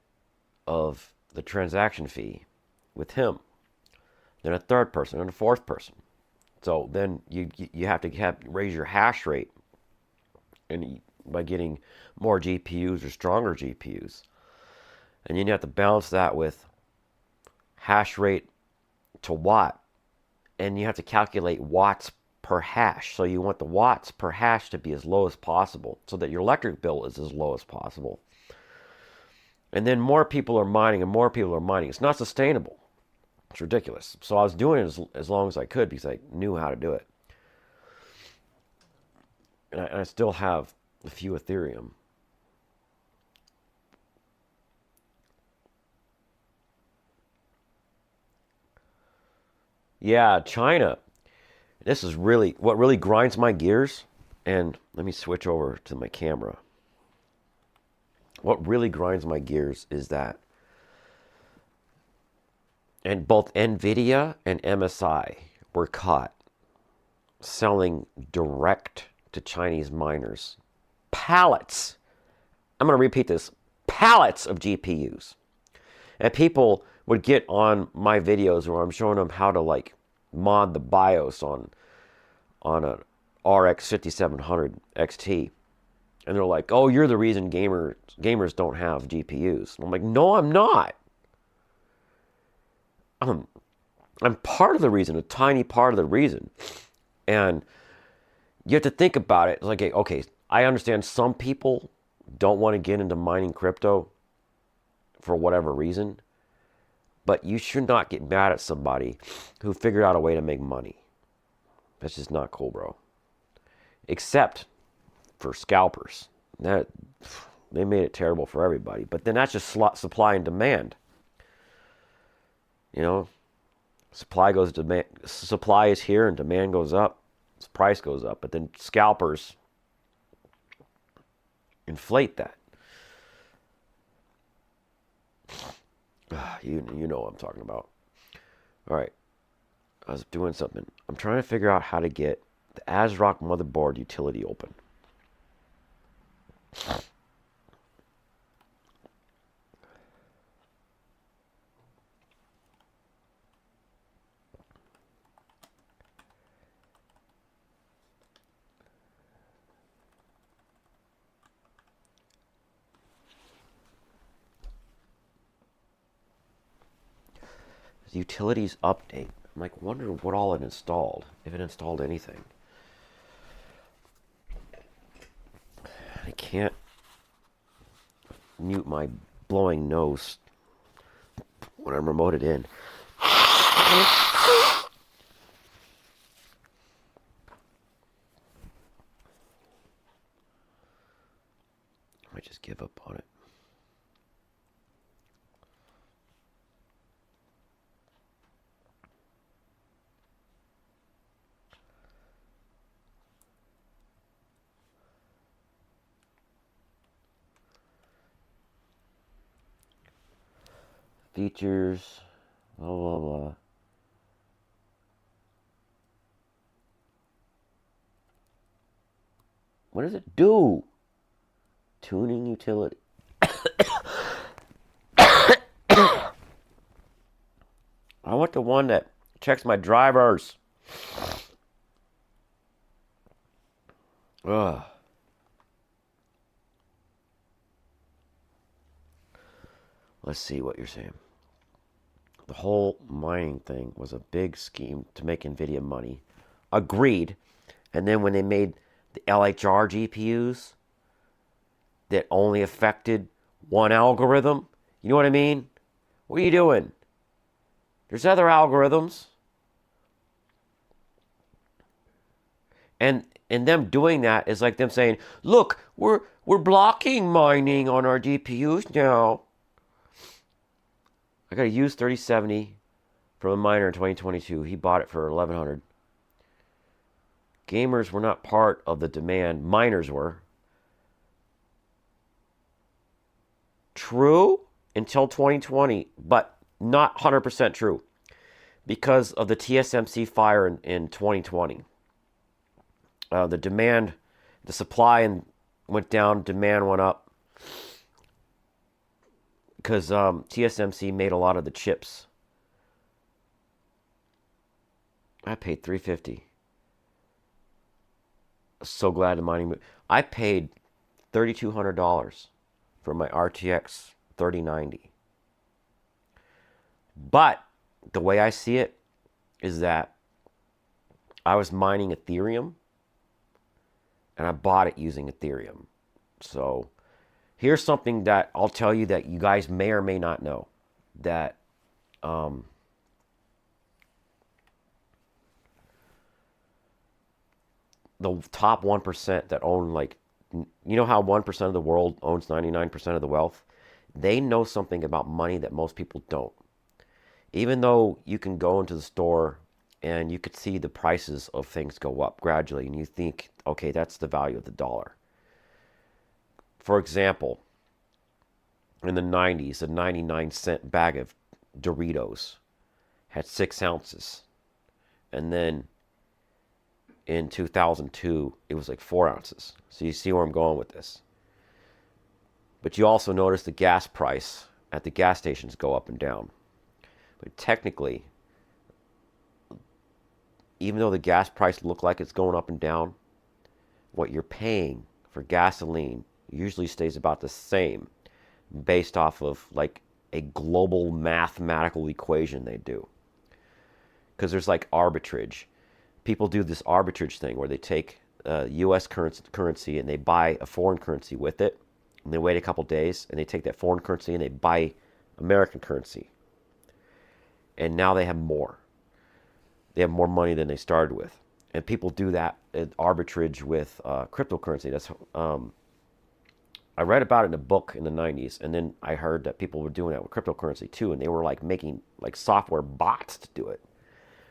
of the transaction fee with him. Then a third person and a fourth person. So then you have to raise your hash rate and by getting more GPUs or stronger GPUs. And you have to balance that with hash rate to watt. And you have to calculate watts per hash. So you want the watts per hash to be as low as possible so that your electric bill is as low as possible. And then more people are mining and more people are mining. It's not sustainable. It's ridiculous. So I was doing it as long as I could because I knew how to do it. And I still have a few Ethereum. Yeah, China. This is really what really grinds my gears. And let me switch over to my camera. What really grinds my gears is that and both Nvidia and MSI were caught selling direct to Chinese miners pallets. I'm going to repeat this. Pallets of GPUs. And people would get on my videos where I'm showing them how to like mod the BIOS on a RX 5700 XT. And they're like, "Oh, you're the reason gamers don't have GPUs." And I'm like, "No, I'm not. I'm part of the reason, a tiny part of the reason." And you have to think about it. It's like, okay, I understand some people don't want to get into mining crypto for whatever reason, but you should not get mad at somebody who figured out a way to make money. That's just not cool, bro. Except for scalpers. That they made it terrible for everybody. But then that's just supply and demand. You know, supply is here and demand goes up. Price goes up, but then scalpers inflate that. You know what I'm talking about. All right, I was doing something. I'm trying to figure out how to get the ASRock motherboard utility open. Utilities update. I'm like, wondering what all it installed, if it installed anything. can't mute my blowing nose when I'm remoted in. I might just give up on it. Features, blah, blah, blah. What does it do? Tuning utility. I want the one that checks my drivers. Ugh. Let's see what you're saying. The whole mining thing was a big scheme to make NVIDIA money. Agreed. And then when they made the LHR GPUs that only affected one algorithm, you know what I mean? What are you doing? There's other algorithms. And them doing that is like them saying, look, we're blocking mining on our GPUs now. I got a used 3070 from a miner in 2022. He bought it for $1,100. Gamers were not part of the demand. Miners were. True until 2020, but not 100% true because of the TSMC fire in 2020. The demand, the supply went down, demand went up because TSMC made a lot of the chips. I paid $350. So glad the mining moved. I paid $3,200 for my RTX 3090. But the way I see it is that I was mining Ethereum and I bought it using Ethereum. So here's something that I'll tell you that you guys may or may not know. That the top 1% that own, like, you know how 1% of the world owns 99% of the wealth? They know something about money that most people don't. Even though you can go into the store and you could see the prices of things go up gradually and you think, okay, that's the value of the dollar. For example, in the 90s, a 99-cent bag of Doritos had 6 ounces. And then in 2002, it was like 4 ounces. So you see where I'm going with this. But you also notice the gas price at the gas stations go up and down. But technically, even though the gas price look like it's going up and down, what you're paying for gasoline usually stays about the same based off of like a global mathematical equation they do. Because there's like arbitrage. People do this arbitrage thing where they take U.S. currency and they buy a foreign currency with it, and they wait a couple days and they take that foreign currency and they buy American currency. And now they have more. They have more money than they started with. And people do that arbitrage with cryptocurrency. That's I read about it in a book in the 90s, and then I heard that people were doing that with cryptocurrency too, and they were like making like software bots to do it,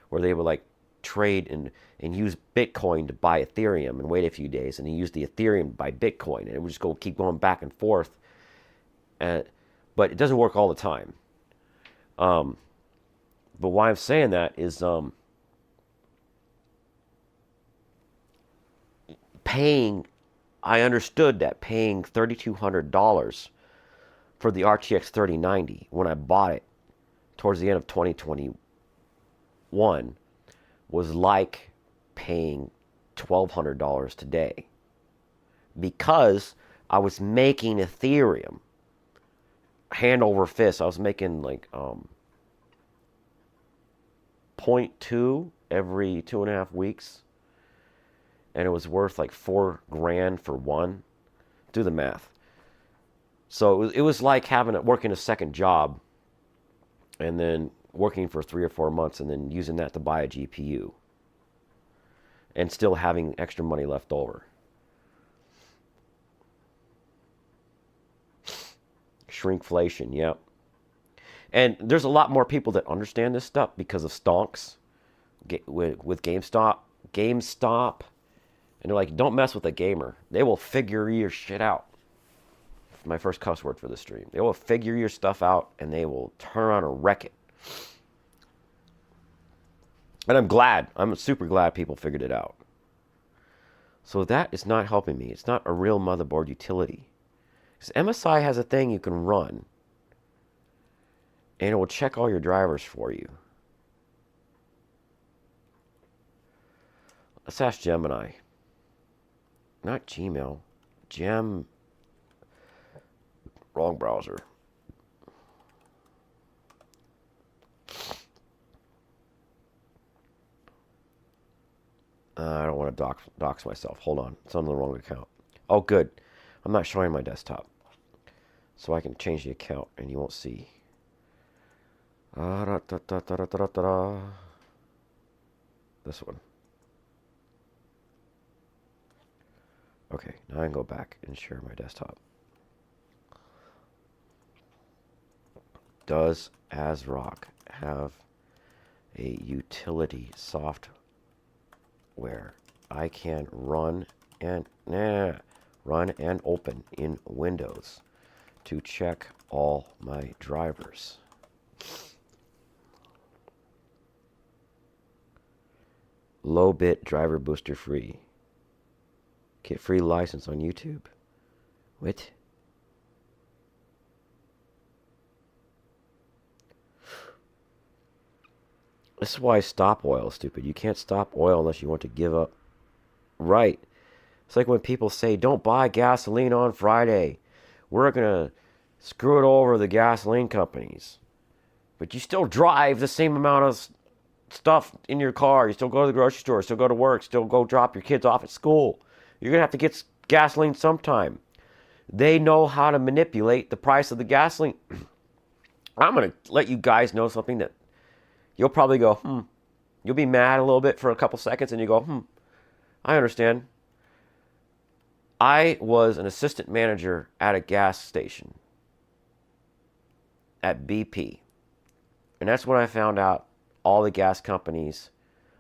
where they would like trade and use Bitcoin to buy Ethereum and wait a few days, and then use the Ethereum to buy Bitcoin, and it would just keep going back and forth. But it doesn't work all the time. But why I'm saying that is I understood that paying $3,200 for the RTX 3090 when I bought it towards the end of 2021 was like paying $1,200 today, because I was making Ethereum hand over fist. I was making like 0.2 every 2.5 weeks, and it was worth like $4,000 for one. Do the math. So it was like working a second job and then working for 3 or 4 months and then using that to buy a GPU and still having extra money left over. Shrinkflation, yep. And there's a lot more people that understand this stuff because of stonks with GameStop. And they're like, don't mess with a gamer. They will figure your shit out. My first cuss word for the stream. They will figure your stuff out and they will turn around and wreck it. And I'm super glad people figured it out. So that is not helping me. It's not a real motherboard utility. Because MSI has a thing you can run and it will check all your drivers for you. Let's ask Gemini. Not Gmail. Wrong browser. I don't want to dox myself. Hold on. It's on the wrong account. Oh, good. I'm not showing my desktop. So I can change the account and you won't see. This one. Okay, now I can go back and share my desktop. Does ASRock have a utility software I can run and open in Windows to check all my drivers? Low bit driver booster free. Get free license on YouTube. What? This is why stop oil is stupid. You can't stop oil unless you want to give up. Right. It's like when people say, don't buy gasoline on Friday. We're going to screw it over the gasoline companies. But you still drive the same amount of stuff in your car. You still go to the grocery store, still go to work, still go drop your kids off at school. You're going to have to get gasoline sometime. They know how to manipulate the price of the gasoline. I'm going to let you guys know something that you'll probably go, You'll be mad a little bit for a couple seconds and you go, I understand. I was an assistant manager at a gas station at BP. And that's when I found out all the gas companies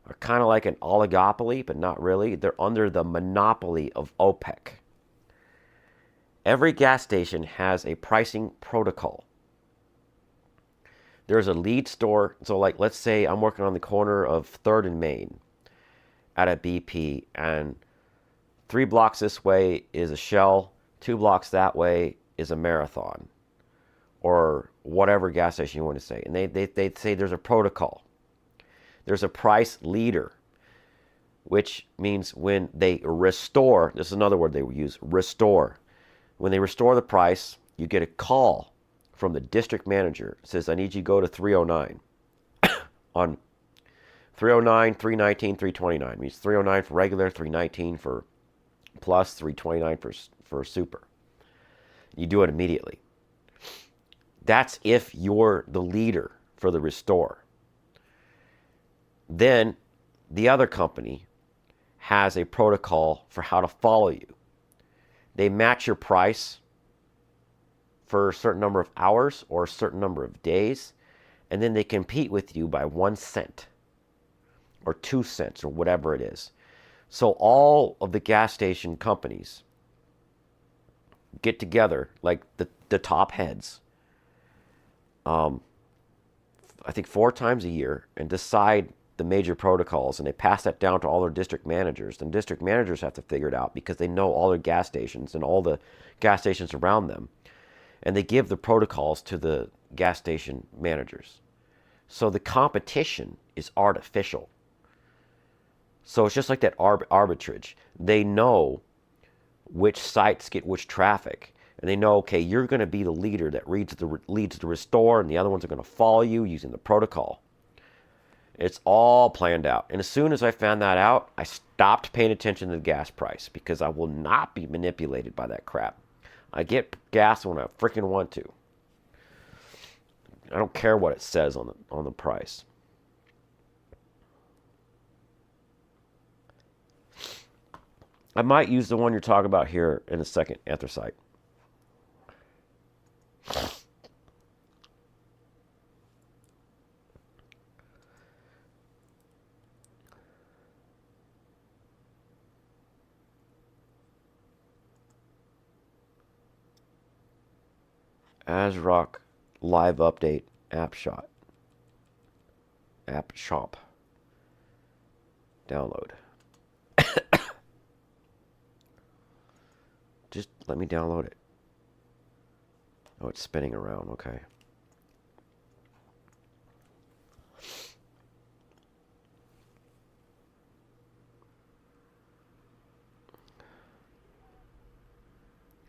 are kind of like an oligopoly, but not really. They're under the monopoly of OPEC. Every gas station has a pricing protocol. There's a lead store. So like, let's say I'm working on the corner of 3rd and Main at a BP, and 3 blocks this way is a Shell, 2 blocks that way is a Marathon, or whatever gas station you want to say. And they say there's a protocol. There's a price leader, which means when they restore, this is another word they will use, restore. When they restore the price, you get a call from the district manager. It says, I need you to go to 309. On 309, 319, 329. It means 309 for regular, 319 for plus, 329 for super. You do it immediately. That's if you're the leader for the restore. Then the other company has a protocol for how to follow you. They match your price for a certain number of hours or a certain number of days, and then they compete with you by 1 cent or 2 cents or whatever it is. So all of the gas station companies get together, like the top heads, I think 4 times a year, and decide the major protocols, and they pass that down to all their district managers. And district managers have to figure it out because they know all their gas stations and all the gas stations around them. And they give the protocols to the gas station managers. So the competition is artificial. So it's just like that arbitrage. They know which sites get which traffic. And they know, okay, you're going to be the leader that leads the restore, and the other ones are going to follow you using the protocol. It's all planned out. And as soon as I found that out, I stopped paying attention to the gas price because I will not be manipulated by that crap. I get gas when I freaking want to. I don't care what it says on the price. I might use the one you're talking about here in a second, anthracite. ASRock live update app shop download. Just let me download it. Oh, it's spinning around. Okay.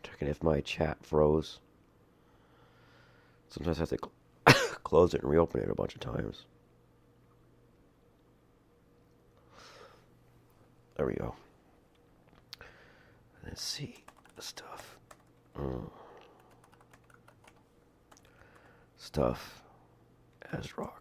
Checking if my chat froze. Sometimes I have to close it and reopen it a bunch of times. There we go. Let's see stuff. Stuff ASRock.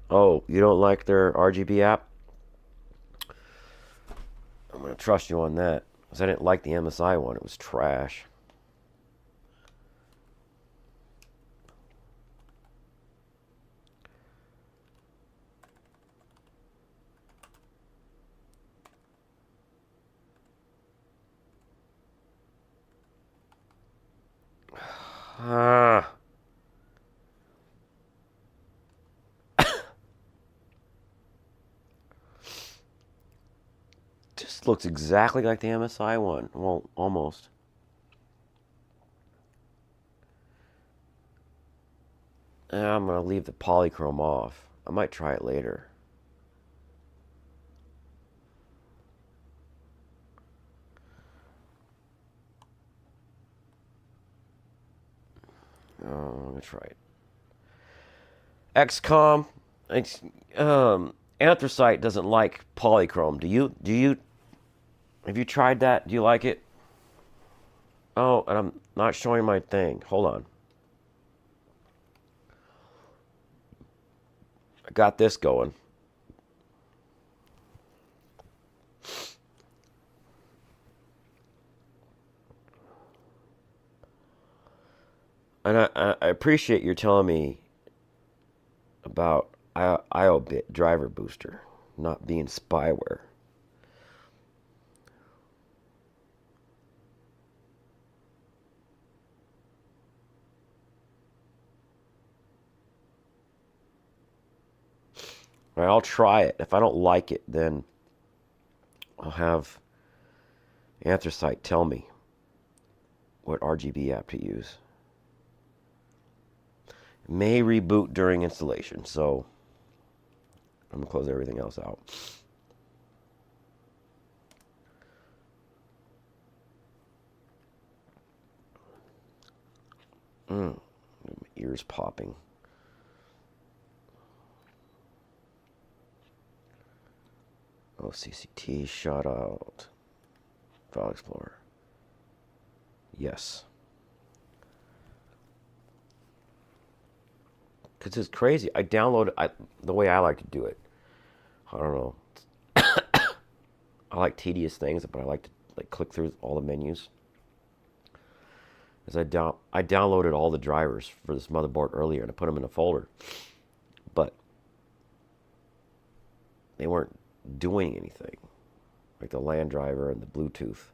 Oh, you don't like their RGB app? I'm going to trust you on that. Because I didn't like the MSI one. It was trash. Ah. Just looks exactly like the MSI one. Well, almost. I'm going to leave the polychrome off. I might try it later. Oh, I'm going to try it. XCOM. Anthracite doesn't like polychrome. Do you? Have you tried that? Do you like it? Oh, and I'm not showing my thing. Hold on. I got this going. And I appreciate you telling me about IOBit driver booster not being spyware. All right, I'll try it. If I don't like it, then I'll have Anthracite tell me what RGB app to use. It may reboot during installation, so I'm gonna close everything else out. My ears popping. Oh, CCT, shout out. File Explorer. Yes. Because it's crazy. I download the way I like to do it. I don't know. I like tedious things, but I like to like click through all the menus. Is I downloaded all the drivers for this motherboard earlier and I put them in a folder, but they weren't doing anything, like the LAN driver and the Bluetooth.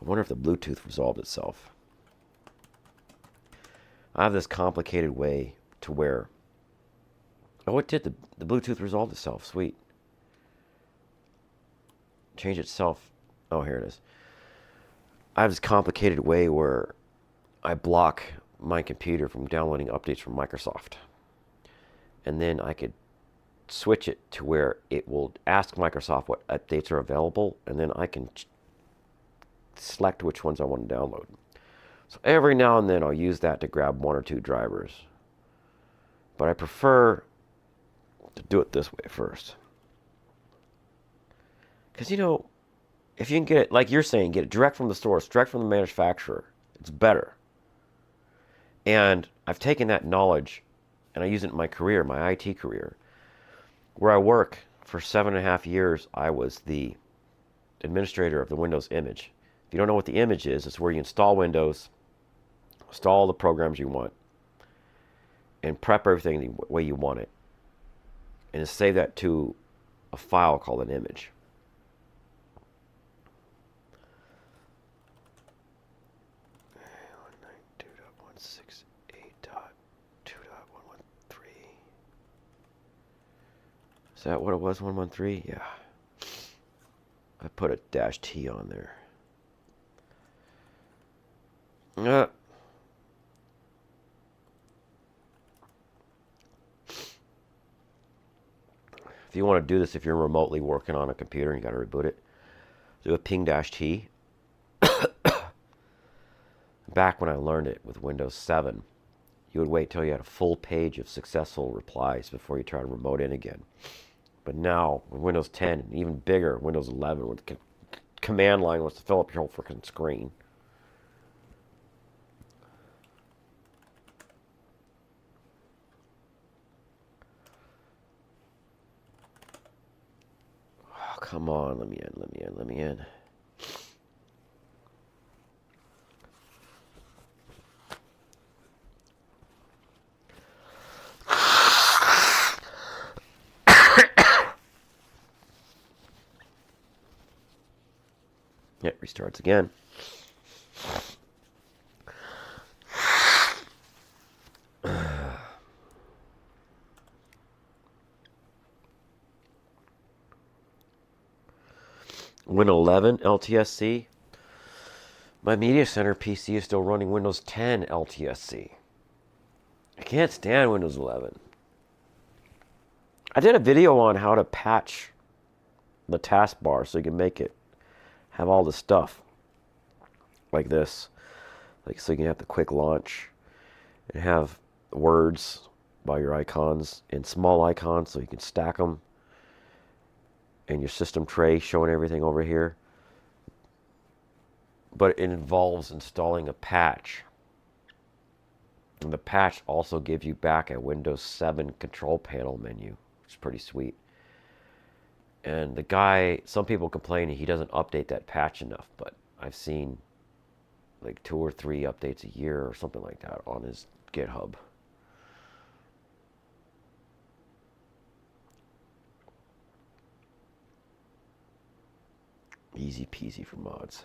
I wonder if the Bluetooth resolved itself. I have this complicated way to where, oh, it did. The Bluetooth resolved itself. Sweet. Change itself. Oh, here it is. I have this complicated way where I block my computer from downloading updates from Microsoft. And then I could switch it to where it will ask Microsoft what updates are available, and then I can select which ones I want to download. So every now and then I'll use that to grab 1 or 2 drivers. But I prefer to do it this way first. Because, you know, if you can get it, like you're saying, get it direct from the source, direct from the manufacturer, it's better. And I've taken that knowledge and I use it in my career, my IT career. Where I work for 7.5 years, I was the administrator of the Windows image. If you don't know what the image is, it's where you install Windows, install the programs you want, and prep everything the way you want it. And save that to a file called an image. Is that what it was, 113? Yeah. I put a -T on there. If you want to do this, if you're remotely working on a computer and you got to reboot it, do a ping-T. Back when I learned it with Windows 7, you would wait till you had a full page of successful replies before you try to remote in again. But now, with Windows 10, and even bigger, Windows 11, with the command line wants to fill up your whole freaking screen. Oh, come on, let me in. It restarts again. Windows 11 LTSC. My Media Center PC is still running Windows 10 LTSC. I can't stand Windows 11. I did a video on how to patch the taskbar so you can make it have all the stuff like this, like so you can have the quick launch and have words by your icons and small icons so you can stack them, and your system tray showing everything over here. But it involves installing a patch, and the patch also gives you back a Windows 7 control panel menu, which is pretty sweet. And the guy, some people complain he doesn't update that patch enough, but I've seen like 2 or 3 updates a year or something like that on his GitHub. Easy peasy for mods.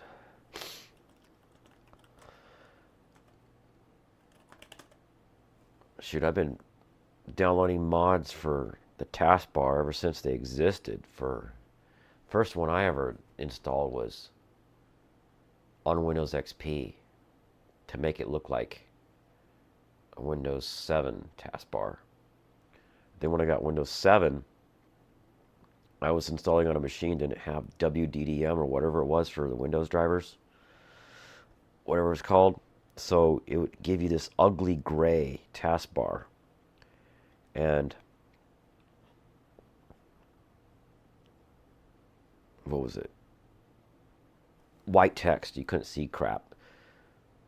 Shoot, I've been downloading mods for the taskbar ever since they existed. First one I ever installed was on Windows XP to make it look like a Windows 7 taskbar. Then when I got Windows 7, I was installing on a machine that didn't have WDDM or whatever it was for the Windows drivers, whatever it's called. So it would give you this ugly gray taskbar. And what was it? White text. You couldn't see crap.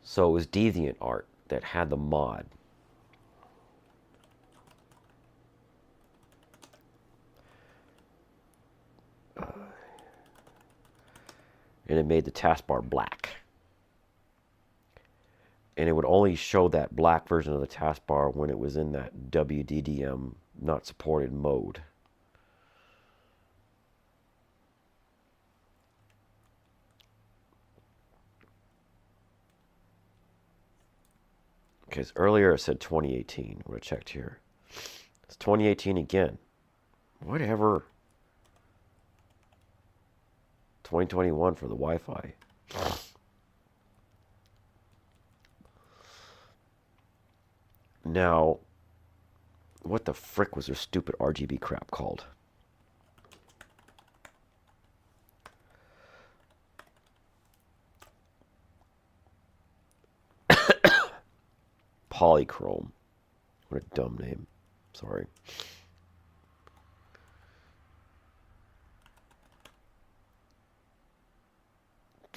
So it was DeviantArt that had the mod. and it made the taskbar black. And it would only show that black version of the taskbar when it was in that WDDM not supported mode. Because earlier it said 2018 when I checked here. It's 2018 again. Whatever. 2021 for the Wi-Fi. Now, what the frick was their stupid RGB crap called? Polychrome. What a dumb name. Sorry.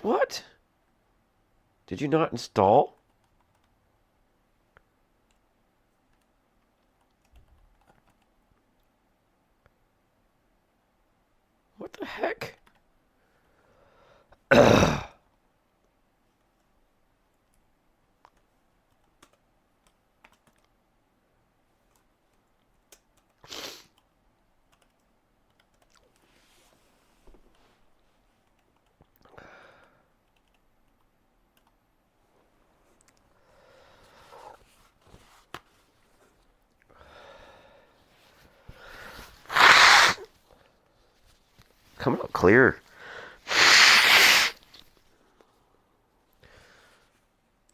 What? Did you not install? What the heck? Coming out clear.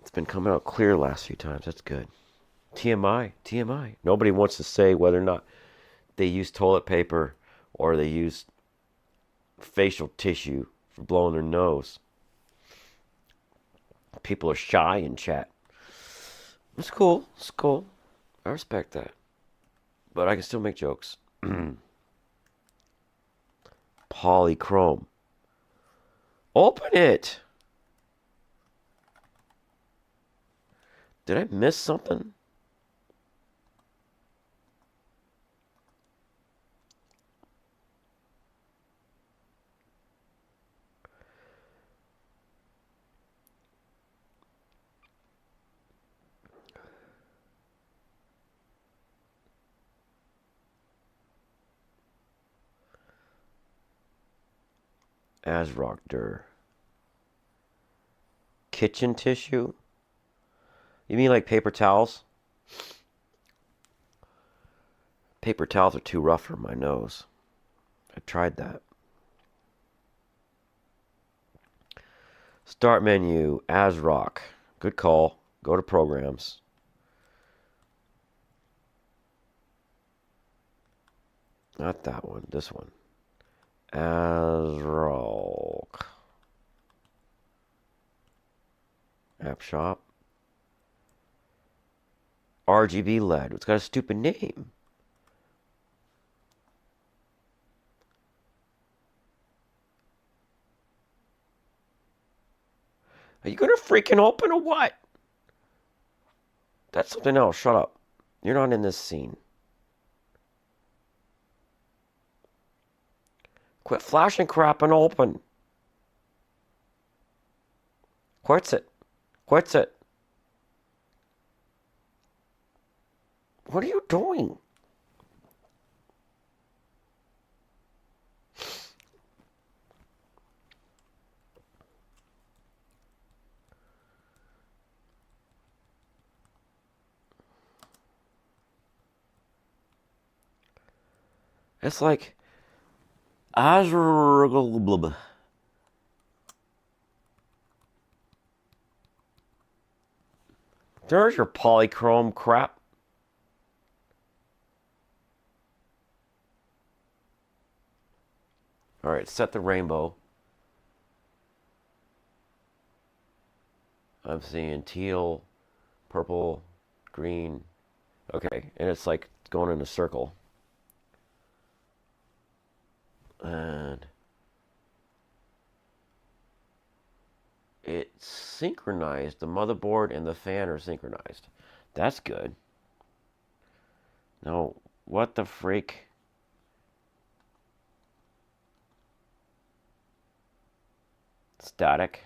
It's been coming out clear the last few times. That's good. TMI, TMI. Nobody wants to say whether or not they use toilet paper or they use facial tissue for blowing their nose. People are shy in chat. It's cool. It's cool. I respect that. But I can still make jokes. Polychrome. Open it. Did I miss something? Asrock Kitchen tissue? You mean like paper towels? Paper towels are too rough for my nose. I tried that. Start menu, Asrock. Good call. Go to programs. Not that one, this one. Asrock. App shop. RGB LED. It's got a stupid name. Are you gonna freaking open or what? That's something else. Shut up. You're not in this scene. Quit flashing crap and open. Quits it. Quits it. What are you doing? It's like there's your polychrome crap. All right, set the rainbow. I'm seeing teal, purple, green. Okay, and it's like going in a circle. And it's synchronized. The motherboard and the fan are synchronized. That's good. Now, what the freak? static.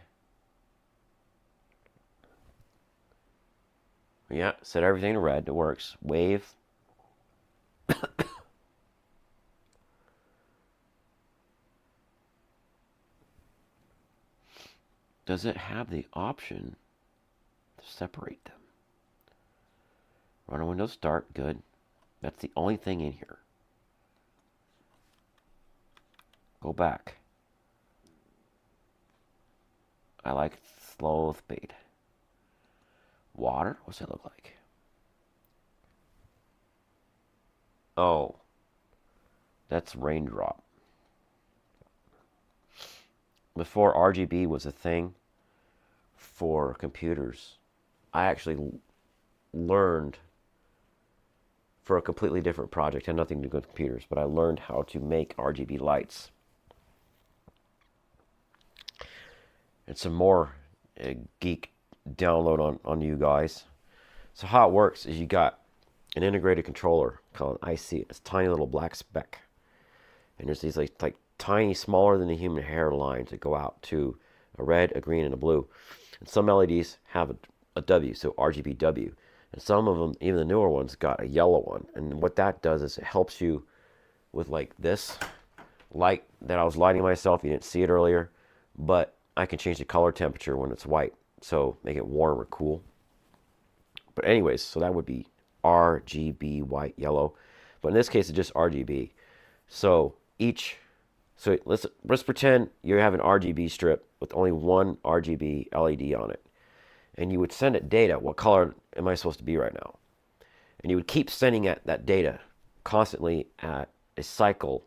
Yeah, set everything to red. It works. Wave. Does it have the option to separate them? Run a Windows Start. Good. That's the only thing in here. Go back. I like slow speed. Water? What's it look like? Oh, that's raindrop. Before RGB was a thing for computers, I actually learned for a completely different project, had nothing to do with computers, but I learned how to make RGB lights. It's some more geek download on you guys. So how it works is you got an integrated controller called an IC. It's a tiny little black speck. And there's these like tiny, smaller than a human hair lines that go out to a red, a green, and a blue. And some LEDs have a W, so RGBW. And some of them, even the newer ones, got a yellow one. And what that does is it helps you with like this light that I was lighting myself. You didn't see it earlier, but I can change the color temperature when it's white. So make it warm or cool. But anyways, so that would be RGB, white, yellow. But in this case, it's just RGB. So let's pretend you have an RGB strip with only one RGB LED on it. And you would send it data. What color am I supposed to be right now? And you would keep sending it that data constantly at a cycle,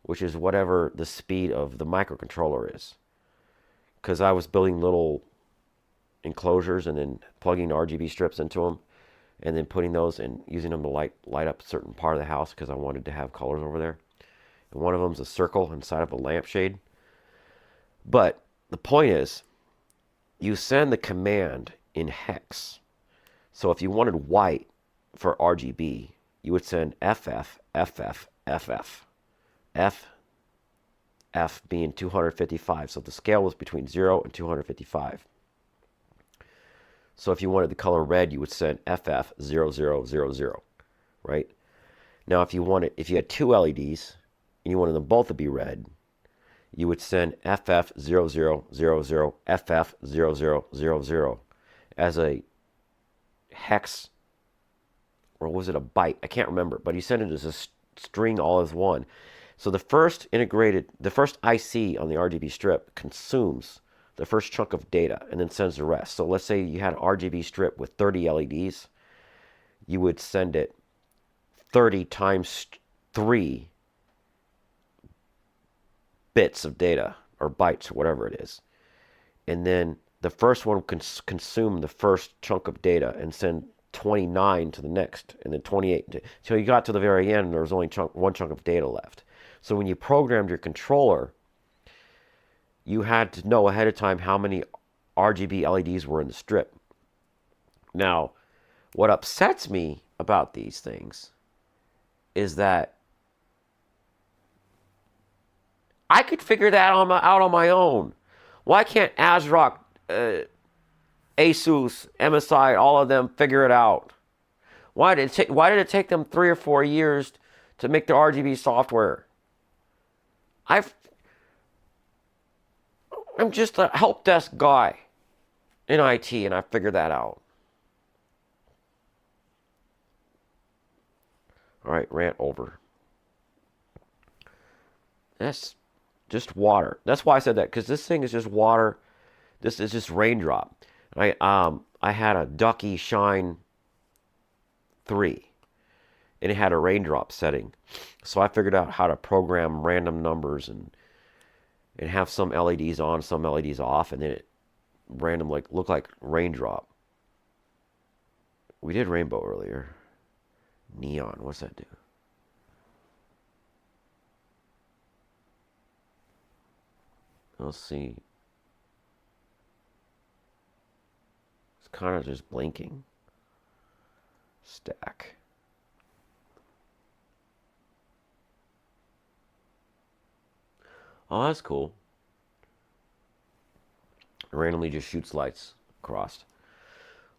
which is whatever the speed of the microcontroller is. Because I was building little enclosures and then plugging RGB strips into them and then putting those and using them to light up a certain part of the house because I wanted to have colors over there. And one of them is a circle inside of a lampshade. But the point is, you send the command in hex. So if you wanted white for RGB, you would send FF, FF, FF. F being 255. So the scale was between 0 and 255. So if you wanted the color red, you would send FF0000, right? Now if you had two LEDs and you wanted them both to be red, you would send FF0000, FF0000 as a hex, or was it a byte? I can't remember, but he sent it as a string all as one. So the first IC on the RGB strip consumes the first chunk of data and then sends the rest. So let's say you had an RGB strip with 30 LEDs. You would send it 30 times 3 bits of data, or bytes, or whatever it is. And then the first one would consume the first chunk of data and send 29 to the next, and then 28. So you got to the very end, and there was only one chunk of data left. So when you programmed your controller, you had to know ahead of time how many RGB LEDs were in the strip. Now, what upsets me about these things is that I could figure that out on my own. Why can't ASRock, Asus, MSI, all of them figure it out? Why did it take them 3 or 4 years to make the RGB software? I'm just a help desk guy in IT, and I figured that out. All right, rant over. That's just water. That's why I said that, because this thing is just water. This is just raindrop. I had a Ducky Shine 3, and it had a raindrop setting. So I figured out how to program random numbers and have some LEDs on, some LEDs off, and then it look like raindrop. We did rainbow earlier. Neon, what's that do? Let's see. It's kind of just blinking. Stack. Oh, that's cool. It randomly just shoots lights across.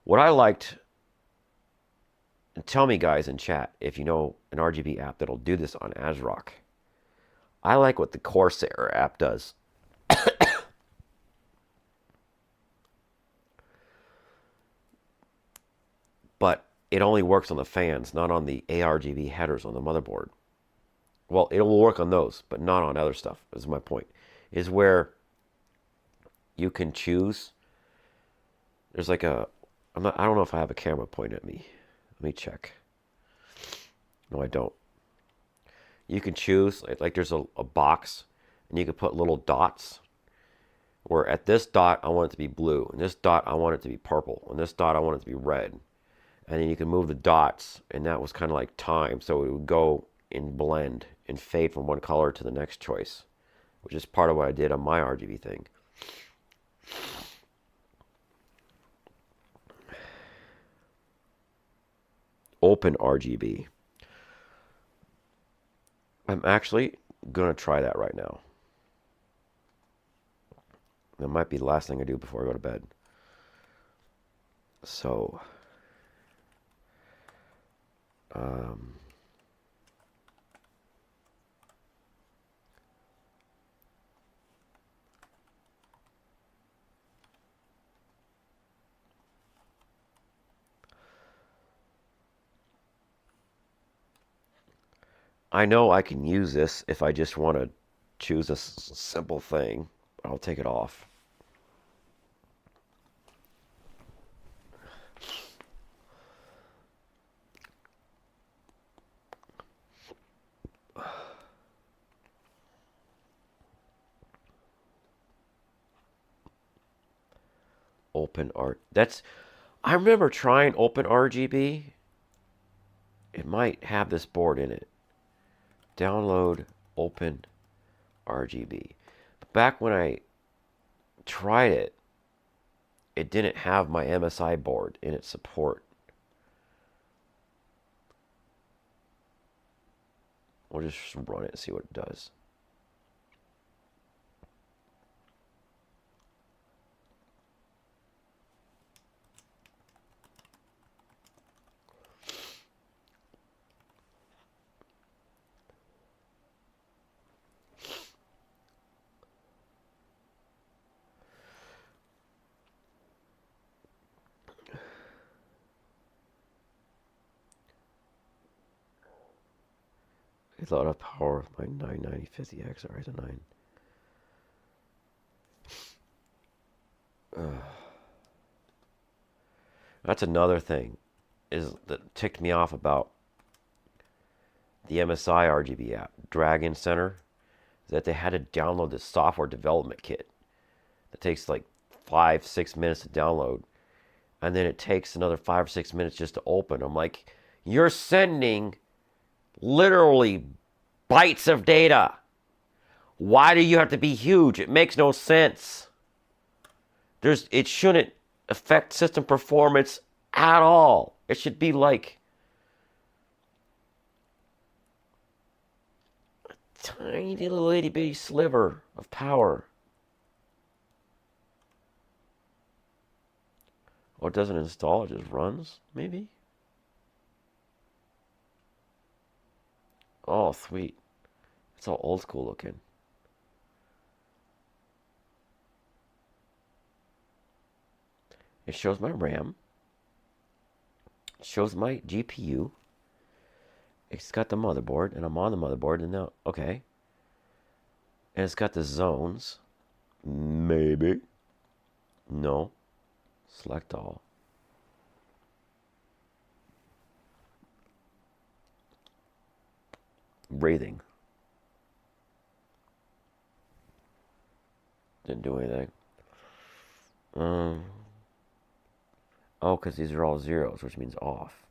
What I liked, and tell me guys in chat if you know an RGB app that'll do this on ASRock. I like what the Corsair app does. But it only works on the fans, not on the ARGB headers on the motherboard. Well, it will work on those, but not on other stuff, is my point. Is where you can choose. There's like a, I don't know if I have a camera pointed at me. Let me check. No, I don't. You can choose, like there's a box, and you can put little dots. Where at this dot, I want it to be blue, and this dot, I want it to be purple, and this dot, I want it to be red. And then you can move the dots, and that was kind of like time, so it would go and blend and fade from one color to the next choice, which is part of what I did on my RGB thing. Open RGB. I'm actually going to try that right now. That might be the last thing I do before I go to bed. So, I know I can use this if I just want to choose a simple thing. I'll take it off. Open art. I remember trying Open RGB. It might have this board in it. Download Open RGB. But back when I tried it, it didn't have my MSI board in its support. We'll just run it and see what it does. A lot of power of my 99050X Ryzen 9. That's another thing is that ticked me off about the MSI RGB app, Dragon Center, is that they had to download this software development kit that takes like 5-6 minutes to download, and then it takes another 5 or 6 minutes just to open. I'm like, you're sending literally bytes of data. Why do you have to be huge? It makes no sense. It shouldn't affect system performance at all. It should be like a tiny little itty bitty sliver of power. Or it doesn't install, it just runs, maybe? Oh, sweet. It's all old school looking. It shows my RAM. It shows my GPU. It's got the motherboard, and I'm on the motherboard, and now, okay. And it's got the zones. Maybe. No. Select all. Breathing. Didn't do anything. Oh, because these are all zeros, which means off.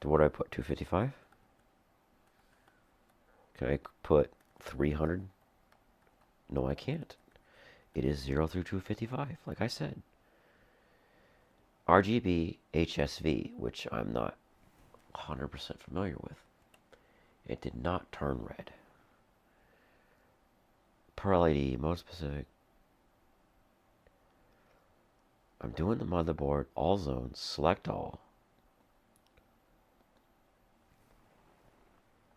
What do I put? 255? Can I put 300? No, I can't. It is 0 through 255, like I said. RGB HSV, which I'm not 100% familiar with. It did not turn red. Pro LED, most specific. I'm doing the motherboard, all zones, select all.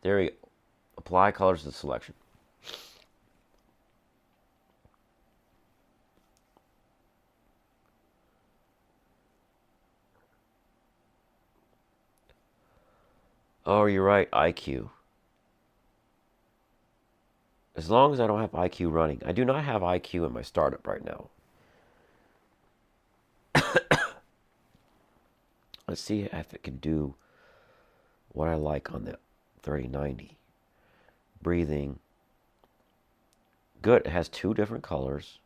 There we go. Apply colors to selection. Oh, you're right, IQ. As long as I don't have IQ running. I do not have IQ in my startup right now. Let's see if it can do what I like on the 3090. Breathing. Good, it has 2 different colors.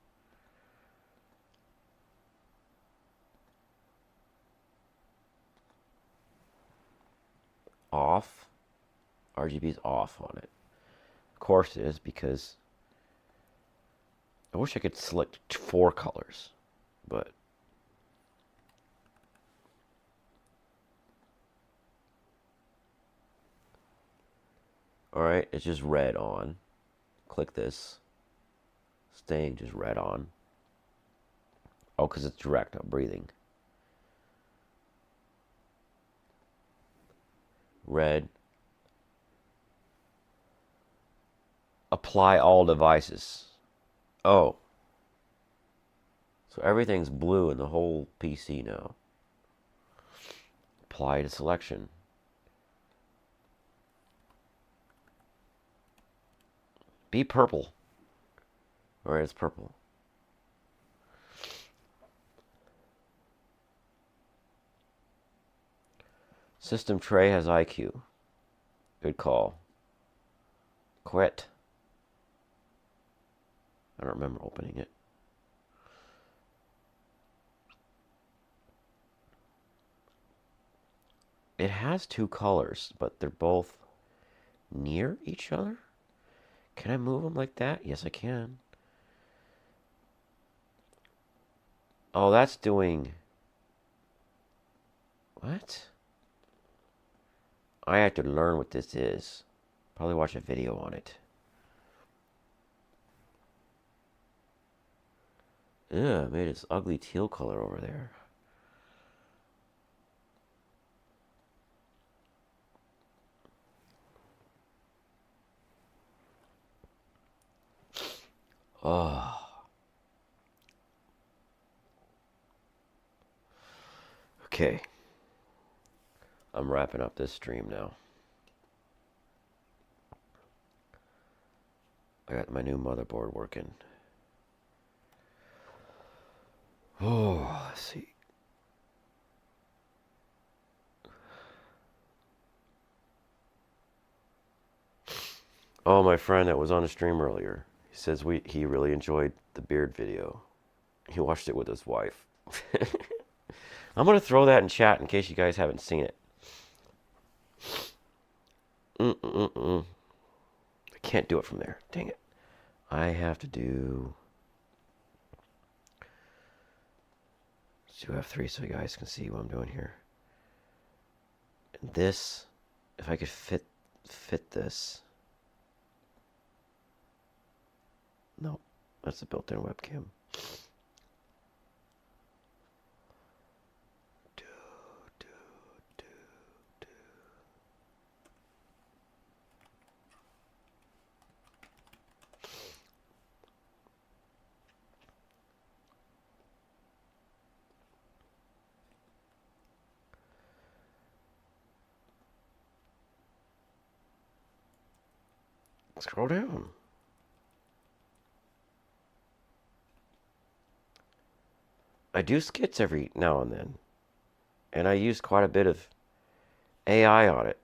Off. RGB's off on it. Of course it is, because I wish I could select 4 colors, but alright, it's just red on. Click this. Staying just red on. Oh, because it's direct, not breathing. Red. Apply all devices. Oh. So everything's blue in the whole PC now. Apply to selection. Be purple. Alright, it's purple. System tray has IQ. Good call. Quit. I don't remember opening it. It has 2 colors, but they're both near each other. Can I move them like that? Yes, I can. Oh, that's doing... What? I have to learn what this is. Probably watch a video on it. Yeah, made this ugly teal color over there. Oh. Okay. I'm wrapping up this stream now. I got my new motherboard working. Oh, let's see. Oh, my friend that was on the stream earlier. He says he really enjoyed the beard video. He watched it with his wife. I'm going to throw that in chat in case you guys haven't seen it. I can't do it from there. Dang it. I have to do F3 so you guys can see what I'm doing here. And this, if I could fit this. No, that's a built-in webcam. Scroll down. I do skits every now and then. And I use quite a bit of AI on it.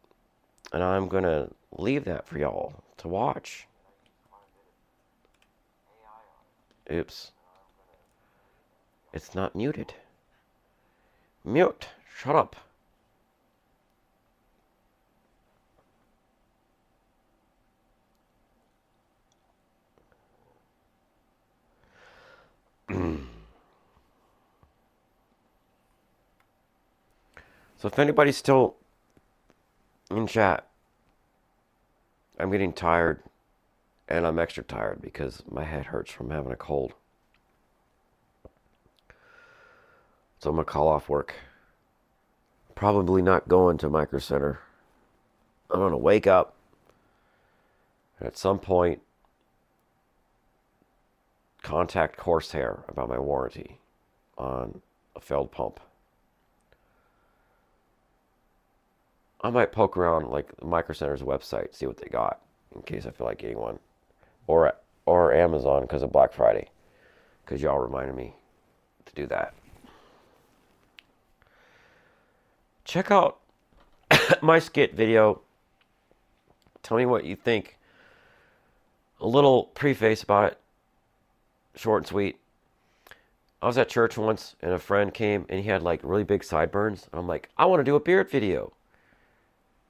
And I'm going to leave that for y'all to watch. Oops. It's not muted. Mute. Shut up. So if anybody's still in chat, I'm getting tired And I'm extra tired because my head hurts from having a cold. So I'm going to call off work. Probably not going to Micro Center. I'm going to wake up and at some point contact Corsair about my warranty on a failed pump. I might poke around like Micro Center's website, see what they got in case I feel like getting one. Or Amazon because of Black Friday. Because y'all reminded me to do that. Check out my skit video. Tell me what you think. A little preface about it. Short and sweet. I was at church once and a friend came and he had like really big sideburns. And I'm like, I want to do a beard video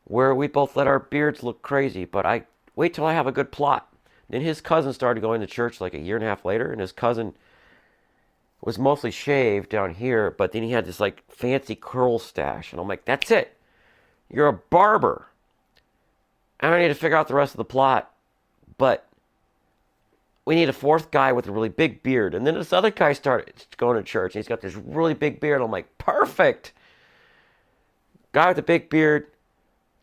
where we both let our beards look crazy, but I wait till I have a good plot. Then his cousin started going to church like a year and a half later, and his cousin was mostly shaved down here, but then he had this like fancy curl stash. And I'm like, that's it. You're a barber. And I need to figure out the rest of the plot. But we need a fourth guy with a really big beard. And then this other guy started going to church, and he's got this really big beard. I'm like, perfect. Guy with a big beard,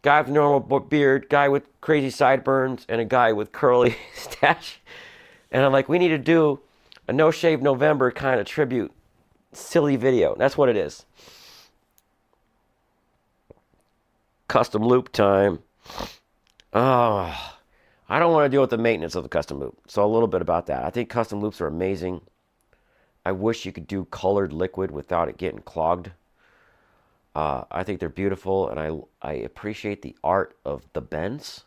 guy with a normal beard, guy with crazy sideburns, and a guy with curly stash. And I'm like, we need to do a No Shave November kind of tribute silly video. That's what it is. Custom loop time. Oh, I don't want to deal with the maintenance of the custom loop. So a little bit about that. I think custom loops are amazing. I wish you could do colored liquid without it getting clogged. I think they're beautiful, and I appreciate the art of the bends.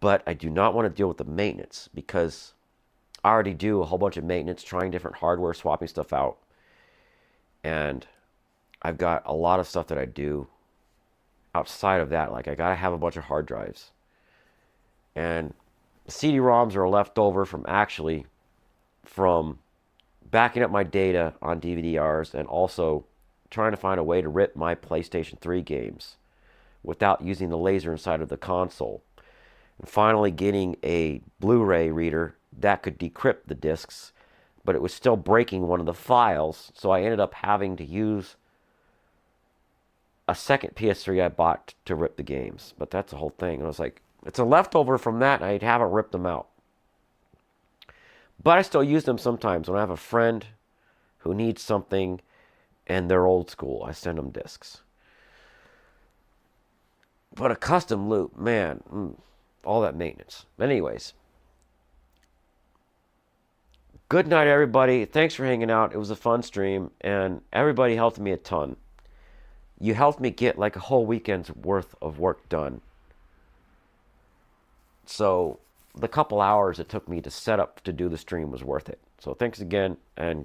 But I do not want to deal with the maintenance because I already do a whole bunch of maintenance, trying different hardware, swapping stuff out. And I've got a lot of stuff that I do outside of that. Like I got to have a bunch of hard drives. And CD-ROMs are left over from backing up my data on DVD-Rs and also trying to find a way to rip my PlayStation 3 games without using the laser inside of the console. And finally getting a Blu-ray reader that could decrypt the discs, but it was still breaking one of the files, so I ended up having to use a second PS3 I bought to rip the games. But that's the whole thing. And I was like, it's a leftover from that, and I haven't ripped them out. But I still use them sometimes. When I have a friend who needs something and they're old school, I send them discs. But a custom loop, man, all that maintenance. Anyways, good night, everybody. Thanks for hanging out. It was a fun stream, and everybody helped me a ton. You helped me get like a whole weekend's worth of work done. So the couple hours it took me to set up to do the stream was worth it. So thanks again, and